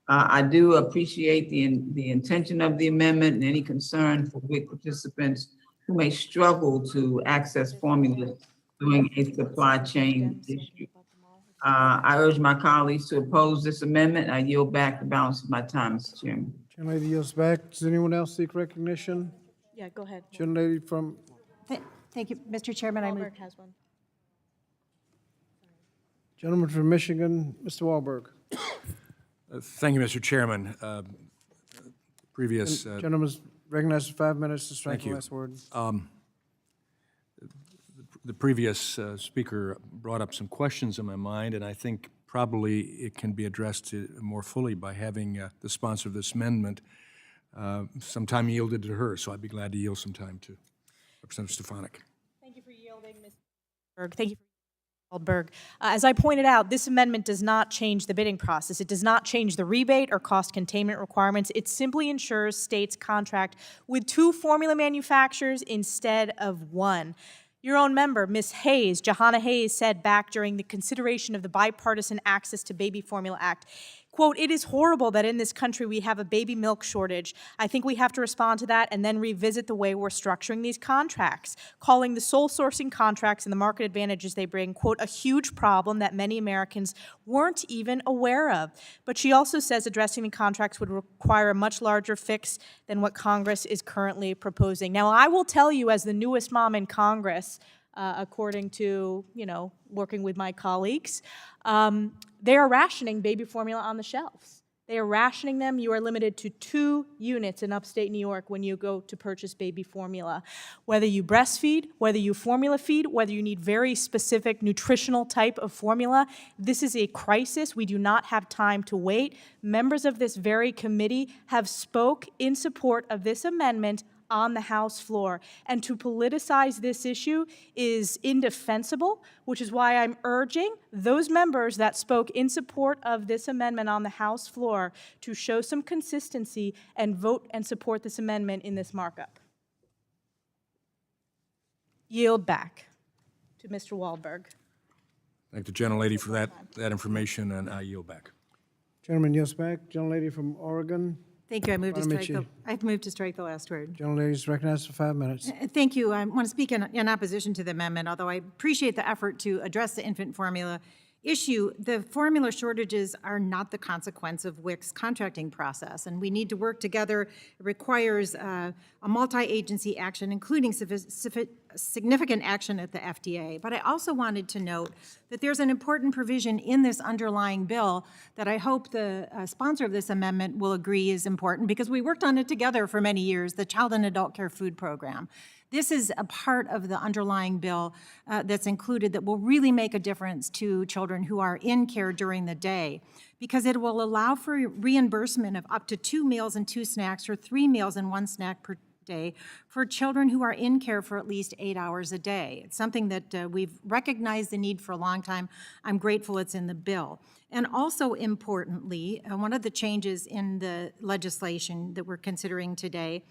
Speaker 4: I do appreciate the intention of the amendment and any concern for WIC participants who may struggle to access formula during a supply chain issue. I urge my colleagues to oppose this amendment. I yield back the balance of my time, Mr. Chairman.
Speaker 1: Gentlelady yields back. Does anyone else seek recognition?
Speaker 19: Yeah, go ahead.
Speaker 1: Gentlelady from,
Speaker 9: Thank you, Mr. Chairman. I move.
Speaker 19: Wahlberg has one.
Speaker 1: gentleman from Michigan, Mr. Wahlberg.
Speaker 21: Thank you, Mr. Chairman. Previous.
Speaker 1: Gentleman's recognized for 5 minutes to strike
Speaker 21: Thank
Speaker 1: the
Speaker 21: you.
Speaker 1: last word.
Speaker 21: The previous speaker brought up some questions in my mind, and I think probably it can be addressed more fully by having the sponsor of this amendment some time yielded to her, so I'd be glad to yield some time to Representative Stefanik.
Speaker 22: Thank you for yielding, Ms. Berg. Thank you, Waldberg. As I pointed out, this amendment does not change the bidding process. It does not change the rebate or cost containment requirements. It simply ensures states contract with 2 formula manufacturers instead of 1. Your own member, Ms. Hayes, Johanna Hayes, said back during the consideration of the Bipartisan Access to Baby Formula Act, quote, "It is horrible that in this country we have a baby milk shortage. I think we have to respond to that and then revisit the way we're structuring these contracts," calling the sole sourcing contracts and the market advantages they bring, quote, "a huge problem that many Americans weren't even aware of." But she also says addressing the contracts would require a much larger fix than what Congress is currently proposing. Now, I will tell you, as the newest mom in Congress, according to, working with my colleagues, they are rationing baby formula on the shelves. They are rationing them. You are limited to 2 units in upstate New York when you go to purchase baby formula. Whether you breastfeed, whether you formula feed, whether you need very specific nutritional type of formula, this is a crisis. We do not have time to wait. Members of this very committee have spoke in support of this amendment on the House floor. And to politicize this issue is indefensible, which is why I'm urging those members that spoke in support of this amendment on the House floor to show some consistency and vote and support this amendment in this markup. Yield back to Mr. Wahlberg.
Speaker 21: Thank the gentlelady for that information, and I yield back.
Speaker 1: Gentleman yields back. Gentlelady from Oregon.
Speaker 9: Thank you. I move to
Speaker 1: Bonamici.
Speaker 9: strike the last word.
Speaker 1: Gentlelady is recognized for 5 minutes.
Speaker 9: Thank you. I want to speak in opposition to the amendment, although I appreciate the effort to address the infant formula issue. The formula shortages are not the consequence of WIC's contracting process, and we need to work together. It requires a multi-agency action, including significant action at the FDA. But I also wanted to note that there's an important provision in this underlying bill that I hope the sponsor of this amendment will agree is important, because we worked on it together for many years, the Child and Adult Care Food Program. This is a part of the underlying bill that's included that will really make a difference to children who are in care during the day, because it will allow for reimbursement of up to 2 meals and 2 snacks, or 3 meals and 1 snack per day for children who are in care for at least 8 hours a day. It's something that we've recognized the need for a long time. I'm grateful it's in the bill. And also importantly, one of the changes in the legislation that we're considering today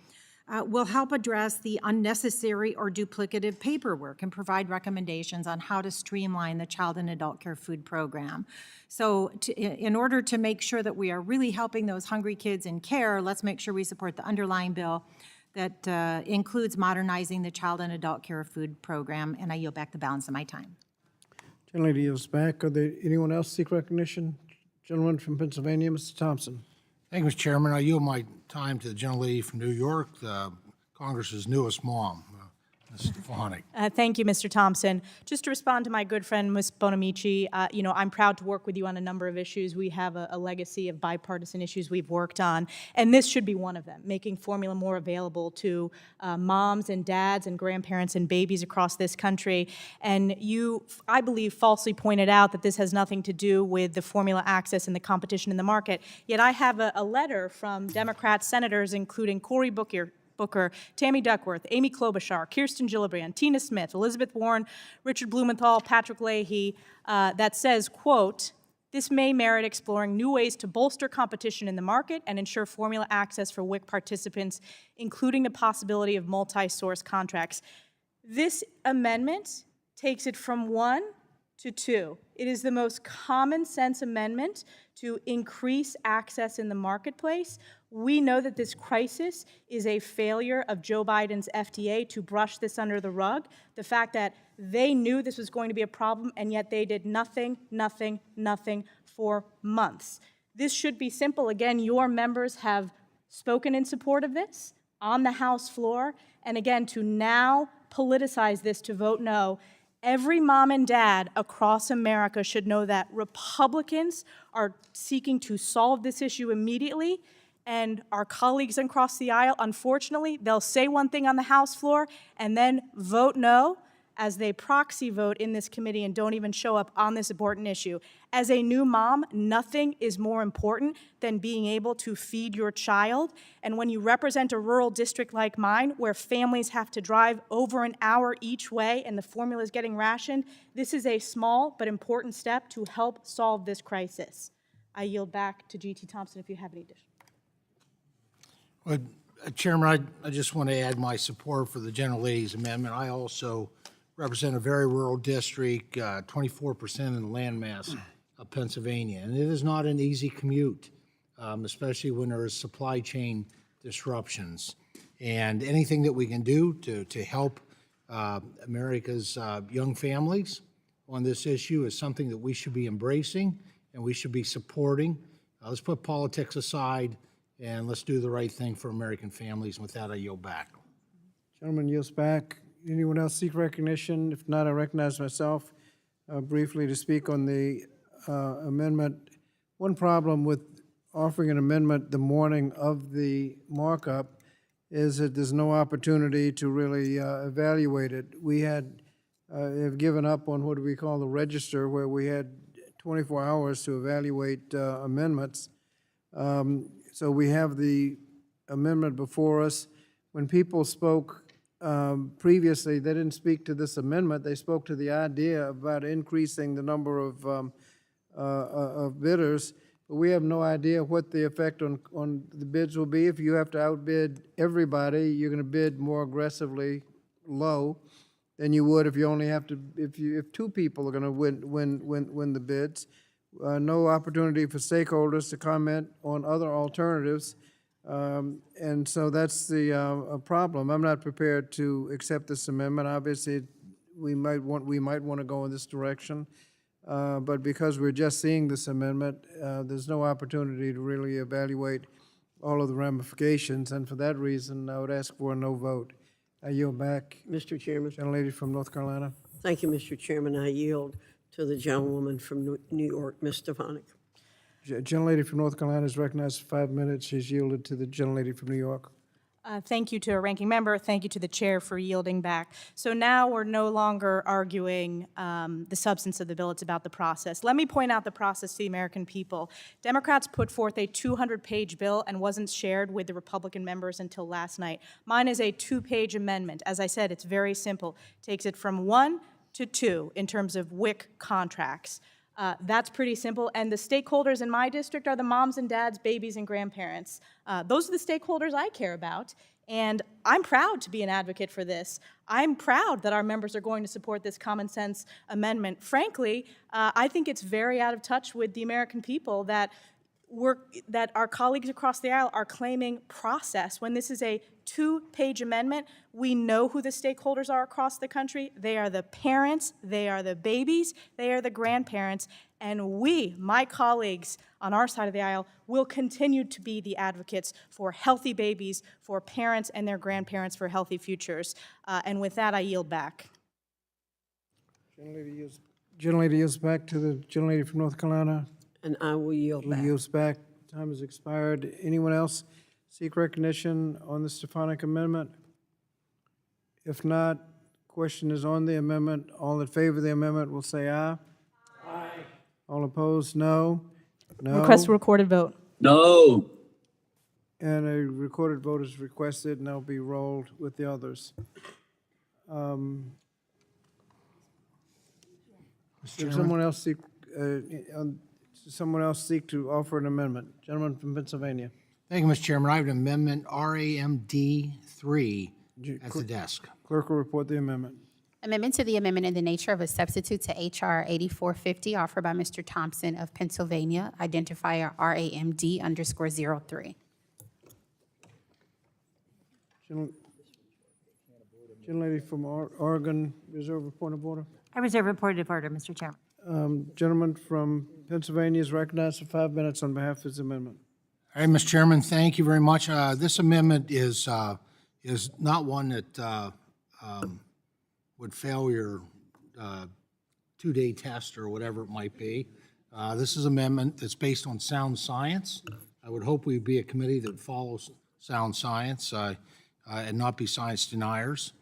Speaker 9: will help address the unnecessary or duplicative paperwork and provide recommendations on how to streamline the Child and Adult Care Food Program. So in order to make sure that we are really helping those hungry kids in care, let's make sure we support the underlying bill that includes modernizing the Child and Adult Care Food Program, and I yield back the balance of my time.
Speaker 1: Gentlelady yields back. Are there anyone else seek recognition? Gentleman from Pennsylvania, Mr. Thompson.
Speaker 23: Thank you, Mr. Chairman. I yield my time to the gentlelady from New York, Congress's newest mom, Ms. Stefanik.
Speaker 22: Thank you, Mr. Thompson. Just to respond to my good friend, Ms. Bonamici, I'm proud to work with you on a number of issues. We have a legacy of bipartisan issues we've worked on, and this should be one of them, making formula more available to moms and dads and grandparents and babies across this country. And you, I believe, falsely pointed out that this has nothing to do with the formula access and the competition in the market. Yet I have a letter from Democrat senators, including Cory Booker, Tammy Duckworth, Amy Klobuchar, Kirsten Gillibrand, Tina Smith, Elizabeth Warren, Richard Blumenthal, Patrick Leahy, that says, quote, "This may merit exploring new ways to bolster competition in the market and ensure formula access for WIC participants, including the possibility of multi-source contracts." This amendment takes it from 1 to 2. It is the most common sense amendment to increase access in the marketplace. We know that this crisis is a failure of Joe Biden's FDA to brush this under the rug. The fact that they knew this was going to be a problem and yet they did nothing, nothing, nothing for months. This should be simple. Again, your members have spoken in support of this on the House floor. And again, to now politicize this to vote no, every mom and dad across America should know that Republicans are seeking to solve this issue immediately, and our colleagues across the aisle, unfortunately, they'll say one thing on the House floor and then vote no as they proxy vote in this committee and don't even show up on this important issue. As a new mom, nothing is more important than being able to feed your child. And when you represent a rural district like mine, where families have to drive over an hour each way and the formula is getting rationed, this is a small but important step to help solve this crisis. I yield back to G.T. Thompson if you have any additional.
Speaker 23: Well, Chairman, I just want to add my support for the gentlelady's amendment. I also represent a very rural district, 24% in the landmass of Pennsylvania. And it is not an easy commute, especially when there is supply chain disruptions. And anything that we can do to help America's young families on this issue is something that we should be embracing and we should be supporting. Let's put politics aside and let's do the right thing for American families. And with that, I yield back.
Speaker 1: Gentleman yields back. Anyone else seek recognition? If not, I recognize myself briefly to speak on the amendment. One problem with offering an amendment the morning of the markup is that there's no opportunity to really evaluate it. We have given up on what we call the register, where we had 24 hours to evaluate amendments. So we have the amendment before us. When people spoke previously, they didn't speak to this amendment. They spoke to the idea about increasing the number of bidders. But we have no idea what the effect on the bids will be. If you have to outbid everybody, you're going to bid more aggressively low than you would if you only have to, if two people are going to win the bids. No opportunity for stakeholders to comment on other alternatives. And so that's the problem. I'm not prepared to accept this amendment. Obviously, we might want to go in this direction, but because we're just seeing this amendment, there's no opportunity to really evaluate all of the ramifications, and for that reason, I would ask for a no vote. I yield back.
Speaker 2: Mr. Chairman.
Speaker 1: Gentlelady from North Carolina.
Speaker 2: Thank you, Mr. Chairman. I yield to the gentlewoman from New York, Ms. Stefanik.
Speaker 1: Gentlelady from North Carolina is recognized for 5 minutes. She's yielded to the gentlelady from New York.
Speaker 22: Thank you to a ranking member. Thank you to the chair for yielding back. So now we're no longer arguing the substance of the bill. It's about the process. Let me point out the process to the American people. Democrats put forth a 200-page bill and wasn't shared with the Republican members until last night. Mine is a 2-page amendment. As I said, it's very simple. Takes it from 1 to 2 in terms of WIC contracts. That's pretty simple, and the stakeholders in my district are the moms and dads, babies, and grandparents. Those are the stakeholders I care about, and I'm proud to be an advocate for this. I'm proud that our members are going to support this common sense amendment. Frankly, I think it's very out of touch with the American people that our colleagues across the aisle are claiming process when this is a 2-page amendment. We know who the stakeholders are across the country. They are the parents, they are the babies, they are the grandparents, and we, my colleagues on our side of the aisle, will continue to be the advocates for healthy babies, for parents and their grandparents, for healthy futures. And with that, I yield back.
Speaker 1: Gentlelady yields back to the gentlelady from North Carolina.
Speaker 2: And I will yield back.
Speaker 1: Yields back. Time has expired. Anyone else seek recognition on the Stefanik amendment? If not, question is on the amendment. All in favor of the amendment will say aye. Aye. All opposed, no. No.
Speaker 22: Request a recorded vote.
Speaker 18: No.
Speaker 1: And a recorded vote is requested, and they'll be rolled with the others. If someone else seek to offer an amendment. Gentleman from Pennsylvania.
Speaker 23: Thank you, Mr. Chairman. I have an amendment, RAMD 3, at the desk.
Speaker 1: Clerk will report the amendment.
Speaker 3: Amendment to the amendment in the nature of a substitute to H.R. 8450 offered by Mr. Thompson of Pennsylvania, identifier RAMD_03.
Speaker 1: Gentlelady from Oregon, reserve a point of order.
Speaker 9: I reserve a point of order, Mr. Chairman.
Speaker 1: Gentleman from Pennsylvania is recognized for 5 minutes on behalf of his amendment.
Speaker 23: All right, Mr. Chairman, thank you very much. This amendment is not one that would fail your two-day test or whatever it might be. This is an amendment that's based on sound science. I would hope we'd be a committee that follows sound science and not be science deniers.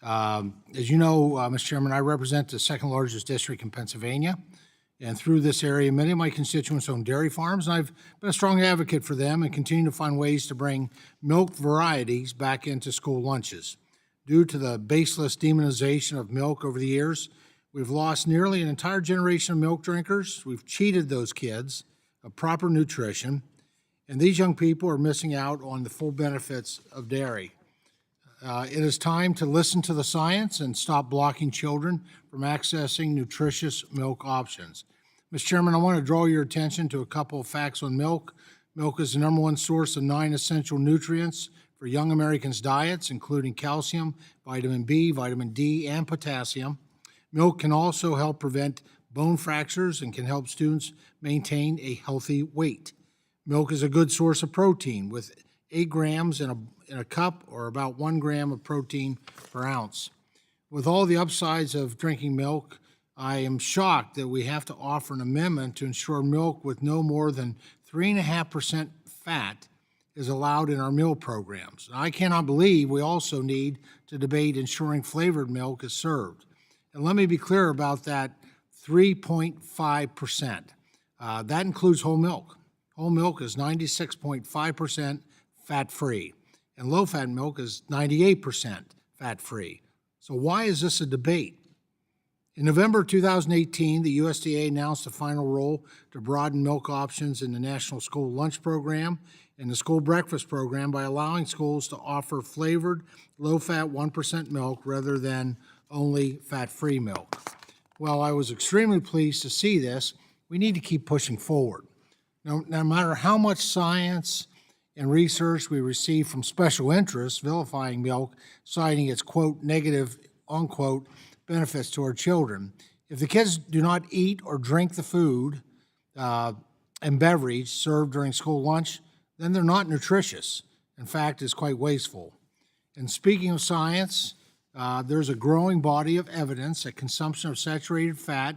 Speaker 23: As you know, Mr. Chairman, I represent the second largest district in Pennsylvania. And through this area, many of my constituents own dairy farms, and I've been a strong advocate for them and continue to find ways to bring milk varieties back into school lunches. Due to the baseless demonization of milk over the years, we've lost nearly an entire generation of milk drinkers. We've cheated those kids of proper nutrition, and these young people are missing out on the full benefits of dairy. It is time to listen to the science and stop blocking children from accessing nutritious milk options. Mr. Chairman, I want to draw your attention to a couple of facts on milk. Milk is the #1 source of 9 essential nutrients for young Americans' diets, including calcium, vitamin B, vitamin D, and potassium. Milk can also help prevent bone fractures and can help students maintain a healthy weight. Milk is a good source of protein, with 8 grams in a cup, or about 1 gram of protein per ounce. With all the upsides of drinking milk, I am shocked that we have to offer an amendment to ensure milk with no more than 3.5% fat is allowed in our meal programs. I cannot believe we also need to debate ensuring flavored milk is served. And let me be clear about that 3.5%. That includes whole milk. Whole milk is 96.5% fat-free, and low-fat milk is 98% fat-free. So why is this a debate? In November 2018, the USDA announced a final rule to broaden milk options in the National School Lunch Program and the School Breakfast Program by allowing schools to offer flavored, low-fat 1% milk rather than only fat-free milk. While I was extremely pleased to see this, we need to keep pushing forward. No matter how much science and research we receive from special interests vilifying milk, citing its, quote, negative, unquote, benefits to our children, if the kids do not eat or drink the food and beverage served during school lunch, then they're not nutritious. In fact, it's quite wasteful. And speaking of science, there's a growing body of evidence that consumption of saturated fat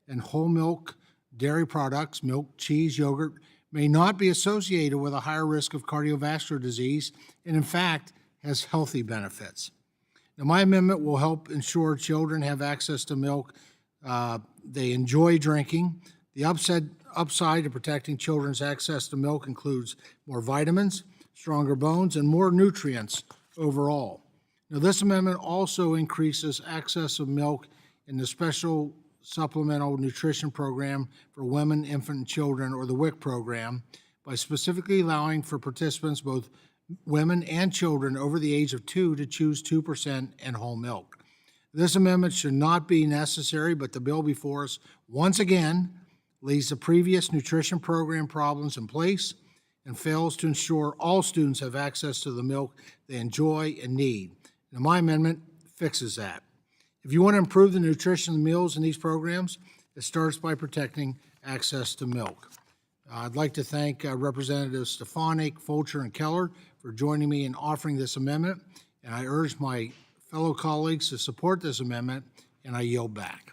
Speaker 23: and whole milk dairy products, milk, cheese, yogurt, may not be associated with a higher risk of cardiovascular disease, and in fact, has healthy benefits. Now, my amendment will help ensure children have access to milk they enjoy drinking. The upside to protecting children's access to milk includes more vitamins, stronger bones, and more nutrients overall. Now, this amendment also increases access of milk in the Special Supplemental Nutrition Program for Women, Infant, and Children, or the WIC program, by specifically allowing for participants, both women and children over the age of 2, to choose 2% and whole milk. This amendment should not be necessary, but the bill before us once again leaves the previous nutrition program problems in place and fails to ensure all students have access to the milk they enjoy and need. Now, my amendment fixes that. If you want to improve the nutrition of the meals in these programs, it starts by protecting access to milk. I'd like to thank Representatives Stefanik, Fulcher, and Keller for joining me in offering this amendment, and I urge my fellow colleagues to support this amendment, and I yield back.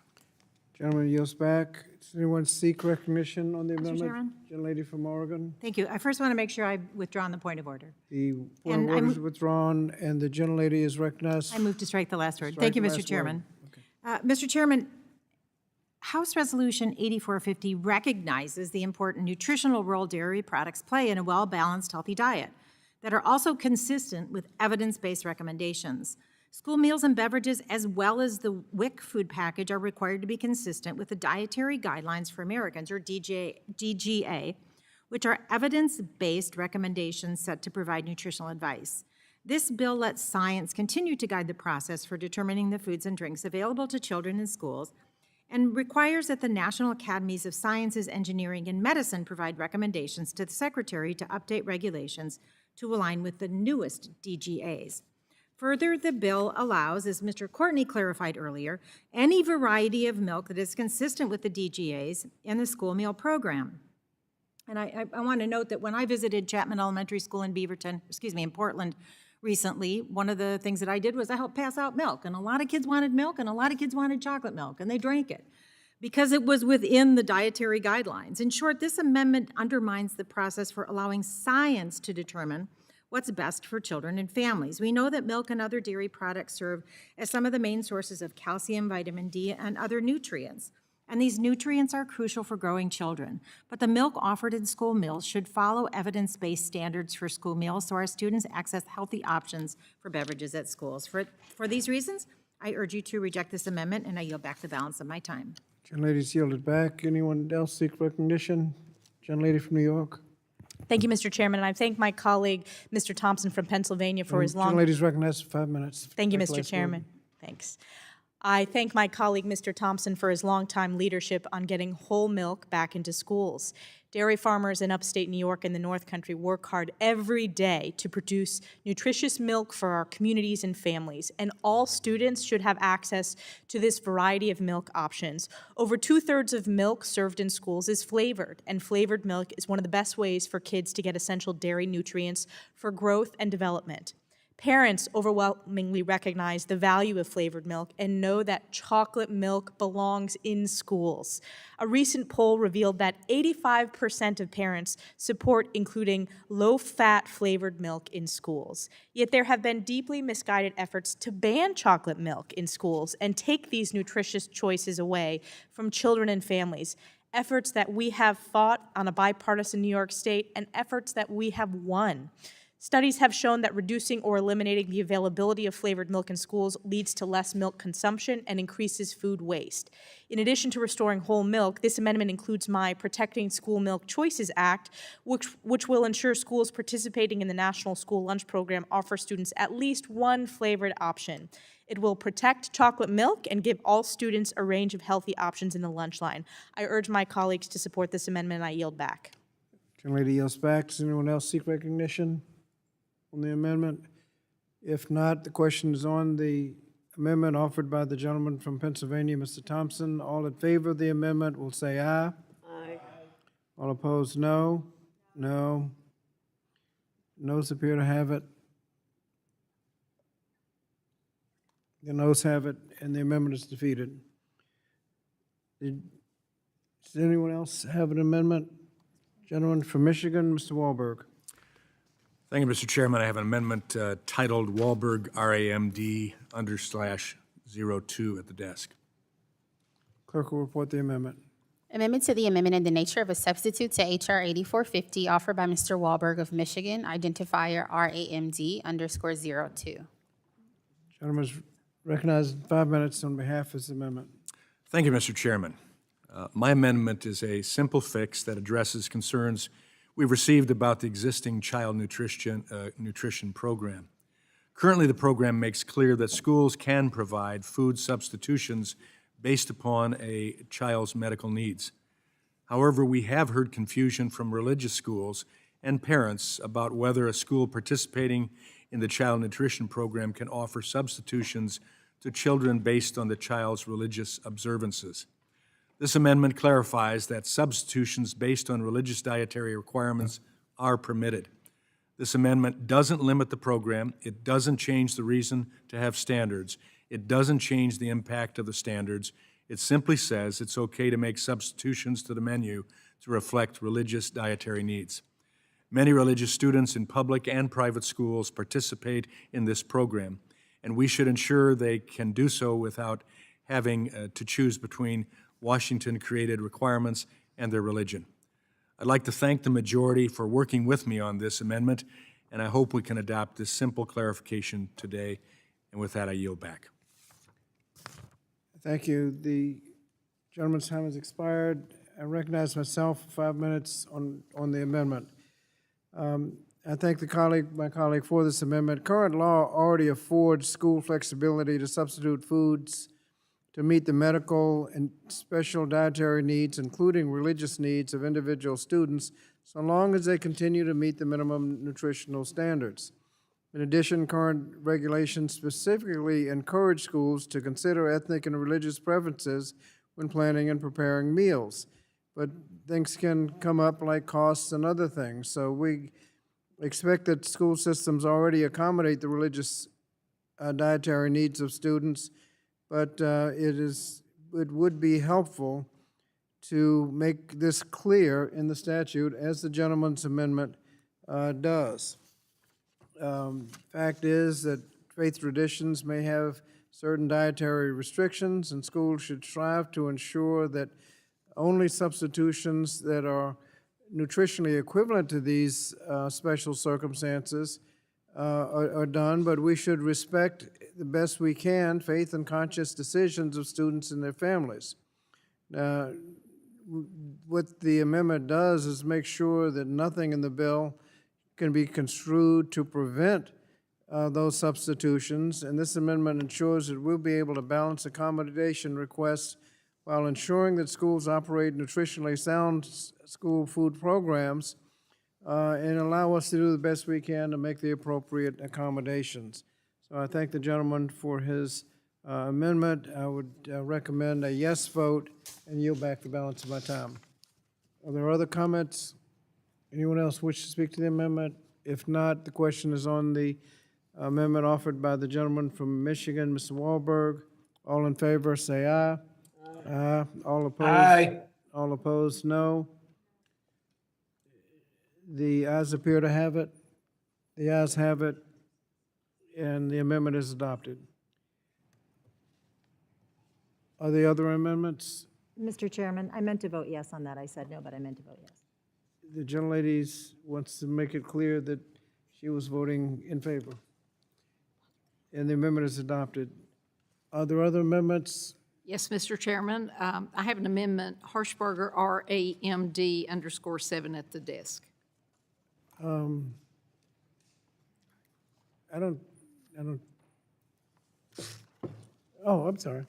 Speaker 1: Gentleman yields back. Does anyone seek recognition on the amendment?
Speaker 9: Chairman?
Speaker 1: Gentlelady from Oregon.
Speaker 9: Thank you. I first want to make sure I've withdrawn the point of order.
Speaker 1: The point of order is withdrawn, and the gentlelady is recognized.
Speaker 9: I move to strike the last word.
Speaker 1: Strike
Speaker 9: Thank you,
Speaker 1: the
Speaker 9: Mr.
Speaker 1: last
Speaker 9: Chairman.
Speaker 1: word.
Speaker 9: Mr. Chairman, House Resolution 8450 recognizes the important nutritional role dairy products play in a well-balanced, healthy diet that are also consistent with evidence-based recommendations. School meals and beverages, as well as the WIC food package, are required to be consistent with the Dietary Guidelines for Americans, or DGA, which are evidence-based recommendations set to provide nutritional advice. This bill lets science continue to guide the process for determining the foods and drinks available to children in schools and requires that the National Academies of Sciences, Engineering, and Medicine provide recommendations to the Secretary to update regulations to align with the newest DGAs. Further, the bill allows, as Mr. Courtney clarified earlier, any variety of milk that is consistent with the DGAs in the school meal program. And I want to note that when I visited Chapman Elementary School in in Portland recently, one of the things that I did was I helped pass out milk, and a lot of kids wanted milk, and a lot of kids wanted chocolate milk, and they drank it because it was within the dietary guidelines. In short, this amendment undermines the process for allowing science to determine what's best for children and families. We know that milk and other dairy products serve as some of the main sources of calcium, vitamin D, and other nutrients. And these nutrients are crucial for growing children. But the milk offered in school meals should follow evidence-based standards for school meals so our students access healthy options for beverages at schools. For these reasons, I urge you to reject this amendment, and I yield back the balance of my time.
Speaker 1: Gentlelady's yielded back. Anyone else seek recognition? Gentlelady from New York.
Speaker 22: Thank you, Mr. Chairman, and I thank my colleague, Mr. Thompson from Pennsylvania, for his long...
Speaker 1: Gentlelady's recognized for 5 minutes.
Speaker 22: Thank you,
Speaker 1: Take the
Speaker 22: Mr.
Speaker 1: last
Speaker 22: Chairman.
Speaker 1: word.
Speaker 22: Thanks. I thank my colleague, Mr. Thompson, for his longtime leadership on getting whole milk back into schools. Dairy farmers in upstate New York and the North Country work hard every day to produce nutritious milk for our communities and families, and all students should have access to this variety of milk options. Over 2/3 of milk served in schools is flavored, and flavored milk is one of the best ways for kids to get essential dairy nutrients for growth and development. Parents overwhelmingly recognize the value of flavored milk and know that chocolate milk belongs in schools. A recent poll revealed that 85% of parents support including low-fat flavored milk in schools. Yet there have been deeply misguided efforts to ban chocolate milk in schools and take these nutritious choices away from children and families. Efforts that we have fought on a bipartisan New York State and efforts that we have won. Studies have shown that reducing or eliminating the availability of flavored milk in schools leads to less milk consumption and increases food waste. In addition to restoring whole milk, this amendment includes my Protecting School Milk Choices Act, which will ensure schools participating in the National School Lunch Program offer students at least one flavored option. It will protect chocolate milk and give all students a range of healthy options in the lunch line. I urge my colleagues to support this amendment, and I yield back.
Speaker 1: Gentlelady yields back. Does anyone else seek recognition on the amendment? If not, the question is on the amendment offered by the gentleman from Pennsylvania, Mr. Thompson. All in favor of the amendment will say aye.
Speaker 2: Aye.
Speaker 1: All opposed, no. No. Noes appear to have it. The noes have it, and the amendment is defeated. Does anyone else have an amendment? Gentleman from Michigan, Mr. Wahlberg.
Speaker 21: Thank you, Mr. Chairman. I have an amendment titled Wahlberg RAMD/02 at the desk.
Speaker 1: Clerk will report the amendment.
Speaker 3: Amendment to the amendment in the nature of a substitute to H.R. 8450 offered by Mr. Wahlberg of Michigan, identifier RAMD_02.
Speaker 1: Gentleman is recognized in 5 minutes on behalf of this amendment.
Speaker 21: Thank you, Mr. Chairman. My amendment is a simple fix that addresses concerns we've received about the existing child nutrition program. Currently, the program makes clear that schools can provide food substitutions based upon a child's medical needs. However, we have heard confusion from religious schools and parents about whether a school participating in the child nutrition program can offer substitutions to children based on the child's religious observances. This amendment clarifies that substitutions based on religious dietary requirements are permitted. This amendment doesn't limit the program. It doesn't change the reason to have standards. It doesn't change the impact of the standards. It simply says it's okay to make substitutions to the menu to reflect religious dietary needs. Many religious students in public and private schools participate in this program, and we should ensure they can do so without having to choose between Washington-created requirements and their religion. I'd like to thank the majority for working with me on this amendment, and I hope we can adopt this simple clarification today. And with that, I yield back.
Speaker 1: Thank you. The gentleman's time has expired. I recognize myself for 5 minutes on the amendment. I thank my colleague for this amendment. Current law already affords school flexibility to substitute foods to meet the medical and special dietary needs, including religious needs of individual students, so long as they continue to meet the minimum nutritional standards. In addition, current regulations specifically encourage schools to consider ethnic and religious preferences when planning and preparing meals. But things can come up like costs and other things. So we expect that school systems already accommodate the religious dietary needs of students, but it would be helpful to make this clear in the statute, as the gentleman's amendment does. Fact is that faith traditions may have certain dietary restrictions, and schools should strive to ensure that only substitutions that are nutritionally equivalent to these special circumstances are done, but we should respect the best we can faith and conscious decisions of students and their families. What the amendment does is make sure that nothing in the bill can be construed to prevent those substitutions, and this amendment ensures that we'll be able to balance accommodation requests while ensuring that schools operate nutritionally sound school food programs and allow us to do the best we can to make the appropriate accommodations. So I thank the gentleman for his amendment. I would recommend a yes vote and yield back the balance of my time. Are there other comments? Anyone else wish to speak to the amendment? If not, the question is on the amendment offered by the gentleman from Michigan, Mr. Wahlberg. All in favor, say aye. Aye. All opposed?
Speaker 16: Aye.
Speaker 1: All opposed, no. The ayes appear to have it. The ayes have it, and the amendment is adopted. Are there other amendments?
Speaker 9: Mr. Chairman, I meant to vote yes on that. I said no, but I meant to vote yes.
Speaker 1: The gentlelady wants to make it clear that she was voting in favor. And the amendment is adopted. Are there other amendments?
Speaker 5: Yes, Mr. Chairman. I have an amendment, Harshbarger, RAMD_7 at the desk.
Speaker 1: I don't, oh, I'm sorry.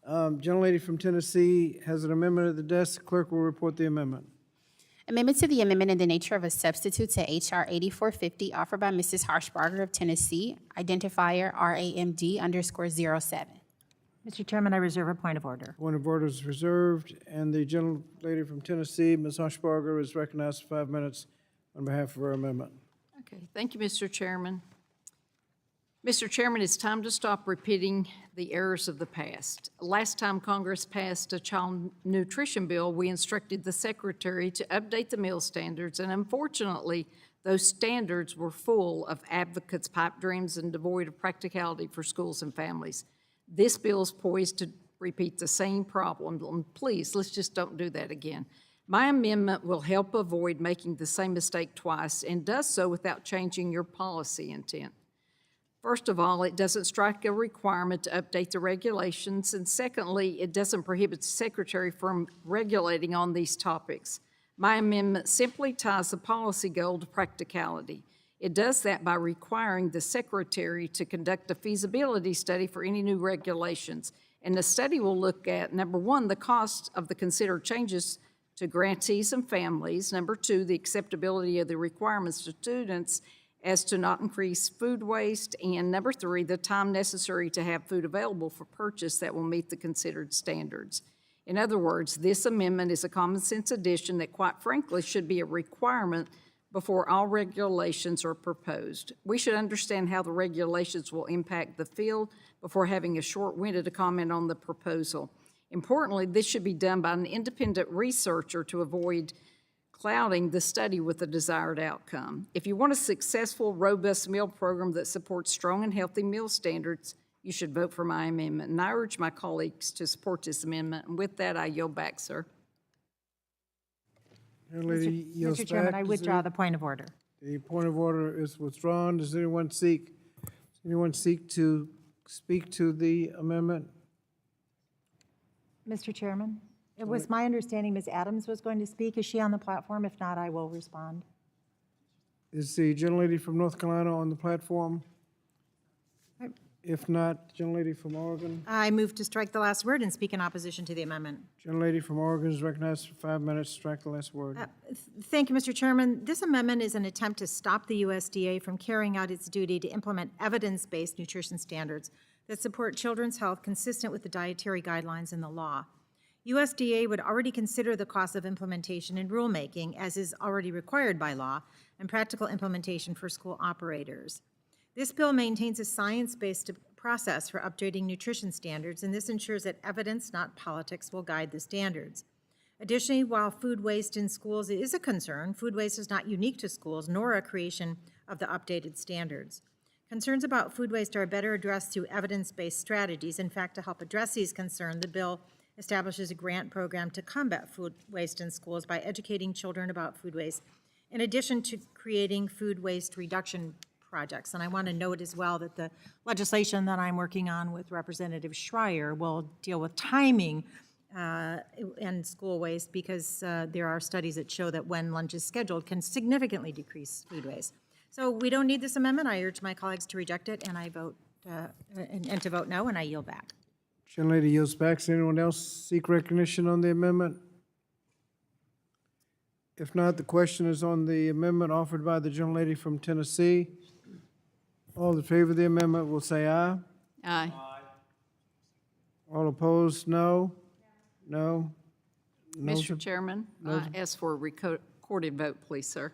Speaker 1: Gentlelady from Tennessee has an amendment at the desk. Clerk will report the amendment.
Speaker 3: Amendment to the amendment in the nature of a substitute to H.R. 8450 offered by Mrs. Harshbarger of Tennessee, identifier RAMD_07.
Speaker 9: Mr. Chairman, I reserve a point of order.
Speaker 1: Point of order is reserved, and the gentlelady from Tennessee, Ms. Harshbarger, is recognized for 5 minutes on behalf of her amendment.
Speaker 5: Okay, thank you, Mr. Chairman. Mr. Chairman, it's time to stop repeating the errors of the past. Last time Congress passed a child nutrition bill, we instructed the Secretary to update the meal standards, and unfortunately, those standards were full of advocates' pipe dreams and devoid of practicality for schools and families. This bill is poised to repeat the same problem. Please, let's just don't do that again. My amendment will help avoid making the same mistake twice and does so without changing your policy intent. First of all, it doesn't strike a requirement to update the regulations, and secondly, it doesn't prohibit the Secretary from regulating on these topics. My amendment simply ties the policy goal to practicality. It does that by requiring the Secretary to conduct a feasibility study for any new regulations, and the study will look at, number one, the cost of the considered changes to grantees and families, number two, the acceptability of the requirements to students as to not increase food waste, and number three, the time necessary to have food available for purchase that will meet the considered standards. In other words, this amendment is a common sense addition that quite frankly should be a requirement before all regulations are proposed. We should understand how the regulations will impact the field before having a short window to comment on the proposal. Importantly, this should be done by an independent researcher to avoid clouding the study with the desired outcome. If you want a successful, robust meal program that supports strong and healthy meal standards, you should vote for my amendment. And I urge my colleagues to support this amendment. And with that, I yield back, sir.
Speaker 9: Mr. Chairman, I withdraw the point of order.
Speaker 1: The point of order is withdrawn. Does anyone seek to speak to the amendment?
Speaker 9: Mr. Chairman, it was my understanding Ms. Adams was going to speak. Is she on the platform? If not, I will respond.
Speaker 1: Is the gentlelady from North Carolina on the platform? If not, gentlelady from Oregon?
Speaker 9: I move to strike the last word and speak in opposition to the amendment.
Speaker 1: Gentlelady from Oregon is recognized for 5 minutes. Strike the last word.
Speaker 9: Thank you, Mr. Chairman. This amendment is an attempt to stop the USDA from carrying out its duty to implement evidence-based nutrition standards that support children's health consistent with the dietary guidelines in the law. USDA would already consider the cost of implementation in rulemaking, as is already required by law, and practical implementation for school operators. This bill maintains a science-based process for updating nutrition standards, and this ensures that evidence, not politics, will guide the standards. Additionally, while food waste in schools is a concern, food waste is not unique to schools, nor a creation of the updated standards. Concerns about food waste are better addressed through evidence-based strategies. In fact, to help address these concerns, the bill establishes a grant program to combat food waste in schools by educating children about food waste, in addition to creating food waste reduction projects. And I want to note as well that the legislation that I'm working on with Representative Schreier will deal with timing and school waste, because there are studies that show that when lunch is scheduled can significantly decrease food waste. So we don't need this amendment. I urge my colleagues to reject it, and I vote and to vote no, and I yield back.
Speaker 1: Gentlelady yields back. Does anyone else seek recognition on the amendment? If not, the question is on the amendment offered by the gentlelady from Tennessee. All in favor of the amendment will say aye.
Speaker 5: Aye.
Speaker 1: All opposed, no. No.
Speaker 5: Mr. Chairman, I ask for a recorded vote, please, sir.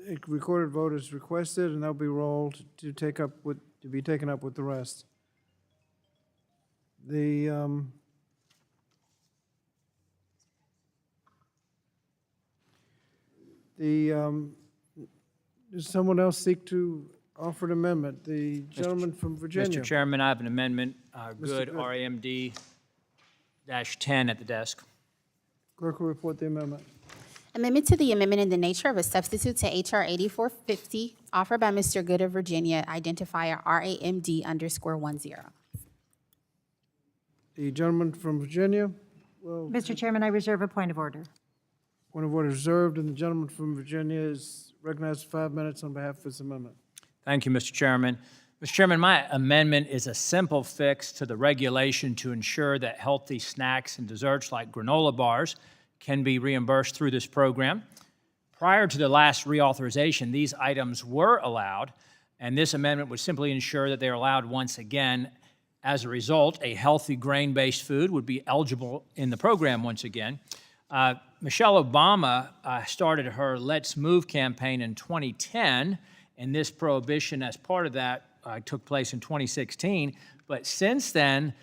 Speaker 1: A recorded vote is requested, and they'll be rolled to be taken up with the rest. Does someone else seek to offer an amendment? The gentleman from Virginia.
Speaker 7: Mr. Chairman, I have an amendment,
Speaker 1: Good.
Speaker 7: RAMD-10 at the desk.
Speaker 1: Clerk will report the amendment.
Speaker 3: Amendment to the amendment in the nature of a substitute to H.R. 8450, offered by Mr. Good of Virginia, identifier RAMD_10.
Speaker 1: The gentleman from Virginia. Well,
Speaker 9: Mr. Chairman, I reserve a point of order.
Speaker 1: point of order reserved, and the gentleman from Virginia is recognized for 5 minutes on behalf of this amendment.
Speaker 7: Thank you, Mr. Chairman. Mr. Chairman, my amendment is a simple fix to the regulation to ensure that healthy snacks and desserts like granola bars can be reimbursed through this program. Prior to the last reauthorization, these items were allowed, and this amendment would simply ensure that they are allowed once again. As a result, a healthy grain-based food would be eligible in the program once again. Michelle Obama started her Let's Move campaign in 2010, and this prohibition as part of that took place in 2016. But since then,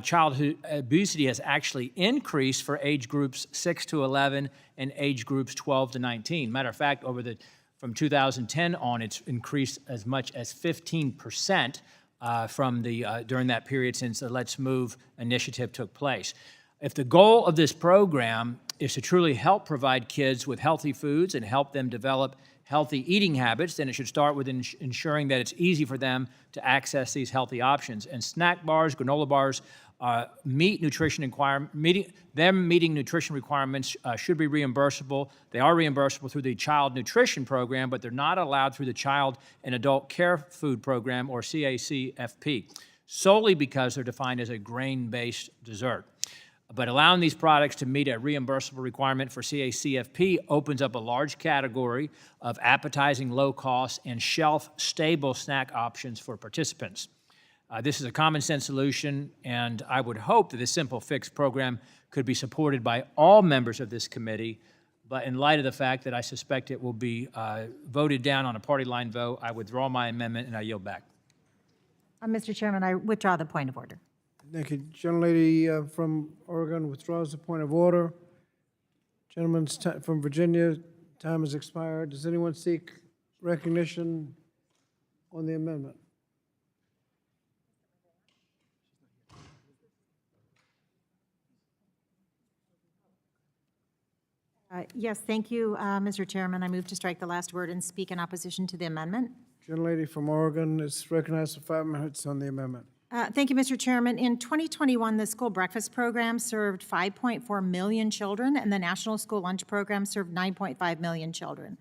Speaker 7: childhood obesity has actually increased for age groups 6 to 11 and age groups 12 to 19. Matter of fact, from 2010 on, it's increased as much as 15% during that period since the Let's Move initiative took place. If the goal of this program is to truly help provide kids with healthy foods and help them develop healthy eating habits, then it should start with ensuring that it's easy for them to access these healthy options. And snack bars, granola bars, meeting nutrition requirements should be reimbursable. They are reimbursable through the Child Nutrition Program, but they're not allowed through the Child and Adult Care Food Program, or CACFP, solely because they're defined as a grain-based dessert. But allowing these products to meet a reimbursable requirement for CACFP opens up a large category of appetizing, low-cost, and shelf-stable snack options for participants. This is a common-sense solution, and I would hope that this simple fix program could be supported by all members of this committee. But in light of the fact that I suspect it will be voted down on a party line vote, I withdraw my amendment and I yield back.
Speaker 9: Mr. Chairman, I withdraw the point of order.
Speaker 1: Thank you. Gentlelady from Oregon withdraws the point of order. Gentleman from Virginia, time has expired. Does anyone seek recognition on the amendment?
Speaker 9: Yes, thank you, Mr. Chairman. I move to strike the last word and speak in opposition to the amendment.
Speaker 1: Gentlelady from Oregon is recognized for 5 minutes on the amendment.
Speaker 9: Thank you, Mr. Chairman. In 2021, the school breakfast program served 5.4 million children, and the National School Lunch Program served 9.5 million children.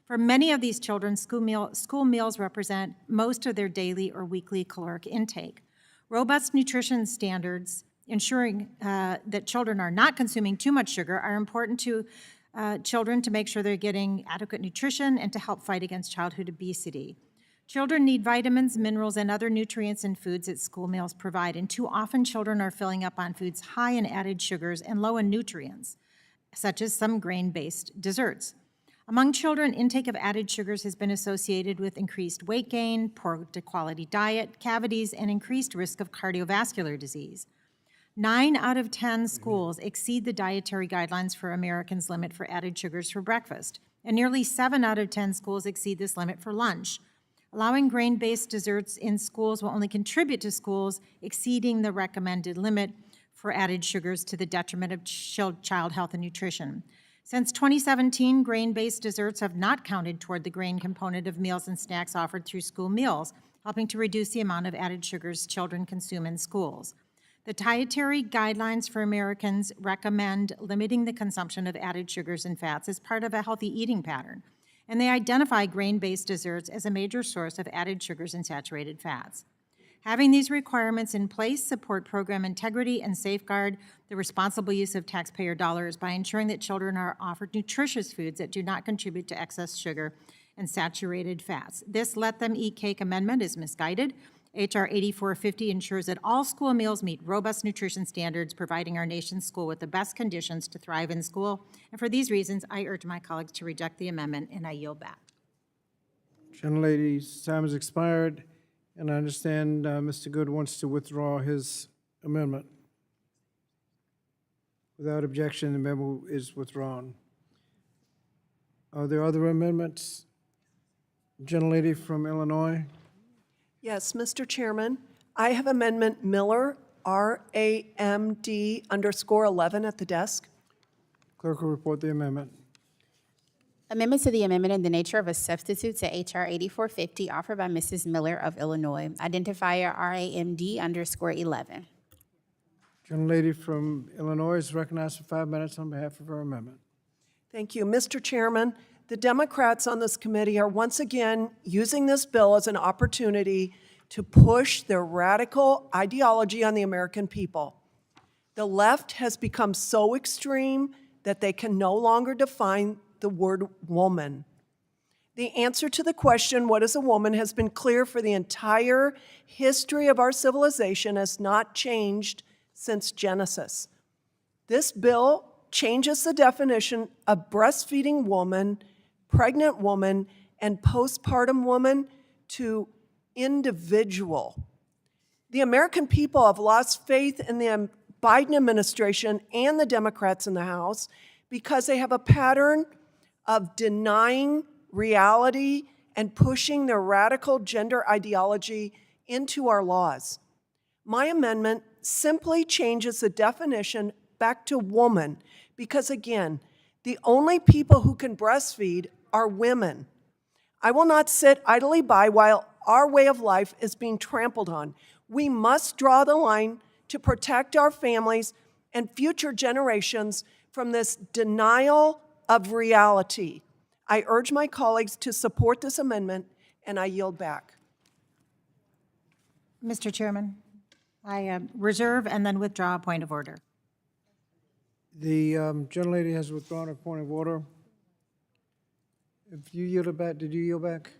Speaker 9: For many of these children, school meals represent most of their daily or weekly caloric intake. Robust nutrition standards ensuring that children are not consuming too much sugar are important to children to make sure they're getting adequate nutrition and to help fight against childhood obesity. Children need vitamins, minerals, and other nutrients and foods that school meals provide, and too often children are filling up on foods high in added sugars and low in nutrients, such as some grain-based desserts. Among children, intake of added sugars has been associated with increased weight gain, poor quality diet, cavities, and increased risk of cardiovascular disease. 9 out of 10 schools exceed the dietary guidelines for Americans' limit for added sugars for breakfast, and nearly 7 out of 10 schools exceed this limit for lunch. Allowing grain-based desserts in schools will only contribute to schools exceeding the recommended limit for added sugars to the detriment of child health and nutrition. Since 2017, grain-based desserts have not counted toward the grain component of meals and snacks offered through school meals, helping to reduce the amount of added sugars children consume in schools. The dietary guidelines for Americans recommend limiting the consumption of added sugars and fats as part of a healthy eating pattern, and they identify grain-based desserts as a major source of added sugars and saturated fats. Having these requirements in place support program integrity and safeguard the responsible use of taxpayer dollars by ensuring that children are offered nutritious foods that do not contribute to excess sugar and saturated fats. This Let Them Eat Cake amendment is misguided. H.R. 8450 ensures that all school meals meet robust nutrition standards, providing our nation's school with the best conditions to thrive in school. And for these reasons, I urge my colleagues to reject the amendment, and I yield back.
Speaker 1: Gentlelady's time has expired, and I understand Mr. Good wants to withdraw his amendment. Without objection, the amendment is withdrawn. Are there other amendments? Gentlelady from Illinois.
Speaker 10: Yes, Mr. Chairman, I have Amendment Miller, RAMD_11 at the desk.
Speaker 1: Clerk will report the amendment.
Speaker 3: Amendment to the amendment in the nature of a substitute to H.R. 8450 offered by Mrs. Miller of Illinois. Identifier RAMD_11.
Speaker 1: Gentlelady from Illinois is recognized for 5 minutes on behalf of her amendment.
Speaker 10: Thank you. Mr. Chairman, the Democrats on this committee are once again using this bill as an opportunity to push their radical ideology on the American people. The left has become so extreme that they can no longer define the word woman. The answer to the question, what is a woman, has been clear for the entire history of our civilization, has not changed since Genesis. This bill changes the definition of breastfeeding woman, pregnant woman, and postpartum woman to individual. The American people have lost faith in the Biden administration and the Democrats in the House because they have a pattern of denying reality and pushing their radical gender ideology into our laws. My amendment simply changes the definition back to woman because, again, the only people who can breastfeed are women. I will not sit idly by while our way of life is being trampled on. We must draw the line to protect our families and future generations from this denial of reality. I urge my colleagues to support this amendment, and I yield back.
Speaker 9: Mr. Chairman, I reserve and then withdraw a point of order.
Speaker 1: The gentlelady has withdrawn her point of order. If you yielded back, did you yield back?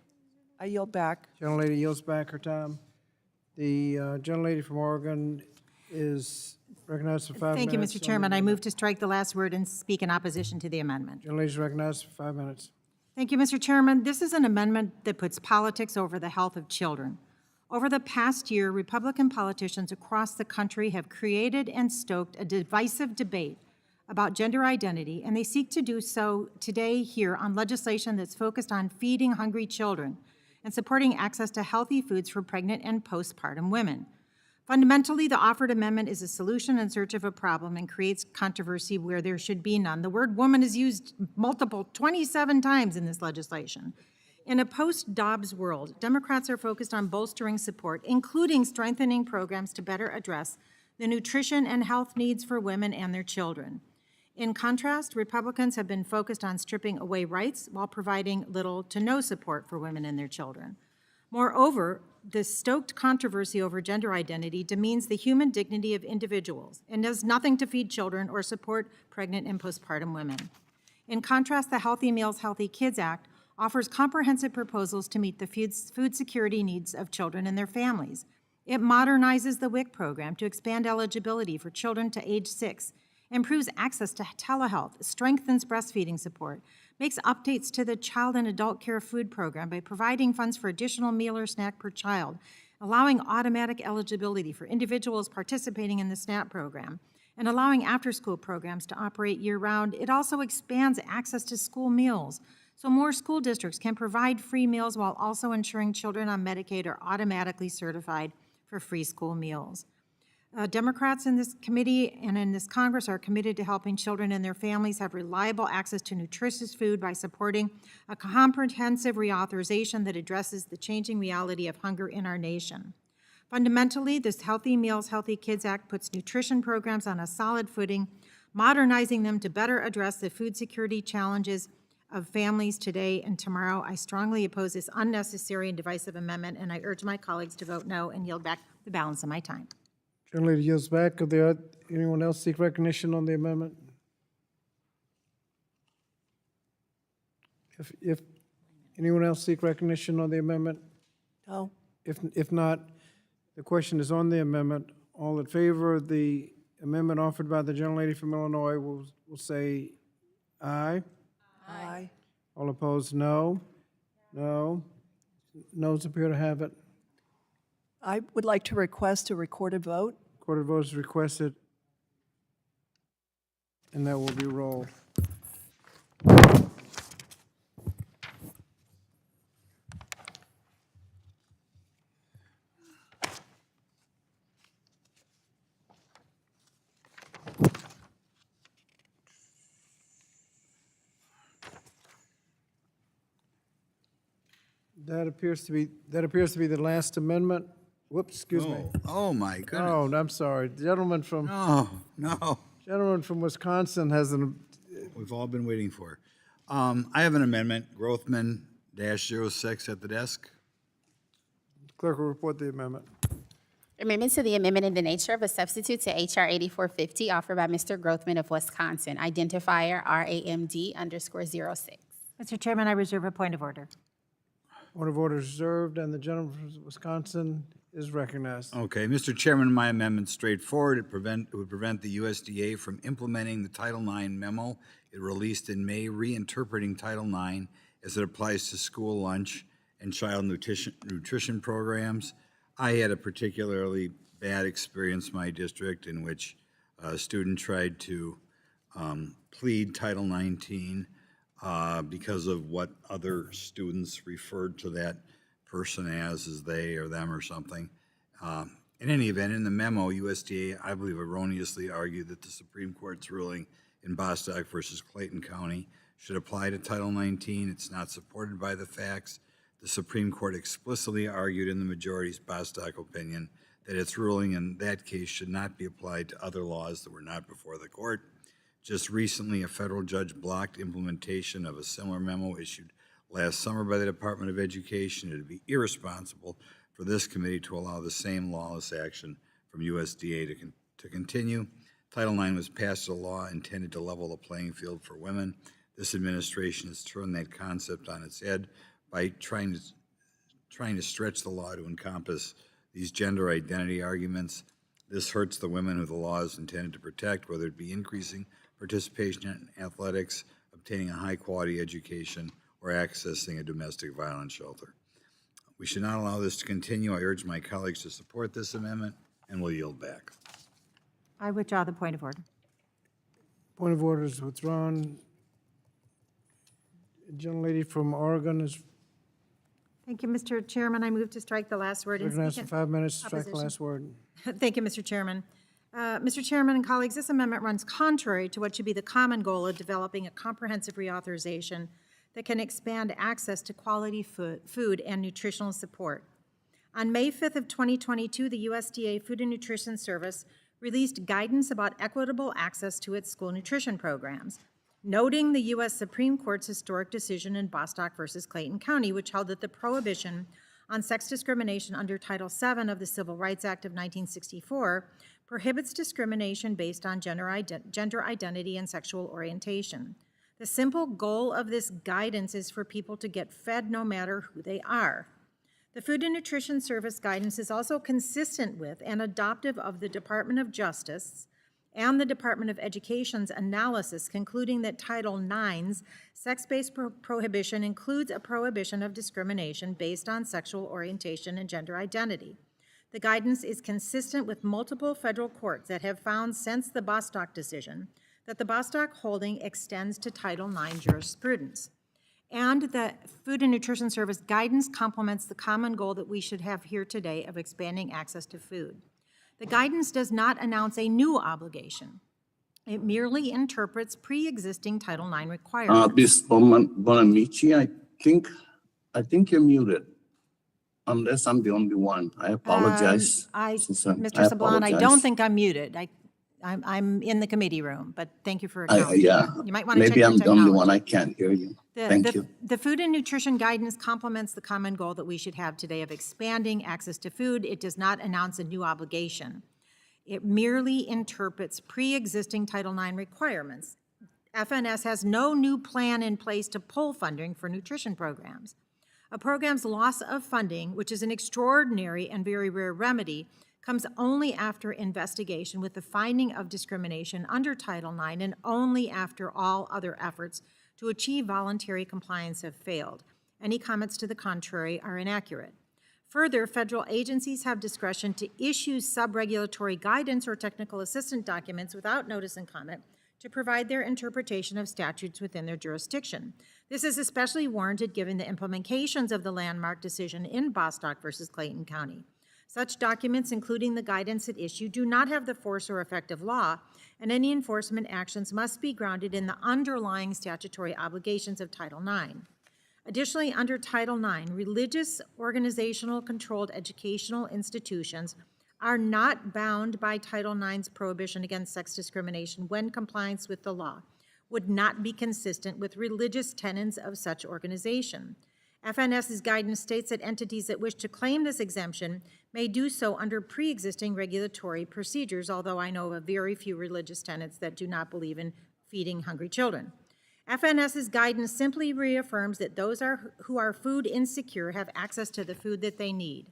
Speaker 10: I yield back.
Speaker 1: Gentlelady yields back her time. The gentlelady from Oregon is recognized for 5 minutes.
Speaker 9: Thank you, Mr. Chairman. I move to strike the last word and speak in opposition to the amendment.
Speaker 1: Gentlelady is recognized for 5 minutes.
Speaker 9: Thank you, Mr. Chairman. This is an amendment that puts politics over the health of children. Over the past year, Republican politicians across the country have created and stoked a divisive debate about gender identity, and they seek to do so today here on legislation that's focused on feeding hungry children and supporting access to healthy foods for pregnant and postpartum women. Fundamentally, the offered amendment is a solution in search of a problem and creates controversy where there should be none. The word woman is used 27 times in this legislation. In a post-Dobbs world, Democrats are focused on bolstering support, including strengthening programs to better address the nutrition and health needs for women and their children. In contrast, Republicans have been focused on stripping away rights while providing little to no support for women and their children. Moreover, the stoked controversy over gender identity demeans the human dignity of individuals and does nothing to feed children or support pregnant and postpartum women. In contrast, the Healthy Meals, Healthy Kids Act offers comprehensive proposals to meet the food security needs of children and their families. It modernizes the WIC program to expand eligibility for children to age 6, improves access to telehealth, strengthens breastfeeding support, makes updates to the Child and Adult Care Food Program by providing funds for additional meal or snack per child, allowing automatic eligibility for individuals participating in the SNAP program, and allowing after-school programs to operate year-round. It also expands access to school meals, so more school districts can provide free meals while also ensuring children on Medicaid are automatically certified for free school meals. Democrats in this committee and in this Congress are committed to helping children and their families have reliable access to nutritious food by supporting a comprehensive reauthorization that addresses the changing reality of hunger in our nation. Fundamentally, this Healthy Meals, Healthy Kids Act puts nutrition programs on a solid footing, modernizing them to better address the food security challenges of families today and tomorrow. I strongly oppose this unnecessary and divisive amendment, and I urge my colleagues to vote no and yield back the balance of my time.
Speaker 1: Gentlelady yields back. Could there anyone else seek recognition on the amendment? If anyone else seek recognition on the amendment?
Speaker 10: No.
Speaker 1: If not, the question is on the amendment. All in favor of the amendment offered by the gentlelady from Illinois will say aye.
Speaker 10: Aye.
Speaker 1: All opposed, no. No. Noes appear to have it.
Speaker 10: I would like to request a recorded vote.
Speaker 1: Recorded vote is requested, and that will be rolled. That appears to be the last amendment. Whoops, excuse me.
Speaker 8: Oh, my goodness.
Speaker 1: Oh, I'm sorry. Gentleman from Wisconsin has an.
Speaker 8: We've all been waiting for. I have an amendment, Grothman-06 at the desk.
Speaker 1: Clerk will report the amendment.
Speaker 3: Amendment to the amendment in the nature of a substitute to H.R. 8450 offered by Mr. Grothman of Wisconsin, identifier RAMD_06.
Speaker 9: Mr. Chairman, I reserve a point of order.
Speaker 1: Point of order is reserved, and the gentleman from Wisconsin is recognized.
Speaker 8: Okay, Mr. Chairman, my amendment's straightforward. It would prevent the USDA from implementing the Title IX memo it released in May, reinterpreting Title IX as it applies to school lunch and child nutrition programs. I had a particularly bad experience in my district in which a student tried to plead Title 19 because of what other students referred to that person as they or them or something. In any event, in the memo, USDA, I believe, erroneously argued that the Supreme Court's ruling in Bostock versus Clayton County should apply to Title 19. It's not supported by the facts. The Supreme Court explicitly argued in the majority's Bostock opinion that its ruling in that case should not be applied to other laws that were not before the court. Just recently, a federal judge blocked implementation of a similar memo issued last summer by the Department of Education. It would be irresponsible for this committee to allow the same lawless action from USDA to continue. Title IX was passed as a law intended to level the playing field for women. This administration has turned that concept on its head by trying to stretch the law to encompass these gender identity arguments. This hurts the women who the law is intended to protect, whether it be increasing participation in athletics, obtaining a high-quality education, or accessing a domestic violence shelter. We should not allow this to continue. I urge my colleagues to support this amendment, and will yield back.
Speaker 9: I withdraw the point of order.
Speaker 1: Point of order is withdrawn. Gentlelady from Oregon is
Speaker 9: Thank you, Mr. Chairman. I move to strike the last word.
Speaker 1: recognized for 5 minutes. Strike the last word.
Speaker 9: Thank you, Mr. Chairman. Mr. Chairman and colleagues, this amendment runs contrary to what should be the common goal of developing a comprehensive reauthorization that can expand access to quality food and nutritional support. On May 5th of 2022, the USDA Food and Nutrition Service released guidance about equitable access to its school nutrition programs, noting the U.S. Supreme Court's historic decision in Bostock versus Clayton County, which held that the prohibition on sex discrimination under Title VII of the Civil Rights Act of 1964 prohibits discrimination based on gender identity and sexual orientation. The simple goal of this guidance is for people to get fed no matter who they are. The Food and Nutrition Service guidance is also consistent with and adoptive of the Department of Justice and the Department of Education's analysis concluding that Title IX's sex-based prohibition includes a prohibition of discrimination based on sexual orientation and gender identity. The guidance is consistent with multiple federal courts that have found since the Bostock decision that the Bostock holding extends to Title IX jurisprudence. And the Food and Nutrition Service guidance complements the common goal that we should have here today of expanding access to food. The guidance does not announce a new obligation. It merely interprets pre-existing Title IX requirements.
Speaker 13: Ms. Bonamici, I think you're muted, unless I'm the only one. I apologize. Susan.
Speaker 9: Mr. Sablon, I don't
Speaker 13: apologize.
Speaker 9: think I'm muted. I'm in the committee room, but thank you for acknowledging.
Speaker 13: Yeah,
Speaker 9: You might want to check
Speaker 13: maybe
Speaker 9: your
Speaker 13: I'm the only
Speaker 9: technology.
Speaker 13: one. I can't hear you. Thank you.
Speaker 9: The food and nutrition guidance complements the common goal that we should have today of expanding access to food. It does not announce a new obligation. It merely interprets pre-existing Title IX requirements. FNS has no new plan in place to pull funding for nutrition programs. A program's loss of funding, which is an extraordinary and very rare remedy, comes only after investigation with the finding of discrimination under Title IX and only after all other efforts to achieve voluntary compliance have failed. Any comments to the contrary are inaccurate. Further, federal agencies have discretion to issue sub-regulatory guidance or technical assistance documents without notice and comment to provide their interpretation of statutes within their jurisdiction. This is especially warranted given the implications of the landmark decision in Bostock versus Clayton County. Such documents, including the guidance at issue, do not have the force or effect of law, and any enforcement actions must be grounded in the underlying statutory obligations of Title IX. Additionally, under Title IX, religious, organizational controlled educational institutions are not bound by Title IX's prohibition against sex discrimination when compliance with the law would not be consistent with religious tenets of such organization. FNS's guidance states that entities that wish to claim this exemption may do so under pre-existing regulatory procedures, although I know of very few religious tenets that do not believe in feeding hungry children. FNS's guidance simply reaffirms that those who are food insecure have access to the food that they need.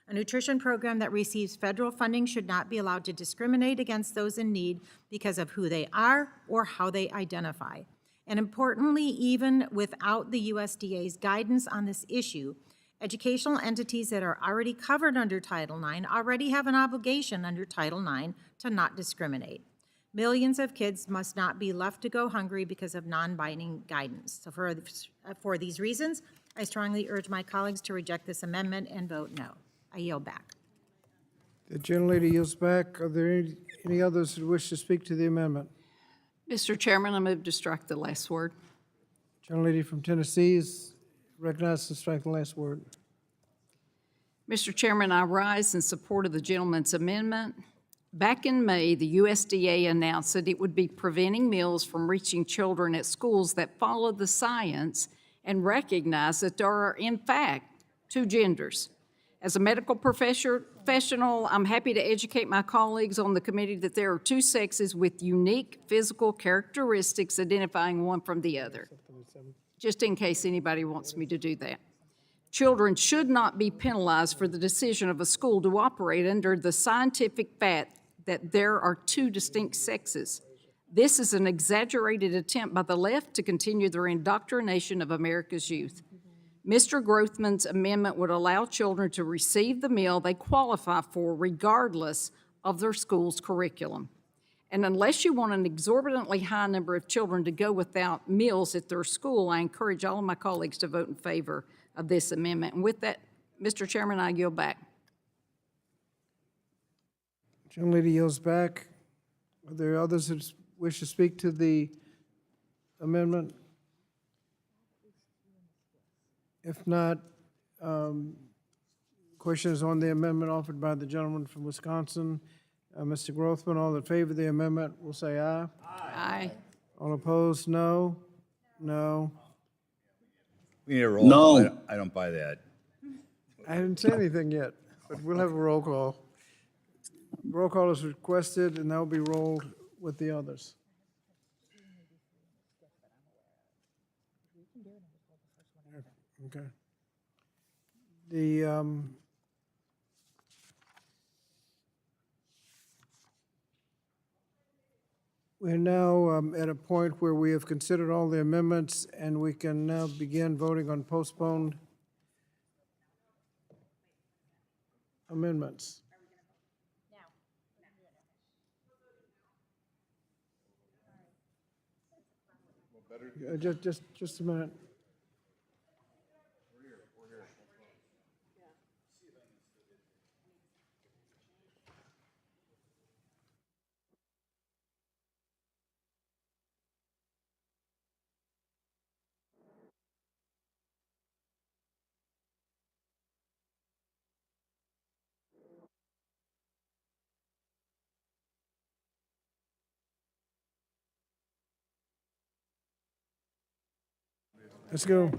Speaker 9: A nutrition program that receives federal funding should not be allowed to discriminate against those in need because of who they are or how they identify. And importantly, even without the USDA's guidance on this issue, educational entities that are already covered under Title IX already have an obligation under Title IX to not discriminate. Millions of kids must not be left to go hungry because of non-binding guidance. So for these reasons, I strongly urge my colleagues to reject this amendment and vote no. I yield back.
Speaker 1: The gentlelady yields back. Are there any others who wish to speak to the amendment?
Speaker 5: Mr. Chairman, I move to strike the last word.
Speaker 1: Gentlelady from Tennessee is recognized to strike the last word.
Speaker 5: Mr. Chairman, I rise in support of the gentleman's amendment. Back in May, the USDA announced that it would be preventing meals from reaching children at schools that follow the science and recognize that there are, in fact, two genders. As a medical professional, I'm happy to educate my colleagues on the committee that there are two sexes with unique physical characteristics identifying one from the other, just in case anybody wants me to do that. Children should not be penalized for the decision of a school to operate under the scientific fact that there are two distinct sexes. This is an exaggerated attempt by the left to continue their indoctrination of America's youth. Mr. Grothman's amendment would allow children to receive the meal they qualify for regardless of their school's curriculum. And unless you want an exorbitantly high number of children to go without meals at their school, I encourage all of my colleagues to vote in favor of this amendment. And with that, Mr. Chairman, I yield back.
Speaker 1: Gentlelady yields back. Are there others who wish to speak to the amendment? If not, question is on the amendment offered by the gentleman from Wisconsin. Mr. Grothman, all in favor of the amendment will say aye.
Speaker 5: Aye.
Speaker 1: All opposed, no. No.
Speaker 8: We need a roll
Speaker 13: No.
Speaker 8: call. I don't buy that.
Speaker 1: I haven't said anything yet, but we'll have a roll call. Roll call is requested, and that'll be rolled with the others. Okay. We're now at a point where we have considered all the amendments, and we can now begin voting on postponed amendments. Just a minute. Let's go.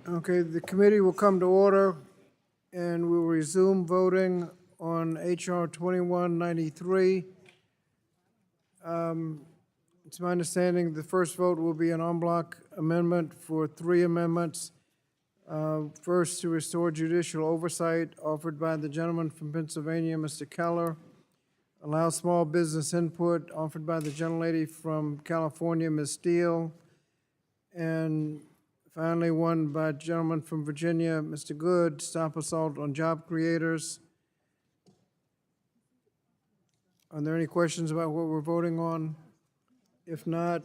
Speaker 1: Okay, the committee will come to order, and we'll resume voting on H.R. 2193. It's my understanding the first vote will be an en bloc amendment for 3 amendments. First, to restore judicial oversight offered by the gentleman from Pennsylvania, Mr. Keller. Allow small business input offered by the gentlelady from California, Ms. Steele. And finally, one by gentleman from Virginia, Mr. Good, stop assault on job creators. Are there any questions about what we're voting on? If not,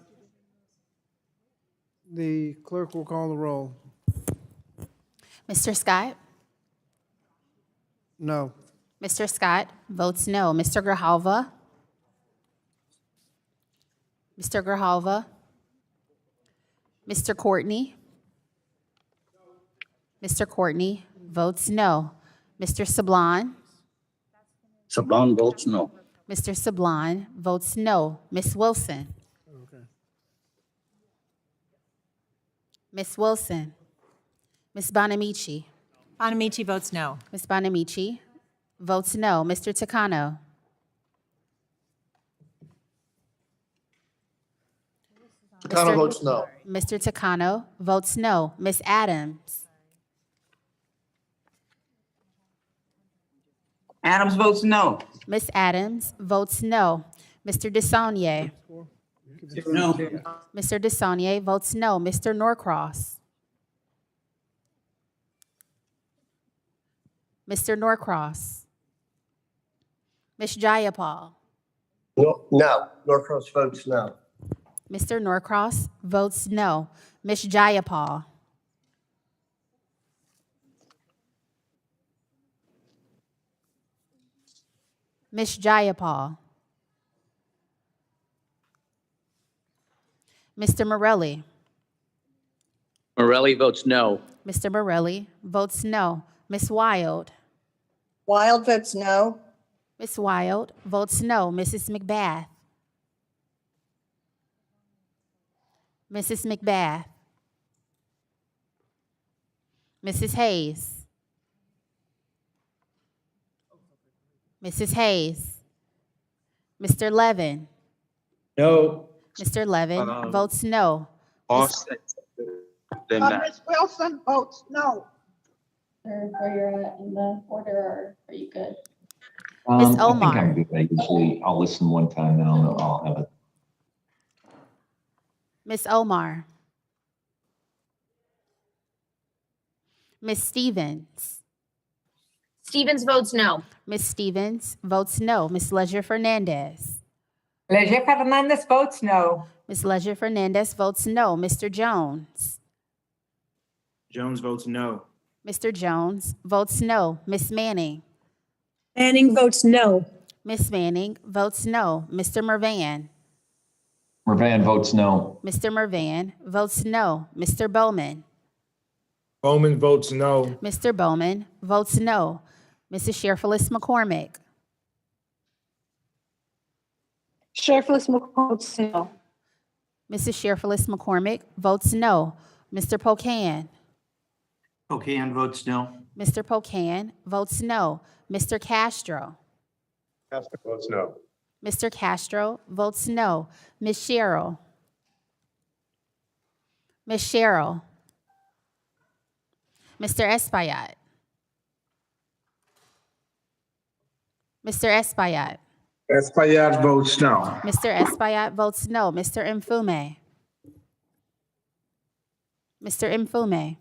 Speaker 1: the clerk will call the roll.
Speaker 3: Mr. Scott?
Speaker 1: No.
Speaker 3: Mr. Scott votes no. Mr. Grijalva? Mr. Grijalva? Mr. Courtney? Mr. Courtney votes no. Mr. Sablon?
Speaker 13: Sablon votes no.
Speaker 3: Mr. Sablon votes no. Ms. Wilson? Ms. Wilson? Ms. Bonamici?
Speaker 9: Bonamici votes no.
Speaker 3: Ms. Bonamici votes no. Mr. Takano?
Speaker 14: Takano votes no.
Speaker 3: Mr. Takano votes no. Ms. Adams?
Speaker 4: Adams votes no.
Speaker 3: Ms. Adams votes no. Mr. DeSaulnier?
Speaker 18: No.
Speaker 3: Mr. DeSaulnier votes no. Mr. Norcross? Mr. Norcross? Ms. Jayapal?
Speaker 14: No. Norcross votes no.
Speaker 3: Mr. Norcross votes no. Ms. Jayapal? Ms. Jayapal? Mr. Morelli?
Speaker 15: Morelli votes no.
Speaker 3: Mr. Morelli votes no. Ms. Wild?
Speaker 17: Wild votes no.
Speaker 3: Ms. Wild votes no. Mrs. McBath? Mrs. McBath? Mrs. Hayes? Mrs. Hayes? Mr. Levin?
Speaker 18: No.
Speaker 3: Mr. Levin votes no.
Speaker 15: Austin. Then
Speaker 17: Ms. Wilson votes no.
Speaker 24: Where you're at in the order, or are you good?
Speaker 3: Ms.
Speaker 25: I
Speaker 3: Omar?
Speaker 25: think I'm good. I usually, I'll listen one time, then I'll have it.
Speaker 3: Ms. Omar? Ms. Stevens?
Speaker 24: Stevens votes no.
Speaker 3: Ms. Stevens votes no. Ms. Leisure Fernandez?
Speaker 4: Leisure Fernandez votes no.
Speaker 3: Ms. Leisure Fernandez votes no. Mr. Jones?
Speaker 15: Jones votes no.
Speaker 3: Mr. Jones votes no. Ms. Manning?
Speaker 11: Manning votes no.
Speaker 3: Ms. Manning votes no. Mr. Mervan?
Speaker 25: Mervan votes no.
Speaker 3: Mr. Mervan votes no. Mr. Bowman?
Speaker 15: Bowman votes no.
Speaker 3: Mr. Bowman votes no. Mrs. Sheriff-Phyllis McCormick?
Speaker 17: Sheriff-Phyllis votes no.
Speaker 3: Mrs. Sheriff-Phyllis McCormick votes no. Mr. Pocan?
Speaker 15: Pocan votes no.
Speaker 3: Mr. Pocan votes no. Mr. Castro?
Speaker 14: Castro votes no.
Speaker 3: Mr. Castro votes no. Ms. Sherrill? Ms. Sherrill? Mr. Espaillat? Mr. Espaillat?
Speaker 15: Espaillat votes no.
Speaker 3: Mr. Espaillat votes no. Mr. Mfume? Mr. Mfume?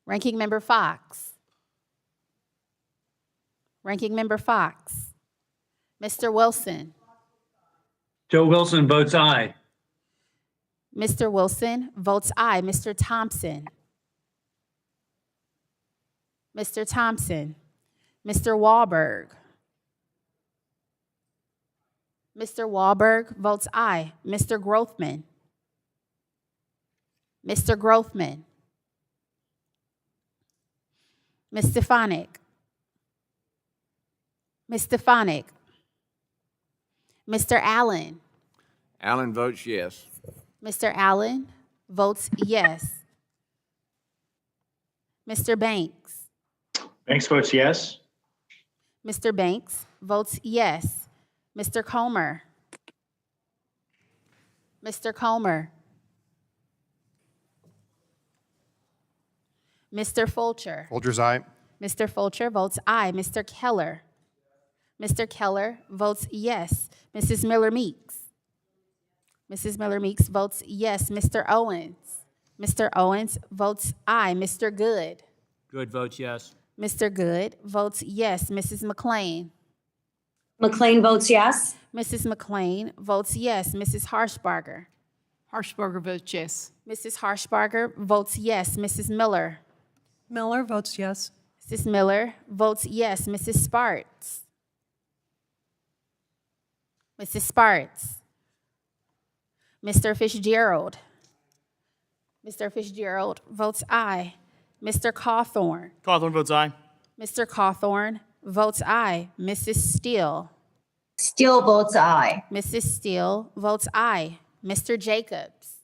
Speaker 3: Ranking Member Fox? Ranking Member Fox? Mr. Wilson?
Speaker 15: Joe Wilson votes aye.
Speaker 3: Mr. Wilson votes aye. Mr. Thompson? Mr. Thompson? Mr. Wahlberg? Mr. Wahlberg votes aye. Mr. Grothman? Mr. Grothman? Ms. Stefanik? Ms. Stefanik? Mr. Allen?
Speaker 15: Allen votes yes.
Speaker 3: Mr. Allen votes yes. Mr. Banks?
Speaker 15: Banks votes yes.
Speaker 3: Mr. Banks votes yes. Mr. Comer? Mr. Comer? Mr. Fulcher?
Speaker 12: Folger's aye.
Speaker 3: Mr. Fulcher votes aye. Mr. Keller? Mr. Keller votes yes. Mrs. Miller-Meeks? Mrs. Miller-Meeks votes yes. Mr. Owens? Mr. Owens votes aye. Mr. Good?
Speaker 7: Good votes yes.
Speaker 3: Mr. Good votes yes. Mrs. McLean?
Speaker 20: McLean votes yes.
Speaker 3: Mrs. McLean votes yes. Mrs. Harshbarger?
Speaker 5: Harshbarger votes yes.
Speaker 3: Mrs. Harshbarger votes yes. Mrs. Miller?
Speaker 10: Miller votes yes.
Speaker 3: Mrs. Miller votes yes. Mrs. Sparts? Mrs. Sparts? Mr. Fitzgerald? Mr. Fitzgerald votes aye. Mr. Cawthorn?
Speaker 15: Cawthorn votes aye.
Speaker 3: Mr. Cawthorn votes aye. Mrs. Steele?
Speaker 17: Steele votes aye.
Speaker 3: Mrs. Steele votes aye. Mr. Jacobs.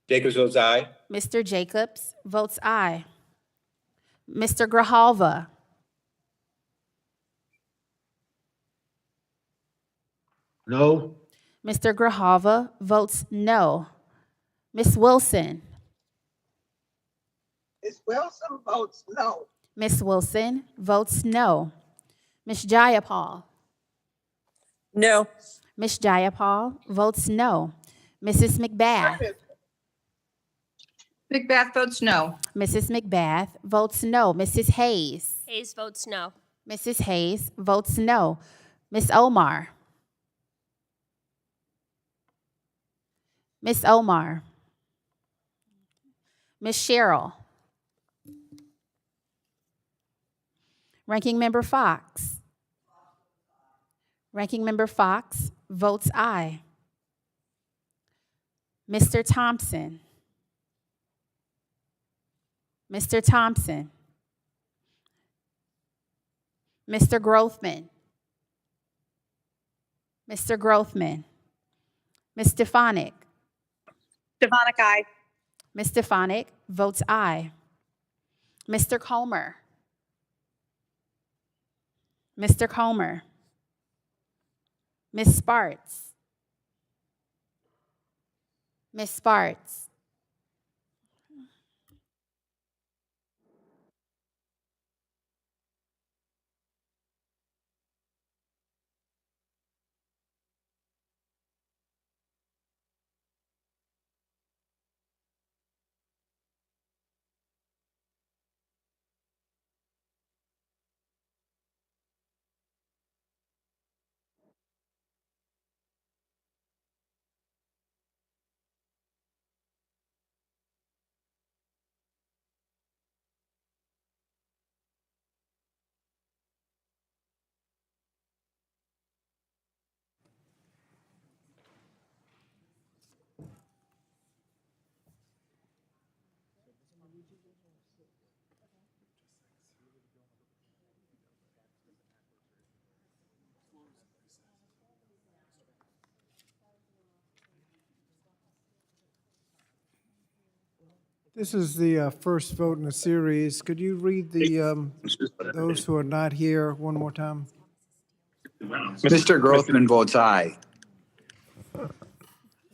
Speaker 15: Jacobs votes aye.
Speaker 3: Mr. Jacobs votes aye. Mr. Grijalva.
Speaker 15: No.
Speaker 3: Mr. Grijalva votes no. Ms. Wilson.
Speaker 17: Ms. Wilson votes no.
Speaker 3: Ms. Wilson votes no. Ms. Jayapal.
Speaker 17: No.
Speaker 3: Ms. Jayapal votes no. Mrs. McBath.
Speaker 17: McBath votes no.
Speaker 3: Mrs. McBath votes no. Mrs. Hayes.
Speaker 2: Hayes votes no.
Speaker 3: Mrs. Hayes votes no. Ms. Omar. Ms. Omar. Ms. Cheryl. Ranking Member Fox. Ranking Member Fox votes aye. Mr. Thompson. Mr. Thompson. Mr. Grothman. Mr. Grothman. Ms. Stefanik.
Speaker 17: Stefanik, aye.
Speaker 3: Ms. Stefanik votes aye. Mr. Comer. Mr. Comer. Ms. Sparts. Ms. Sparts.
Speaker 1: This is the first vote in the series. Could you read the those who are not here one more time?
Speaker 8: Mr. Grothman votes aye.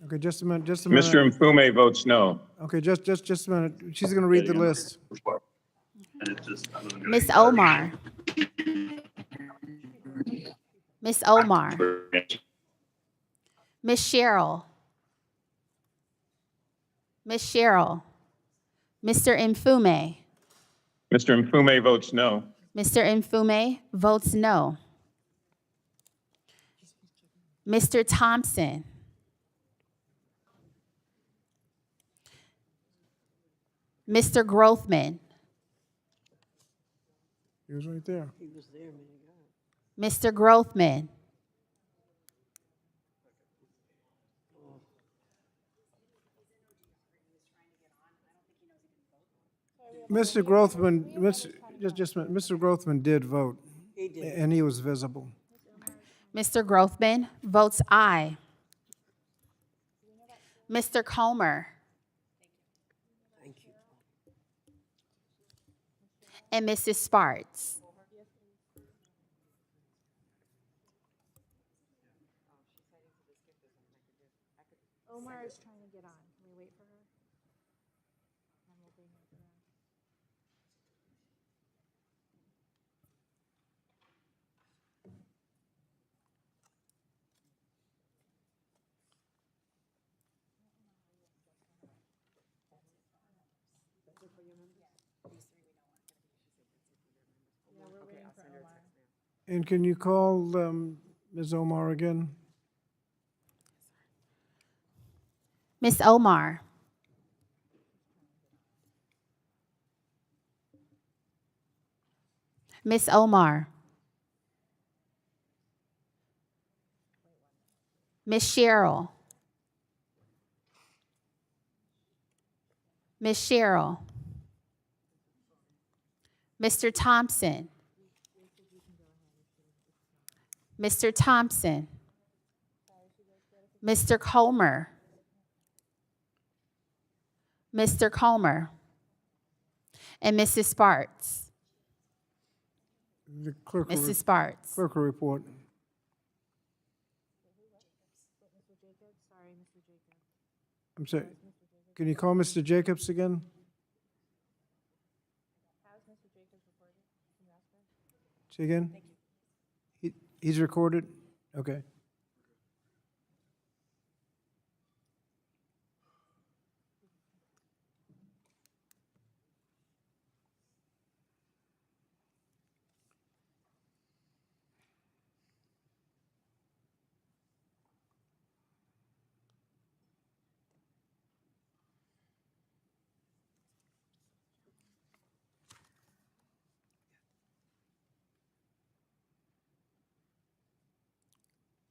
Speaker 1: Okay, just a minute, just a minute.
Speaker 15: Mr. Mfume votes no.
Speaker 1: Okay, just a minute. She's going to read the list.
Speaker 3: Ms. Omar. Ms. Omar. Ms. Cheryl. Ms. Cheryl. Mr. Mfume.
Speaker 15: Mr. Mfume votes no.
Speaker 3: Mr. Mfume votes no. Mr. Thompson. Mr. Grothman.
Speaker 1: He was right there.
Speaker 3: Mr. Grothman.
Speaker 1: Mr. Grothman, just a minute. Mr. Grothman did vote. He did. And he was visible.
Speaker 3: Mr. Grothman votes aye. Mr. Comer.
Speaker 10: Thank you.
Speaker 3: And Mrs. Sparts.
Speaker 11: Omar is trying to get on. Can we wait for her? And we'll bring her through. Yeah, we're waiting for Omar.
Speaker 1: And can you call Ms. Omar again?
Speaker 3: Ms. Omar. Ms. Omar. Ms. Cheryl. Ms. Cheryl. Mr. Thompson. Mr. Thompson, Mr. Comer, Mr. Comer, and Mrs. Sparks.
Speaker 1: The clerk will
Speaker 3: Mrs. Sparks.
Speaker 1: Clerk will report. I'm sorry, can you call Mr. Jacobs again? Say again? He's recorded? Okay.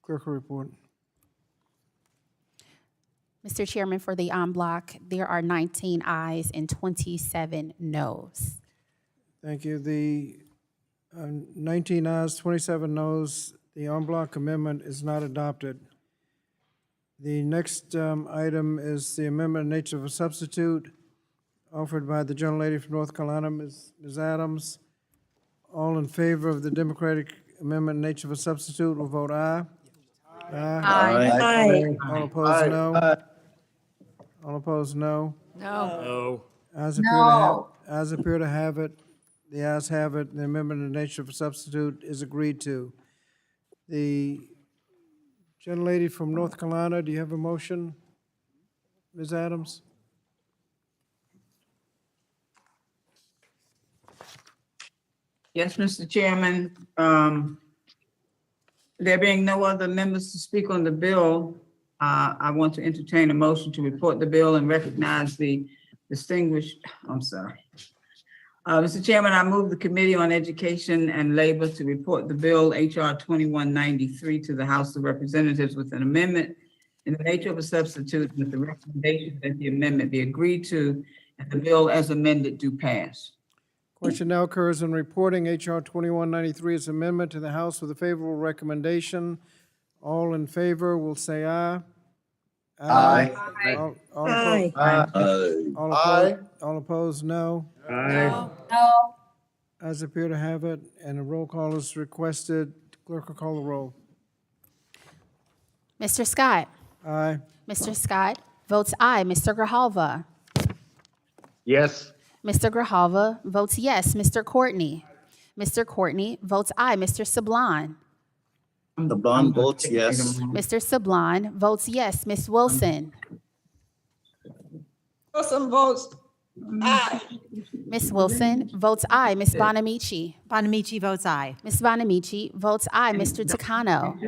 Speaker 1: Clerk will report.
Speaker 3: Mr. Chairman, for the en bloc, there are 19 ayes and 27 noes.
Speaker 1: Thank you. The 19 ayes, 27 noes, the en bloc amendment is not adopted. The next item is the amendment in nature of a substitute offered by the gentlelady from North Carolina, Ms. Adams. All in favor of the Democratic amendment in nature of a substitute will vote aye.
Speaker 17: Aye.
Speaker 1: All opposed, no. All opposed, no.
Speaker 5: No.
Speaker 1: Ayes appear to have it. The ayes have it. The amendment in nature of a substitute is agreed to. The gentlelady from North Carolina, do you have a motion? Ms. Adams?
Speaker 4: Yes, Mr. Chairman. There being no other members to speak on the bill, I want to entertain a motion to report the bill and recognize the distinguished, Mr. Chairman, I move the Committee on Education and Labor to report the bill HR 2193 to the House of Representatives with an amendment in the nature of a substitute with the recommendation that the amendment be agreed to and the bill as amended do pass.
Speaker 1: Question now occurs on reporting HR 2193 as amendment to the House with a favorable recommendation. All in favor will say aye.
Speaker 17: Aye.
Speaker 1: All opposed, no.
Speaker 17: No.
Speaker 1: Ayes appear to have it, and a roll call is requested. Clerk will call the roll.
Speaker 3: Mr. Scott.
Speaker 1: Aye.
Speaker 3: Mr. Scott votes aye. Mr. Grijalva.
Speaker 15: Yes.
Speaker 3: Mr. Grijalva votes yes. Mr. Courtney. Mr. Courtney votes aye. Mr. Sablon.
Speaker 13: The blonde votes yes.
Speaker 3: Mr. Sablon votes yes. Ms. Wilson.
Speaker 17: Wilson votes aye.
Speaker 3: Ms. Wilson votes aye. Ms. Bonamici.
Speaker 9: Bonamici votes aye.
Speaker 3: Ms. Bonamici votes aye. Mr. Takano.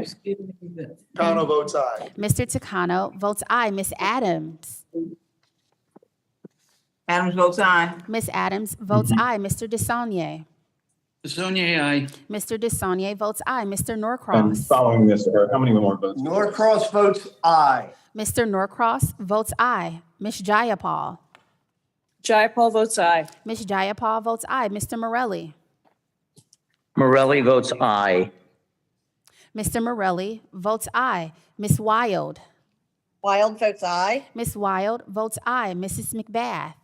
Speaker 14: Kano votes aye.
Speaker 3: Mr. Takano votes aye. Ms. Adams.
Speaker 4: Adams votes aye.
Speaker 3: Ms. Adams votes aye. Mr. DeSaulnier.
Speaker 18: Sonia, aye.
Speaker 3: Mr. DeSaulnier votes aye. Mr.
Speaker 15: And
Speaker 3: Norcross.
Speaker 15: following this, how many more votes?
Speaker 14: Norcross votes aye.
Speaker 3: Mr. Norcross votes aye. Ms. Jayapal.
Speaker 17: Jayapal votes aye.
Speaker 3: Ms. Jayapal votes aye. Mr. Morelli.
Speaker 2: Morelli votes aye.
Speaker 3: Mr. Morelli votes aye. Ms. Wild.
Speaker 17: Wild votes aye.
Speaker 3: Ms. Wild votes aye. Mrs. McBath.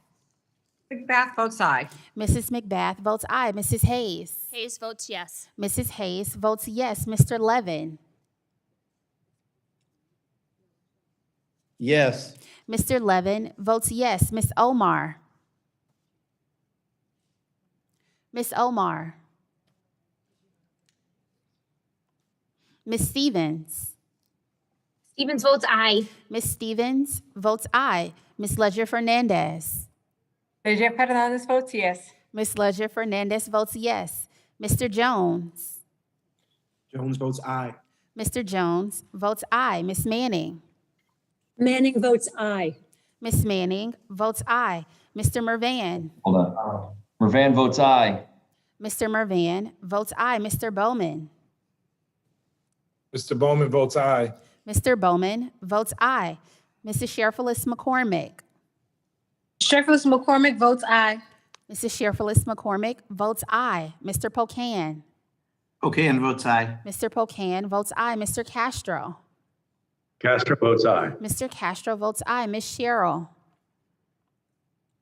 Speaker 17: McBath votes aye.
Speaker 3: Mrs. McBath votes aye. Mrs. Hayes.
Speaker 6: Hayes votes yes.
Speaker 3: Mrs. Hayes votes yes. Mr. Levin.
Speaker 18: Yes.
Speaker 3: Mr. Levin votes yes. Ms. Omar. Ms. Omar. Ms. Stevens.
Speaker 6: Stevens votes aye.
Speaker 3: Ms. Stevens votes aye. Ms. Ledger Fernandez.
Speaker 17: Leisure Fernandez votes yes.
Speaker 3: Ms. Ledger Fernandez votes yes. Mr. Jones.
Speaker 14: Jones votes aye.
Speaker 3: Mr. Jones votes aye. Ms. Manning.
Speaker 11: Manning votes aye.
Speaker 3: Ms. Manning votes aye. Mr. Mervan.
Speaker 25: Hold on. Mervan votes aye.
Speaker 3: Mr. Mervan votes aye. Mr. Bowman.
Speaker 15: Mr. Bowman votes aye.
Speaker 3: Mr. Bowman votes aye. Mrs. Sheriff-Phyllis McCormick.
Speaker 17: Sheriff-Phyllis McCormick votes aye.
Speaker 3: Mrs. Sheriff-Phyllis McCormick votes aye. Mr. Pocan.
Speaker 13: Pocan votes aye.
Speaker 3: Mr. Pocan votes aye. Mr. Castro.
Speaker 15: Castro votes aye.
Speaker 3: Mr. Castro votes aye. Ms. Sherrill.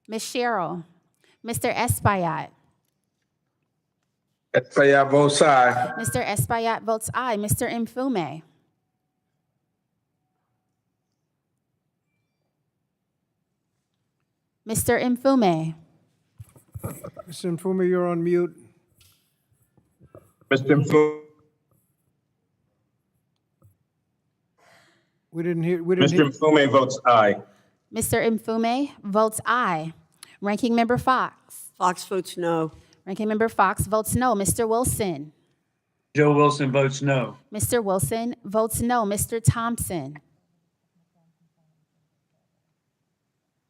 Speaker 3: Ms. Sherrill. Mr. Espaillat.
Speaker 15: Espaillat votes aye.
Speaker 3: Mr. Espaillat votes aye. Mr. Mfume. Mr. Mfume.
Speaker 1: Mr. Mfume, you're on mute.
Speaker 15: Mr. Mfume.
Speaker 1: We didn't hear.
Speaker 15: Mr. Mfume votes aye.
Speaker 3: Mr. Mfume votes aye. Ranking Member Fox.
Speaker 10: Fox votes no.
Speaker 3: Ranking Member Fox votes no. Mr. Wilson.
Speaker 15: Joe Wilson votes no.
Speaker 3: Mr. Wilson votes no. Mr. Thompson.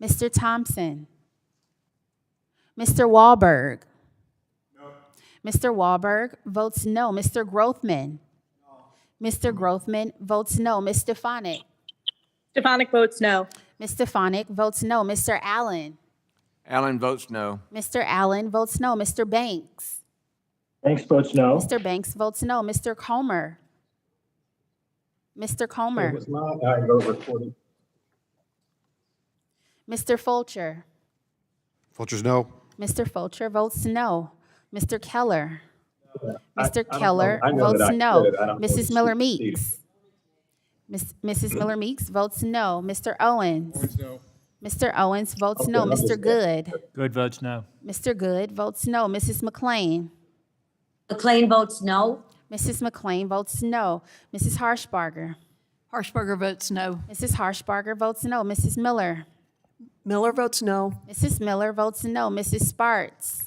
Speaker 3: Mr. Thompson. Mr. Wahlberg. No. Mr. Wahlberg votes no. Mr. Grothman. No. Mr. Grothman votes no. Ms. Stefanik.
Speaker 17: Stefanik votes no.
Speaker 3: Ms. Stefanik votes no. Mr. Allen.
Speaker 15: Allen votes no.
Speaker 3: Mr. Allen votes no. Mr. Banks.
Speaker 15: Banks votes no.
Speaker 3: Mr. Banks votes no. Mr. Comer. Mr. Comer.
Speaker 15: It was not aye vote recorded.
Speaker 3: Mr. Fulcher.
Speaker 12: Fulcher's no.
Speaker 3: Mr. Fulcher votes no. Mr. Keller.
Speaker 15: I
Speaker 3: Mr.
Speaker 15: don't know.
Speaker 3: Keller
Speaker 15: I know that
Speaker 3: votes
Speaker 15: I
Speaker 3: no.
Speaker 15: said it. I don't know
Speaker 3: Mrs.
Speaker 15: the
Speaker 3: Miller
Speaker 15: seat.
Speaker 3: Meeks. Mrs. Miller Meeks votes no. Mr. Owens. Mr. Owens votes no.
Speaker 15: Okay,
Speaker 3: Mr. Good.
Speaker 7: Good votes no.
Speaker 3: Mr. Good votes no. Mrs. McLean.
Speaker 20: McLean votes no.
Speaker 3: Mrs. McLean votes no. Mrs. Harshbarger.
Speaker 5: Harshbarger votes no.
Speaker 3: Mrs. Harshbarger votes no. Mrs. Miller.
Speaker 10: Miller votes no.
Speaker 3: Mrs. Miller votes no. Mrs. Sparts.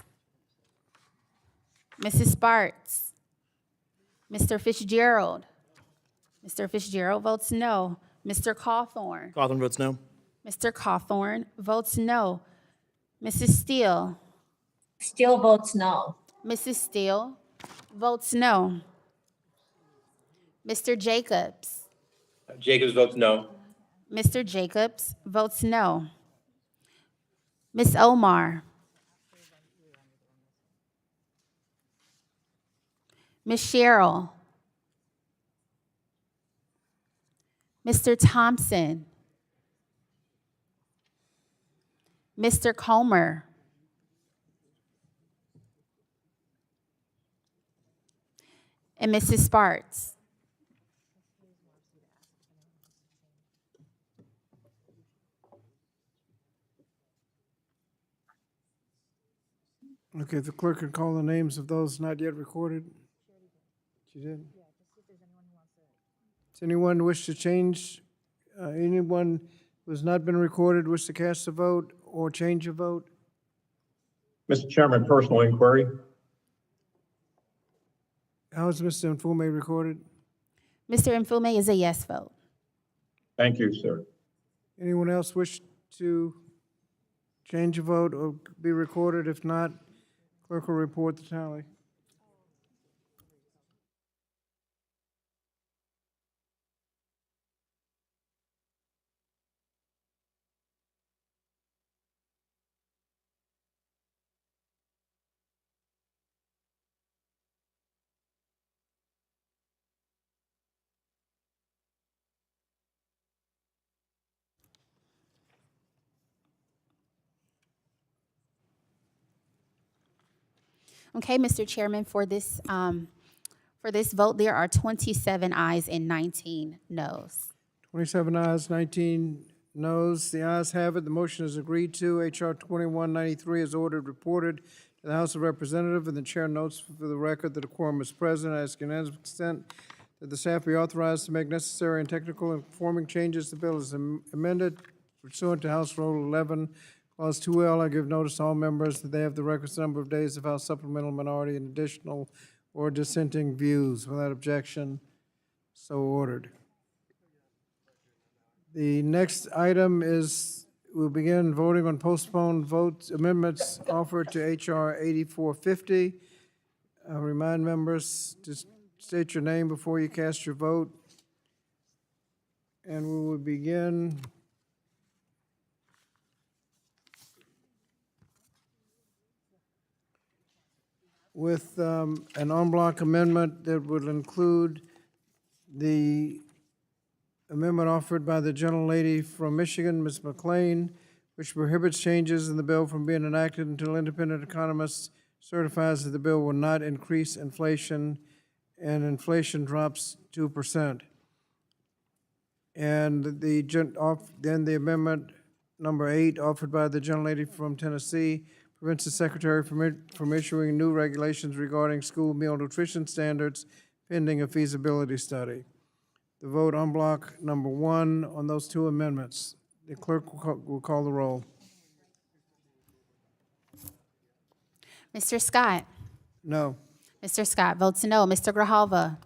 Speaker 3: Mrs. Sparts. Mr. Fitzgerald. Mr. Fitzgerald votes no. Mr. Cawthorn.
Speaker 14: Cawthorn votes no.
Speaker 3: Mr. Cawthorn votes no. Mrs. Steele.
Speaker 20: Steele votes no.
Speaker 3: Mrs. Steele votes no. Mr. Jacobs.
Speaker 15: Jacobs votes no.
Speaker 3: Mr. Jacobs votes no. Ms. Omar. Ms. Sherrill. Mr. Thompson. Mr. Comer. And Mrs. Sparts.
Speaker 1: Okay, if the clerk can call the names of those not yet recorded. She did? Does anyone wish to change, anyone who has not been recorded wish to cast a vote or change a vote?
Speaker 15: Mr. Chairman, personal inquiry.
Speaker 1: How is Mr. Mfume recorded?
Speaker 3: Mr. Mfume is a yes vote.
Speaker 15: Thank you, sir.
Speaker 1: Anyone else wish to change a vote or be recorded? If not, clerk will report the tally.
Speaker 3: Okay, Mr. Chairman, for this vote, there are 27 ayes and 19 noes.
Speaker 1: 27 ayes, 19 noes. The ayes have it. The motion is agreed to. H.R. 2193 is ordered reported to the House of Representatives, and the chair notes for the record that a quorum is present. I ask unanimous consent that the staff be authorized to make necessary and technical and conforming changes. The bill is amended pursuant to House Rule 11, Clause 2L. I give notice to all members that they have the requisite number of days of House supplemental minority and additional or dissenting views. Without objection, so ordered. The next item is, we'll begin voting on postponed votes, amendments offered to H.R. 8450. I remind members to state your name before you cast your vote. And we will begin with an en bloc amendment that would include the amendment offered by the gentlelady from Michigan, Ms. McLean, which prohibits changes in the bill from being enacted until independent economist certifies that the bill will not increase inflation and inflation drops 2%. And then the amendment number 8 offered by the gentlelady from Tennessee prevents the secretary from issuing new regulations regarding school meal nutrition standards pending a feasibility study. The vote en bloc number 1 on those two amendments. The clerk will call the roll.
Speaker 3: Mr. Scott?
Speaker 1: No.
Speaker 3: Mr. Scott votes no. Mr. Grijalva?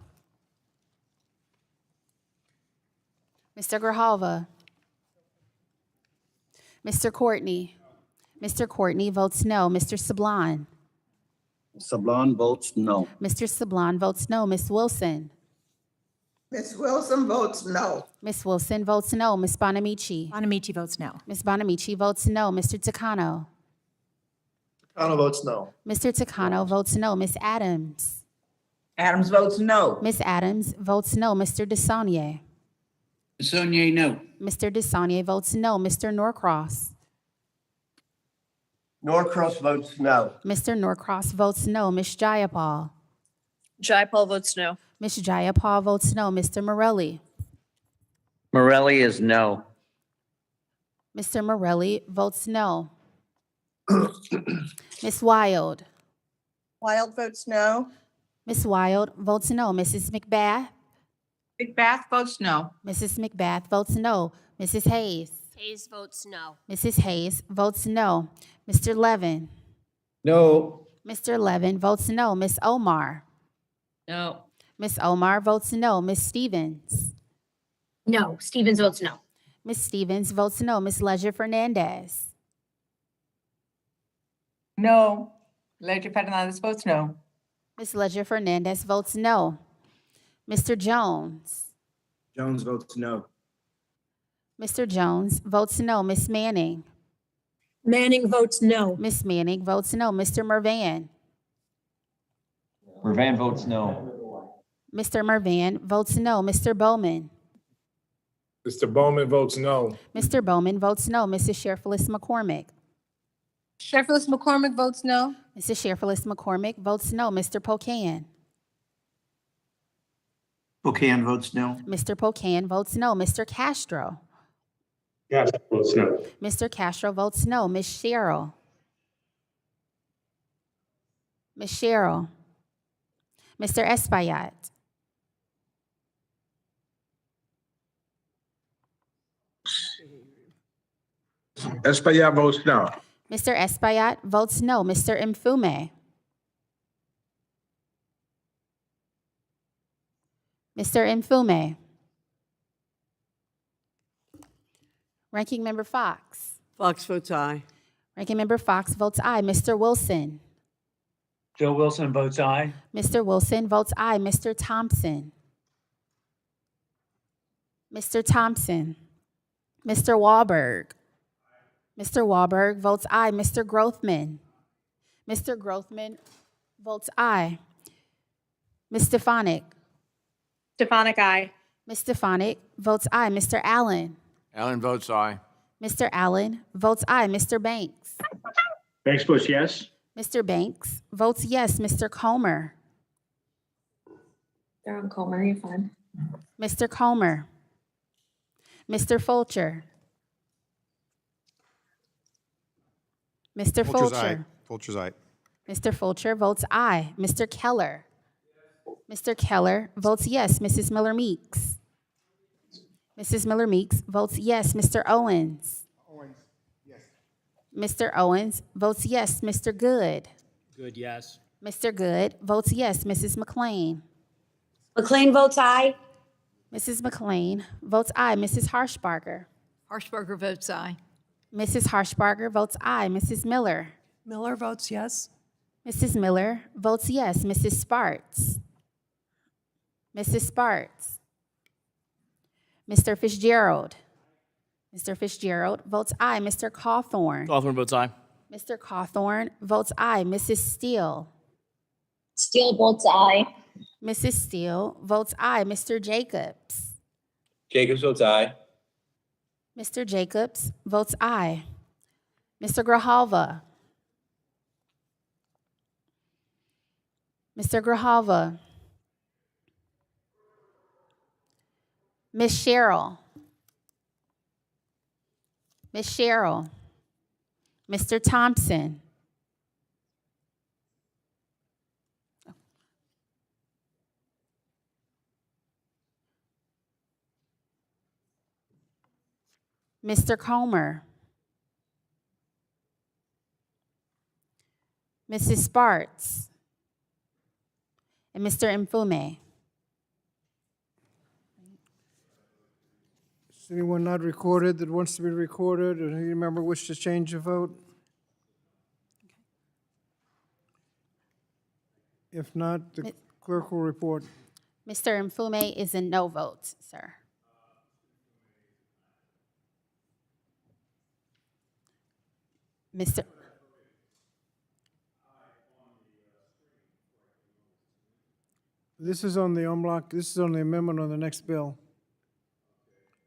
Speaker 3: Mr. Grijalva? Mr. Courtney? Mr. Courtney votes no. Mr. Sablon?
Speaker 13: Sablon votes no.
Speaker 3: Mr. Sablon votes no. Ms. Wilson?
Speaker 16: Ms. Wilson votes no.
Speaker 3: Ms. Wilson votes no. Ms. Bonamici?
Speaker 9: Bonamici votes no.
Speaker 3: Ms. Bonamici votes no. Mr. Takano?
Speaker 14: Takano votes no.
Speaker 3: Mr. Takano votes no. Ms. Adams?
Speaker 4: Adams votes no.
Speaker 3: Ms. Adams votes no. Mr. DeSaulnier?
Speaker 16: DeSaulnier, no.
Speaker 3: Mr. DeSaulnier votes no. Mr. Norcross?
Speaker 16: Norcross votes no.
Speaker 3: Mr. Norcross votes no. Ms. Jayapal?
Speaker 17: Jayapal votes no.
Speaker 3: Ms. Jayapal votes no. Mr. Morelli?
Speaker 2: Morelli is no.
Speaker 3: Mr. Morelli votes no. Ms. Wild?
Speaker 16: Wild votes no.
Speaker 3: Ms. Wild votes no. Mrs. McBath?
Speaker 4: McBath votes no.
Speaker 3: Mrs. McBath votes no. Mrs. Hayes?
Speaker 6: Hayes votes no.
Speaker 3: Mrs. Hayes votes no. Mr. Levin?
Speaker 18: No.
Speaker 3: Mr. Levin votes no. Ms. Omar?
Speaker 17: No.
Speaker 3: Ms. Omar votes no. Ms. Stevens?
Speaker 6: No. Stevens votes no.
Speaker 3: Ms. Stevens votes no. Ms. Leisure Fernandez?
Speaker 4: No. Ledger Fernandez votes no.
Speaker 3: Ms. Leisure Fernandez votes no. Mr. Jones?
Speaker 14: Jones votes no.
Speaker 3: Mr. Jones votes no. Ms. Manning?
Speaker 11: Manning votes no.
Speaker 3: Ms. Manning votes no. Mr. Mervan?
Speaker 25: Mervan votes no.
Speaker 3: Mr. Mervan votes no. Mr. Bowman?
Speaker 15: Mr. Bowman votes no.
Speaker 3: Mr. Bowman votes no. Mrs. Sheriff-Phyllis McCormick?
Speaker 17: Sheriff-Phyllis McCormick votes no.
Speaker 3: Mrs. Sheriff-Phyllis McCormick votes no. Mr. Pocan?
Speaker 14: Pocan votes no.
Speaker 3: Mr. Pocan votes no. Mr. Castro?
Speaker 15: Yes, votes no.
Speaker 3: Mr. Castro votes no. Ms. Sherrill? Ms. Sherrill? Mr. Espaillat?
Speaker 15: Espaillat votes no.
Speaker 3: Mr. Espaillat votes no. Mr. Mfume? Mr. Mfume? Ranking Member Fox?
Speaker 16: Fox votes aye.
Speaker 3: Ranking Member Fox votes aye. Mr. Wilson?
Speaker 7: Joe Wilson votes aye.
Speaker 3: Mr. Wilson votes aye. Mr. Thompson? Mr. Thompson? Mr. Wahlberg? Mr. Wahlberg votes aye. Mr. Grothman? Mr. Grothman votes aye. Ms. Stefanik?
Speaker 17: Stefanik, aye.
Speaker 3: Ms. Stefanik votes aye. Mr. Allen?
Speaker 15: Allen votes aye.
Speaker 3: Mr. Allen votes aye. Mr. Banks?
Speaker 15: Banks votes yes.
Speaker 3: Mr. Banks votes yes. Mr. Comer?
Speaker 24: They're on Comer, you're fine.
Speaker 3: Mr. Comer? Mr. Fulcher? Mr. Fulcher?
Speaker 12: Fulcher's aye.
Speaker 3: Mr. Fulcher votes aye. Mr. Keller? Mr. Keller votes yes. Mrs. Miller Meeks? Mrs. Miller Meeks votes yes. Mr. Owens? Mr. Owens votes yes. Mr. Good?
Speaker 7: Good, yes.
Speaker 3: Mr. Good votes yes. Mrs. McLean?
Speaker 20: McLean votes aye.
Speaker 3: Mrs. McLean votes aye. Mrs. Harshbarger?
Speaker 5: Harshbarger votes aye.
Speaker 3: Mrs. Harshbarger votes aye. Mrs. Miller?
Speaker 10: Miller votes yes.
Speaker 3: Mrs. Miller votes yes. Mrs. Sparts? Mrs. Sparts? Mr. Fitzgerald? Mr. Fitzgerald votes aye. Mr. Cawthorn?
Speaker 15: Cawthorn votes aye.
Speaker 3: Mr. Cawthorn votes aye. Mrs. Steele?
Speaker 24: Steele votes aye.
Speaker 3: Mrs. Steele votes aye. Mr. Jacobs.
Speaker 15: Jacobs votes aye.
Speaker 3: Mr. Jacobs votes aye. Mr. Grijalva. Mr. Grijalva. Ms. Cheryl. Ms. Cheryl. Mr. Thompson. Mr. Comer. Mrs. Sparts. And Mr. Mfume.
Speaker 1: Is anyone not recorded that wants to be recorded, or any member wish to change a vote? If not, the clerk will report.
Speaker 3: Mr. Mfume is a no vote, sir. Mr.
Speaker 1: This is on the en bloc, this is on the amendment on the next bill.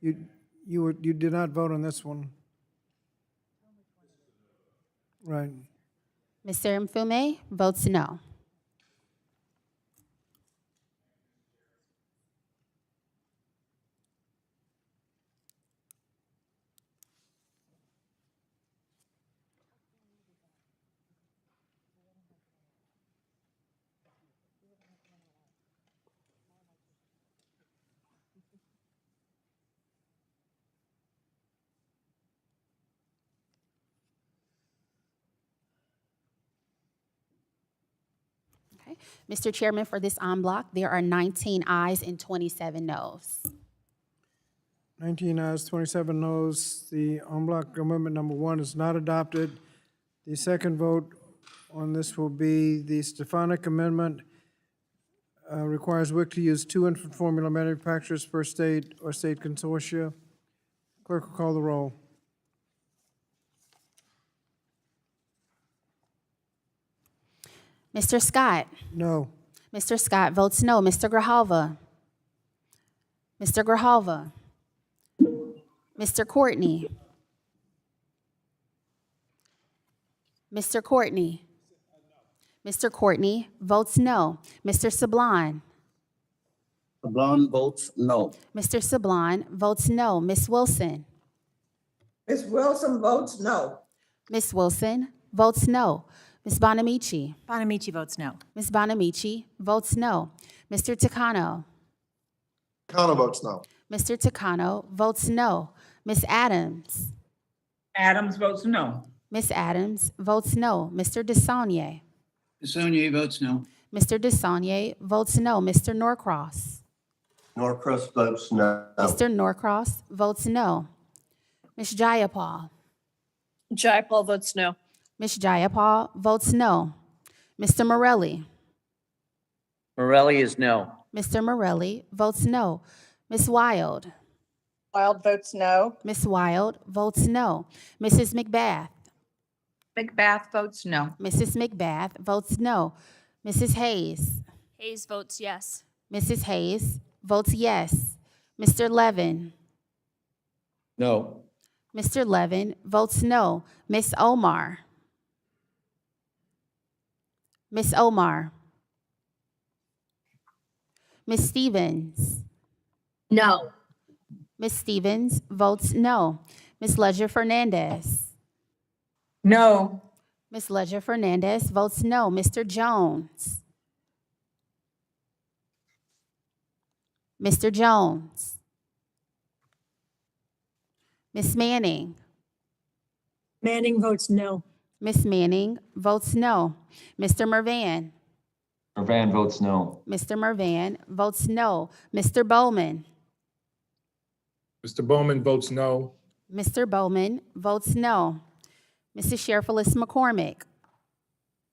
Speaker 1: You did not vote on this one. Right.
Speaker 3: Mr. Mfume votes no. Okay. Mr. Chairman, for this en bloc, there are 19 ayes and 27 noes.
Speaker 1: 19 ayes, 27 noes. The en bloc amendment number 1 is not adopted. The second vote on this will be the Stefanik amendment. Requires WIC to use 2 infant formula manufacturers per state or state consortia. Clerk will call the roll.
Speaker 3: Mr. Scott.
Speaker 1: No.
Speaker 3: Mr. Scott votes no. Mr. Grijalva. Mr. Grijalva. Mr. Courtney. Mr. Courtney. Mr. Courtney votes no. Mr. Sablon.
Speaker 13: Sablon votes no.
Speaker 3: Mr. Sablon votes no. Ms. Wilson.
Speaker 16: Ms. Wilson votes no.
Speaker 3: Ms. Wilson votes no. Ms. Bonamici.
Speaker 9: Bonamici votes no.
Speaker 3: Ms. Bonamici votes no. Mr. Takano.
Speaker 14: Takano votes no.
Speaker 3: Mr. Takano votes no. Ms. Adams.
Speaker 4: Adams votes no.
Speaker 3: Ms. Adams votes no. Mr. DeSaulnier.
Speaker 16: DeSaulnier votes no.
Speaker 3: Mr. DeSaulnier votes no. Mr. Norcross.
Speaker 16: Norcross votes no.
Speaker 3: Mr. Norcross votes no. Ms. Jayapal.
Speaker 17: Jayapal votes no.
Speaker 3: Ms. Jayapal votes no. Mr. Morelli.
Speaker 2: Morelli is no.
Speaker 3: Mr. Morelli votes no. Ms. Wild.
Speaker 16: Wild votes no.
Speaker 3: Ms. Wild votes no. Mrs. McBath.
Speaker 4: McBath votes no.
Speaker 3: Mrs. McBath votes no. Mrs. Hayes.
Speaker 17: Hayes votes yes.
Speaker 3: Mrs. Hayes votes yes. Mr. Levin.
Speaker 18: No.
Speaker 3: Mr. Levin votes no. Ms. Omar. Ms. Omar. Ms. Stevens.
Speaker 6: No.
Speaker 3: Ms. Stevens votes no. Ms. Ledger Fernandez.
Speaker 4: No.
Speaker 3: Ms. Ledger Fernandez votes no. Mr. Jones. Mr. Jones. Ms. Manning.
Speaker 11: Manning votes no.
Speaker 3: Ms. Manning votes no. Mr. Mervan.
Speaker 25: Mervan votes no.
Speaker 3: Mr. Mervan votes no. Mr. Bowman.
Speaker 15: Mr. Bowman votes no.
Speaker 3: Mr. Bowman votes no. Mrs. Sheriff-Phyllis McCormick.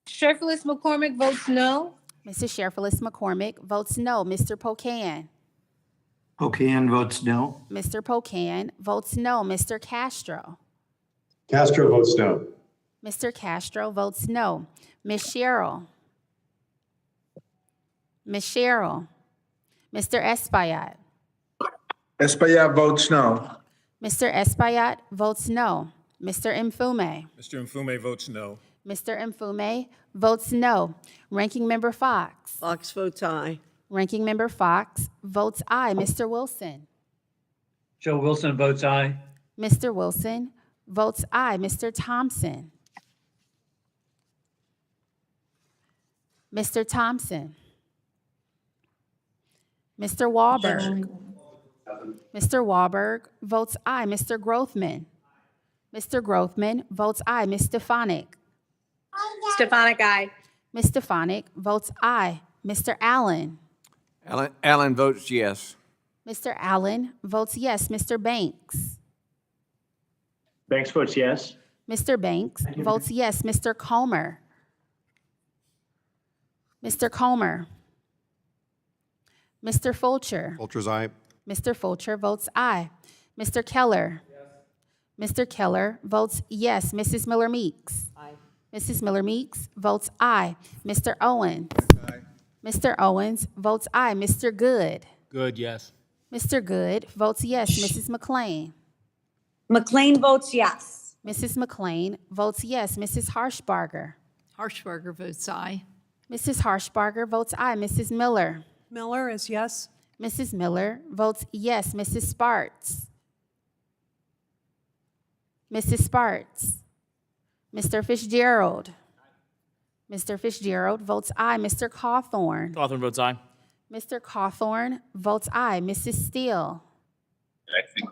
Speaker 17: Sheriff-Phyllis McCormick votes no.
Speaker 3: Mrs. Sheriff-Phyllis McCormick votes no. Mr. Pocan.
Speaker 14: Pocan votes no.
Speaker 3: Mr. Pocan votes no. Mr. Castro.
Speaker 15: Castro votes no.
Speaker 3: Mr. Castro votes no. Ms. Sherrill. Ms. Cheryl. Mr. Espaillat.
Speaker 15: Espaillat votes no.
Speaker 3: Mr. Espaillat votes no. Mr. Mfume.
Speaker 15: Mr. Mfume votes no.
Speaker 3: Mr. Mfume votes no. Ranking Member Fox.
Speaker 10: Fox votes aye.
Speaker 3: Ranking Member Fox votes aye. Mr. Wilson.
Speaker 2: Joe Wilson votes aye.
Speaker 3: Mr. Wilson votes aye. Mr. Thompson. Mr. Thompson. Mr. Wahlberg. Mr. Wahlberg votes aye. Mr. Grothman. Mr. Grothman votes aye. Ms. Stefanik.
Speaker 17: Stefanik, aye.
Speaker 3: Ms. Stefanik votes aye. Mr. Allen.
Speaker 8: Allen votes yes.
Speaker 3: Mr. Allen votes yes. Mr. Banks.
Speaker 15: Banks votes yes.
Speaker 3: Mr. Banks votes yes. Mr. Comer. Mr. Comer. Mr. Fulcher.
Speaker 12: Fulcher's aye.
Speaker 3: Mr. Fulcher votes aye. Mr. Keller. Mr. Keller votes yes. Mrs. Miller Meeks.
Speaker 10: Aye.
Speaker 3: Mrs. Miller Meeks votes aye. Mr. Owens. Mr. Owens votes aye. Mr. Good.
Speaker 7: Good, yes.
Speaker 3: Mr. Good votes yes. Mrs. McLean.
Speaker 17: McLean votes yes.
Speaker 3: Mrs. McLean votes yes. Mrs. Harshbarger.
Speaker 5: Harshbarger votes aye.
Speaker 3: Mrs. Harshbarger votes aye. Mrs. Miller.
Speaker 10: Miller is yes.
Speaker 3: Mrs. Miller votes yes. Mrs. Sparts. Mrs. Sparts. Mr. Fitzgerald. Mr. Fitzgerald votes aye. Mr. Cawthorn.
Speaker 7: Cawthorn votes aye.
Speaker 3: Mr. Cawthorn votes aye. Mrs. Steele.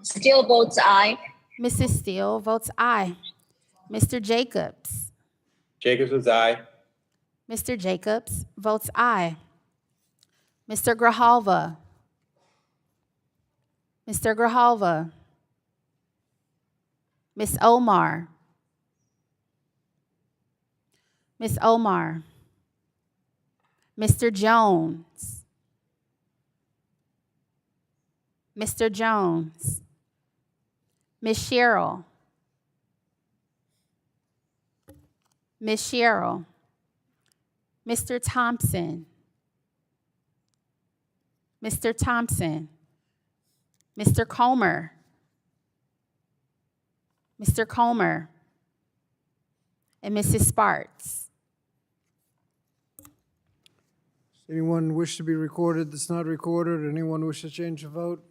Speaker 17: Steele votes aye.
Speaker 3: Mrs. Steele votes aye. Mr. Jacobs.
Speaker 15: Jacobs votes aye.
Speaker 3: Mr. Jacobs votes aye. Mr. Grijalva. Mr. Grijalva. Miss Omar. Miss Omar. Mr. Jones. Mr. Jones. Miss Cheryl. Miss Cheryl. Mr. Thompson. Mr. Thompson. Mr. Comer. Mr. Comer. And Mrs. Sparts.
Speaker 1: Anyone wish to be recorded that's not recorded? Anyone wish to change the vote?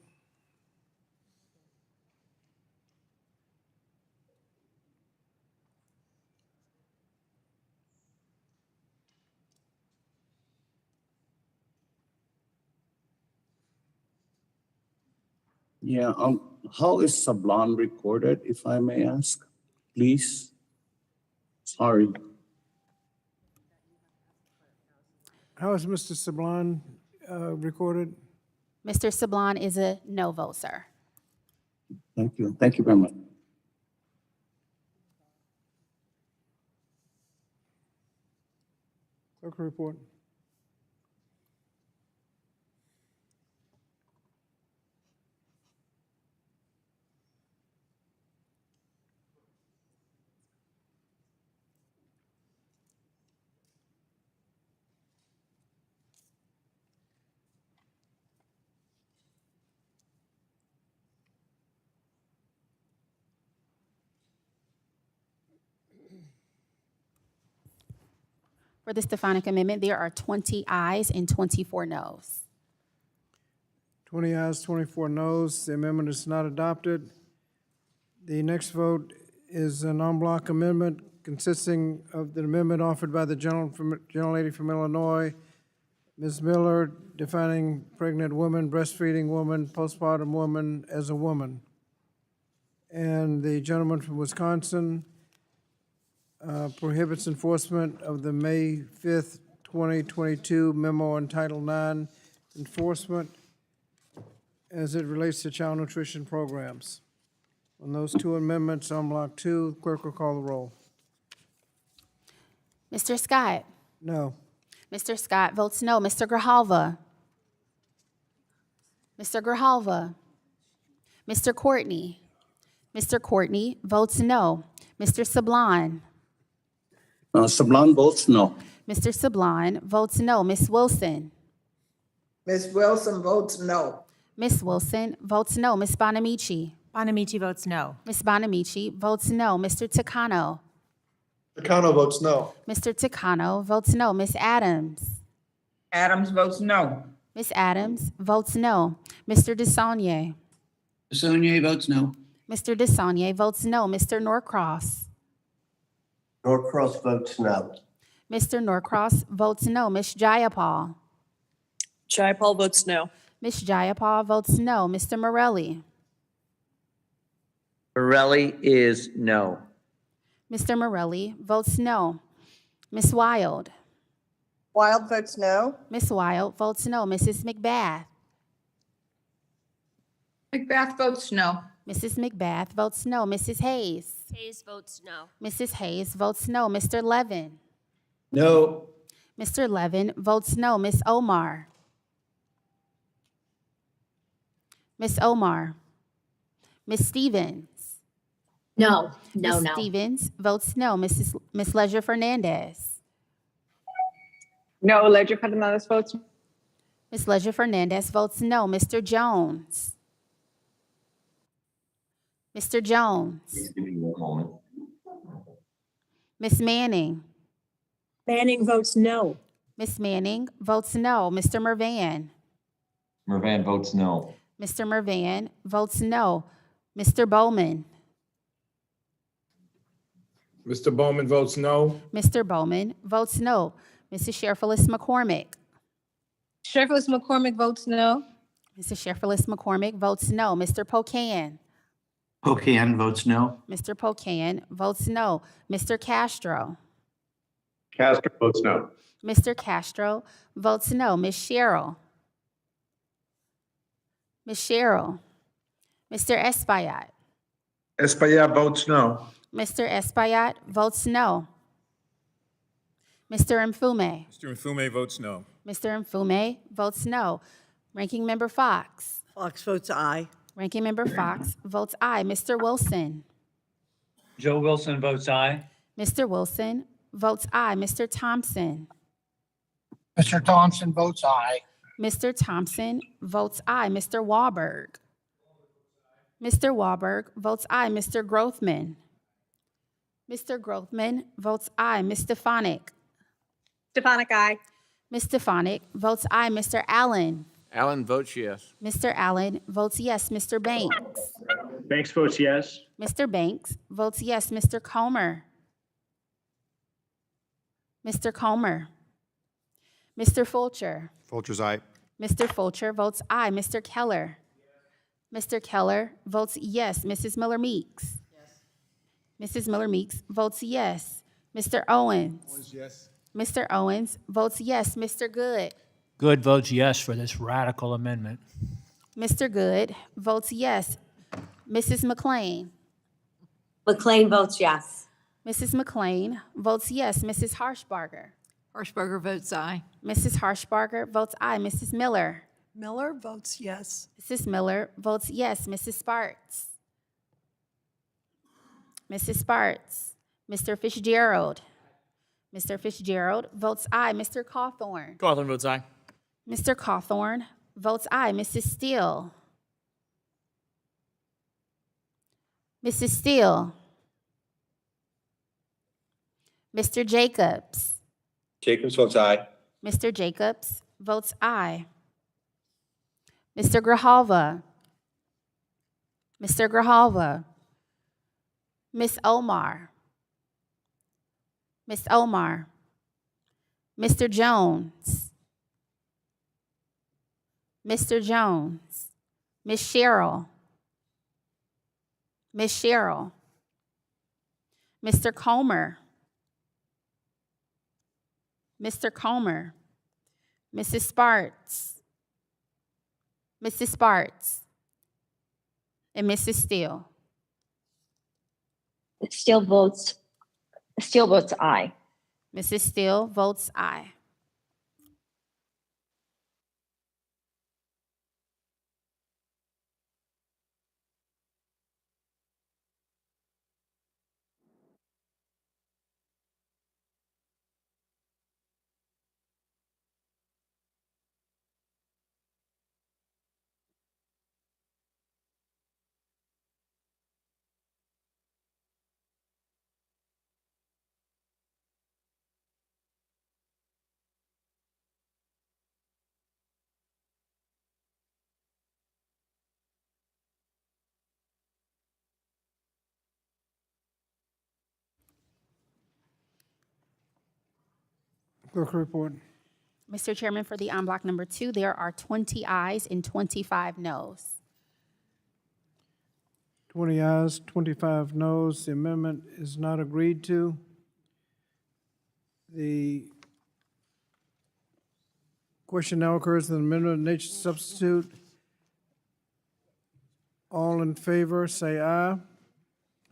Speaker 13: Yeah, how is Sablon recorded, if I may ask, please? Sorry.
Speaker 1: How is Mr. Sablon recorded?
Speaker 3: Mr. Sablon is a no vote, sir.
Speaker 13: Thank you. Thank you very much.
Speaker 1: Clerk report.
Speaker 3: For the Stefanik Amendment, there are 20 ayes and 24 noes.
Speaker 1: 20 ayes, 24 noes. The amendment is not adopted. The next vote is an en bloc amendment consisting of the amendment offered by the gentlelady from Illinois, Ms. Miller, defining pregnant woman, breastfeeding woman, postpartum woman as a woman. And the gentleman from Wisconsin prohibits enforcement of the May 5th, 2022 memo on Title IX enforcement as it relates to child nutrition programs. On those two amendments, on block 2, clerk will call the roll.
Speaker 3: Mr. Scott.
Speaker 1: No.
Speaker 3: Mr. Scott votes no. Mr. Grijalva. Mr. Grijalva. Mr. Courtney. Mr. Courtney votes no. Mr. Sablon.
Speaker 13: Sablon votes no.
Speaker 3: Mr. Sablon votes no. Ms. Wilson.
Speaker 16: Ms. Wilson votes no.
Speaker 3: Ms. Wilson votes no. Ms. Bonamici.
Speaker 9: Bonamici votes no.
Speaker 3: Ms. Bonamici votes no. Mr. Takano.
Speaker 14: Takano votes no.
Speaker 3: Mr. Takano votes no. Ms. Adams.
Speaker 4: Adams votes no.
Speaker 3: Ms. Adams votes no. Mr. DeSaulnier.
Speaker 16: DeSaulnier votes no.
Speaker 3: Mr. DeSaulnier votes no. Mr. Norcross.
Speaker 16: Norcross votes no.
Speaker 3: Mr. Norcross votes no. Ms. Jayapal.
Speaker 16: Jayapal votes no.
Speaker 3: Ms. Jayapal votes no. Mr. Morelli.
Speaker 2: Morelli is no.
Speaker 3: Mr. Morelli votes no. Ms. Wild.
Speaker 16: Wild votes no.
Speaker 3: Ms. Wild votes no. Mrs. McBath.
Speaker 4: McBath votes no.
Speaker 3: Mrs. McBath votes no. Mrs. Hayes.
Speaker 6: Hayes votes no.
Speaker 3: Mrs. Hayes votes no. Mr. Levin.
Speaker 18: No.
Speaker 3: Mr. Levin votes no. Ms. Omar. Ms. Omar. Ms. Stevens.
Speaker 6: No,
Speaker 3: Ms. Stevens votes no. Ms. Leisure Fernandez.
Speaker 17: No, Ledger Fernandez votes.
Speaker 3: Ms. Leisure Fernandez votes no. Mr. Jones. Mr. Jones.
Speaker 25: Give me one moment.
Speaker 3: Ms. Manning.
Speaker 11: Manning votes no.
Speaker 3: Ms. Manning votes no. Mr. Mervan.
Speaker 25: Mervan votes no.
Speaker 3: Mr. Mervan votes no. Mr. Bowman.
Speaker 15: Mr. Bowman votes no.
Speaker 3: Mr. Bowman votes no. Mrs. Sheriff-Phyllis McCormick.
Speaker 6: Sheriff-Phyllis McCormick votes no.
Speaker 3: Mrs. Sheriff-Phyllis McCormick votes no. Mr. Pocan.
Speaker 14: Pocan votes no.
Speaker 3: Mr. Pocan votes no. Mr. Castro.
Speaker 15: Castro votes no.
Speaker 3: Mr. Castro votes no. Ms. Sherrill. Ms. Sherrill. Mr. Espaillat.
Speaker 15: Espaillat votes no.
Speaker 3: Mr. Espaillat votes no. Mr. Mfume.
Speaker 15: Mr. Mfume votes no.
Speaker 3: Mr. Mfume votes no. Ranking Member Fox.
Speaker 10: Fox votes aye.
Speaker 3: Ranking Member Fox votes aye. Mr. Wilson.
Speaker 2: Joe Wilson votes aye.
Speaker 3: Mr. Wilson votes aye. Mr. Thompson.
Speaker 16: Mr. Thompson votes aye.
Speaker 3: Mr. Thompson votes aye. Mr. Wahlberg. Mr. Wahlberg votes aye. Mr. Grothman. Mr. Grothman votes aye. Ms. Stefanik.
Speaker 17: Stefanik, aye.
Speaker 3: Ms. Stefanik votes aye. Mr. Allen.
Speaker 8: Allen votes yes.
Speaker 3: Mr. Allen votes yes. Mr. Banks.
Speaker 15: Banks votes yes.
Speaker 3: Mr. Banks votes yes. Mr. Comer. Mr. Comer. Mr. Fulcher.
Speaker 12: Fulcher's aye.
Speaker 3: Mr. Fulcher votes aye. Mr. Keller. Mr. Keller votes yes. Mrs. Miller Meeks. Mrs. Miller Meeks votes yes. Mr. Owens.
Speaker 15: Yes.
Speaker 3: Mr. Owens votes yes. Mr. Good.
Speaker 7: Good votes yes for this radical amendment.
Speaker 3: Mr. Good votes yes. Mrs. McLean.
Speaker 17: McLean votes yes.
Speaker 3: Mrs. McLean votes yes. Mrs. Harshbarger.
Speaker 5: Harshbarger votes aye.
Speaker 3: Mrs. Harshbarger votes aye. Mrs. Miller.
Speaker 10: Miller votes yes.
Speaker 3: Mrs. Miller votes yes. Mrs. Sparks. Mrs. Sparks. Mr. Fitzgerald. Mr. Fitzgerald votes aye. Mr. Cawthorn.
Speaker 15: Cawthorn votes aye.
Speaker 3: Mr. Cawthorn votes aye. Mrs. Steele. Mrs. Steele. Mr. Jacobs.
Speaker 15: Jacobs votes aye.
Speaker 3: Mr. Jacobs votes aye. Mr. Grijalva. Mr. Grijalva. Miss Omar. Miss Omar. Mr. Jones. Mr. Jones. Miss Sherrill. Miss Sherrill. Mr. Comer. Mr. Comer. Mrs. Sparts. Mrs. Sparts. And Mrs. Steele.
Speaker 17: Steele votes aye.
Speaker 3: Mrs. Steele votes aye.
Speaker 1: Clerk report.
Speaker 3: Mr. Chairman, for the en bloc number 2, there are 20 ayes and 25 noes.
Speaker 1: 20 ayes, 25 noes. The amendment is not agreed to. The question now occurs on the amendment of nature substitute. All in favor, say aye.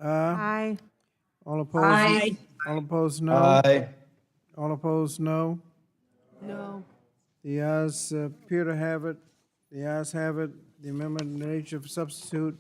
Speaker 9: Aye.
Speaker 1: All opposed?
Speaker 16: Aye.
Speaker 1: All opposed, no.
Speaker 18: Aye.
Speaker 1: All opposed, no.
Speaker 10: No.
Speaker 1: The ayes appear to have it. The ayes have it. The amendment in the nature of substitute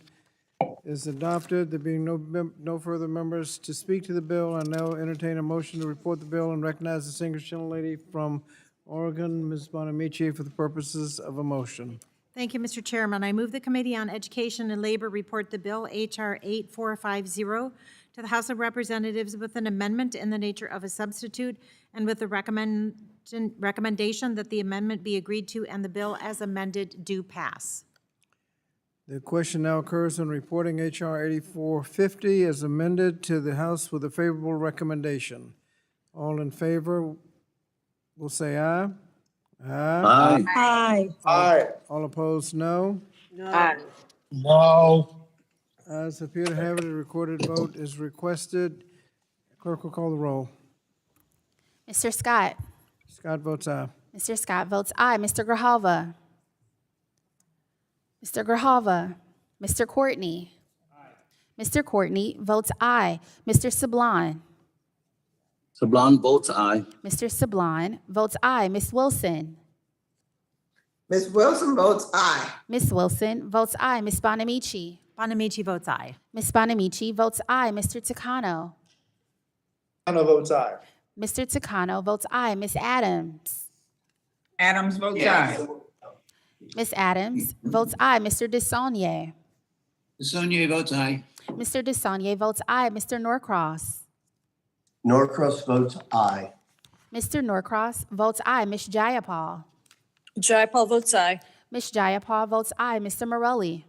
Speaker 1: is adopted. There being no further members to speak to the bill, I now entertain a motion to report the bill and recognize the distinguished gentlelady from Oregon, Ms. Bonamici, for the purposes of a motion.
Speaker 9: Thank you, Mr. Chairman. I move the Committee on Education and Labor report the bill H.R. 8450 to the House of Representatives with an amendment in the nature of a substitute and with the recommendation that the amendment be agreed to and the bill as amended do pass.
Speaker 1: The question now occurs on reporting H.R. 8450 as amended to the House with a favorable recommendation. All in favor will say aye.
Speaker 13: Aye.
Speaker 16: Aye.
Speaker 15: Aye.
Speaker 1: All opposed, no.
Speaker 16: No.
Speaker 15: No.
Speaker 1: Ayes appear to have it. A recorded vote is requested. Clerk will call the roll.
Speaker 3: Mr. Scott.
Speaker 1: Scott votes aye.
Speaker 3: Mr. Scott votes aye. Mr. Grijalva. Mr. Grijalva. Mr. Courtney. Mr. Courtney votes aye. Mr. Sablon.
Speaker 13: Sablon votes aye.
Speaker 3: Mr. Sablon votes aye. Ms. Wilson.
Speaker 16: Ms. Wilson votes aye.
Speaker 3: Ms. Wilson votes aye. Ms. Bonamici.
Speaker 9: Bonamici votes aye.
Speaker 3: Ms. Bonamici votes aye. Mr. Takano.
Speaker 15: Takano votes aye.
Speaker 3: Mr. Takano votes aye. Ms. Adams.
Speaker 4: Adams votes aye.
Speaker 3: Ms. Adams votes aye. Mr. DeSaulnier.
Speaker 14: Sonia votes aye.
Speaker 3: Mr. DeSaulnier votes aye. Mr. Norcross.
Speaker 16: Norcross votes aye.
Speaker 3: Mr. Norcross votes aye. Ms. Jayapal.
Speaker 16: Jayapal votes aye.
Speaker 3: Ms. Jayapal votes aye. Mr. Morelli.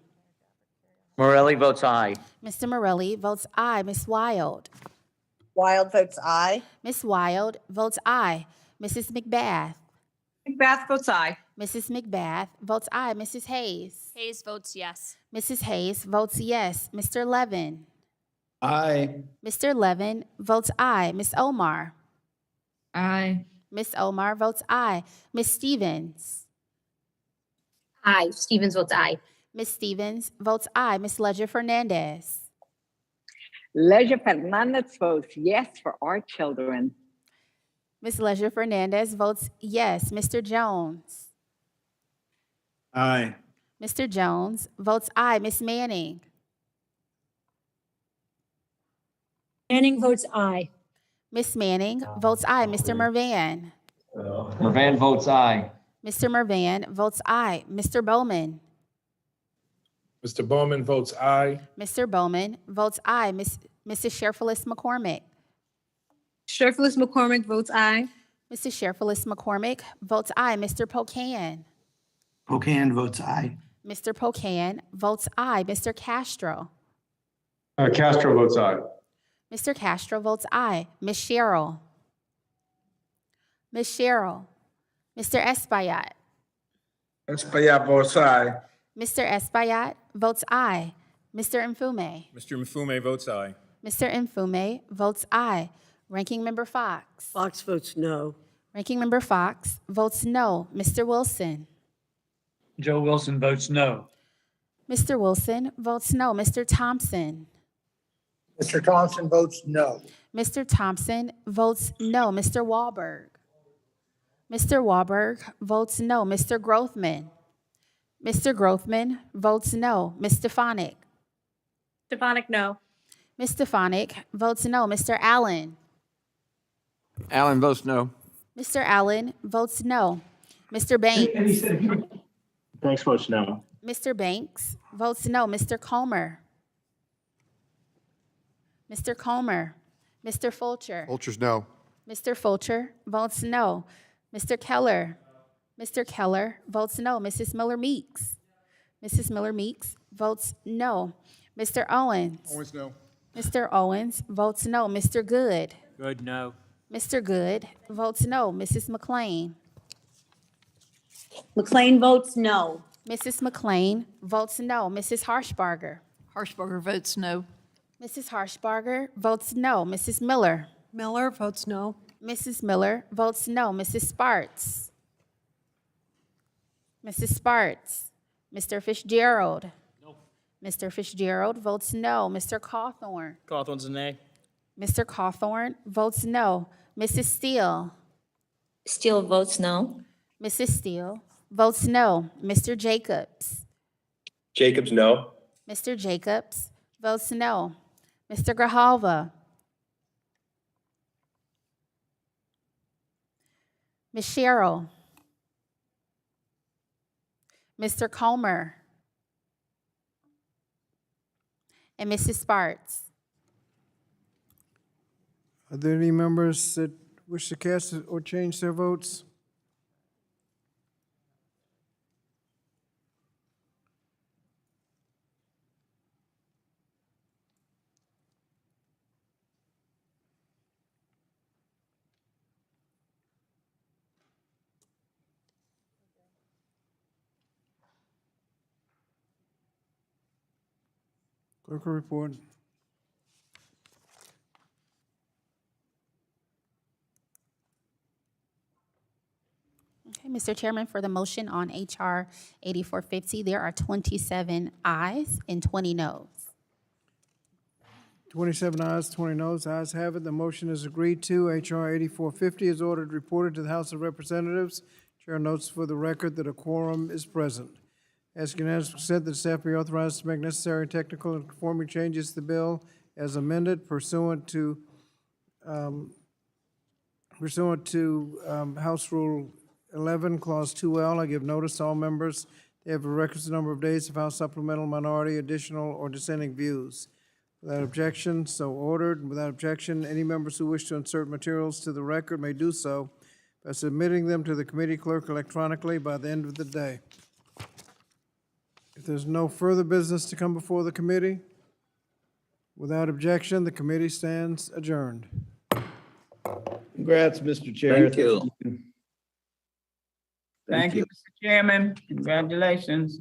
Speaker 2: Morelli votes aye.
Speaker 3: Mr. Morelli votes aye. Ms. Wild.
Speaker 16: Wild votes aye.
Speaker 3: Ms. Wild votes aye. Mrs. McBath.
Speaker 16: McBath votes aye.
Speaker 3: Mrs. McBath votes aye. Mrs. Hayes.
Speaker 6: Hayes votes yes.
Speaker 3: Mrs. Hayes votes yes. Mr. Levin.
Speaker 18: Aye.
Speaker 3: Mr. Levin votes aye. Ms. Omar.
Speaker 5: Aye.
Speaker 3: Ms. Omar votes aye. Ms. Stevens.
Speaker 17: Aye. Stevens votes aye.
Speaker 3: Ms. Stevens votes aye. Ms. Ledger Fernandez.
Speaker 17: Leisure Fernandez votes yes for our children.
Speaker 3: Ms. Ledger Fernandez votes yes. Mr. Jones.
Speaker 15: Aye.
Speaker 3: Mr. Jones votes aye. Ms. Manning.
Speaker 11: Manning votes aye.
Speaker 3: Ms. Manning votes aye. Mr. Mervan.
Speaker 25: Mervan votes aye.
Speaker 3: Mr. Mervan votes aye. Mr. Bowman.
Speaker 15: Mr. Bowman votes aye.
Speaker 3: Mr. Bowman votes aye. Mrs. Sherfilis McCormick.
Speaker 6: Sherfilis McCormick votes aye.
Speaker 3: Mrs. Sherfilis McCormick votes aye. Mr. Pocan.
Speaker 14: Pocan votes aye.
Speaker 3: Mr. Pocan votes aye. Mr. Castro.
Speaker 15: Castro votes aye.
Speaker 3: Mr. Castro votes aye. Ms. Sherrill. Ms. Sherrill. Mr. Espaillat.
Speaker 15: Espaillat votes aye.
Speaker 3: Mr. Espaillat votes aye. Mr. Mfume.
Speaker 15: Mr. Mfume votes aye.
Speaker 3: Mr. Mfume votes aye. Ranking Member Fox.
Speaker 16: Fox votes no.
Speaker 3: Ranking Member Fox votes no. Mr. Wilson.
Speaker 2: Joe Wilson votes no.
Speaker 3: Mr. Wilson votes no. Mr. Thompson.
Speaker 16: Mr. Thompson votes no.
Speaker 3: Mr. Thompson votes no. Mr. Wahlberg. Mr. Wahlberg votes no. Mr. Grothman. Mr. Grothman votes no. Ms. Stefanik.
Speaker 6: Stefanik, no.
Speaker 3: Ms. Stefanik votes no. Mr. Allen.
Speaker 8: Allen votes no.
Speaker 3: Mr. Allen votes no. Mr. Banks.
Speaker 15: Banks votes no.
Speaker 3: Mr. Banks votes no. Mr. Comer. Mr. Comer. Mr. Fulcher.
Speaker 12: Fulcher's no.
Speaker 3: Mr. Fulcher votes no. Mr. Keller. Mr. Keller votes no. Mrs. Miller Meeks. Mrs. Miller Meeks votes no. Mr. Owens.
Speaker 15: Owens no.
Speaker 3: Mr. Owens votes no. Mr. Good.
Speaker 7: Good, no.
Speaker 3: Mr. Good votes no. Mrs. McLean.
Speaker 6: McLean votes no.
Speaker 3: Mrs. McLean votes no. Mrs. Harshbarger.
Speaker 5: Harshbarger votes no.
Speaker 3: Mrs. Harshbarger votes no. Mrs. Miller.
Speaker 10: Miller votes no.
Speaker 3: Mrs. Miller votes no. Mrs. Sparts. Mrs. Sparts. Mr. Fitzgerald.
Speaker 15: No.
Speaker 3: Mr. Fitzgerald votes no. Mr. Cawthorn.
Speaker 15: Cawthorn's a nay.
Speaker 3: Mr. Cawthorn votes no. Mrs. Steele.
Speaker 6: Steele votes no.
Speaker 3: Mrs. Steele votes no. Mr. Jacobs.
Speaker 15: Jacobs, no.
Speaker 3: Mr. Jacobs votes no. Mr. Grijalva. Ms. Sherrill. Mr. Comer. And Mrs. Sparts.
Speaker 1: Are there any members that wish to cast or change their votes? Clerk will report.
Speaker 3: Okay, Mr. Chairman, for the motion on HR 8450, there are 27 ayes and 20 noes.
Speaker 1: 27 ayes, 20 noes. Ayes have it. The motion is agreed to. HR 8450 is ordered reported to the House of Representatives. Chair notes for the record that a quorum is present. Ask unanimous consent that staff be authorized to make necessary technical and conforming changes to the bill as amended pursuant to House Rule 11, Clause 2L. I give notice to all members. They have a requisite number of days to file supplemental, minority, additional, or dissenting views. Without objection, so ordered. Without objection, any members who wish to insert materials to the record may do so by submitting them to the committee clerk electronically by the end of the day. If there's no further business to come before the committee, without objection, the committee stands adjourned.
Speaker 18: Congrats, Mr. Chair.
Speaker 13: Thank you.
Speaker 4: Thank you, Mr. Chairman. Congratulations.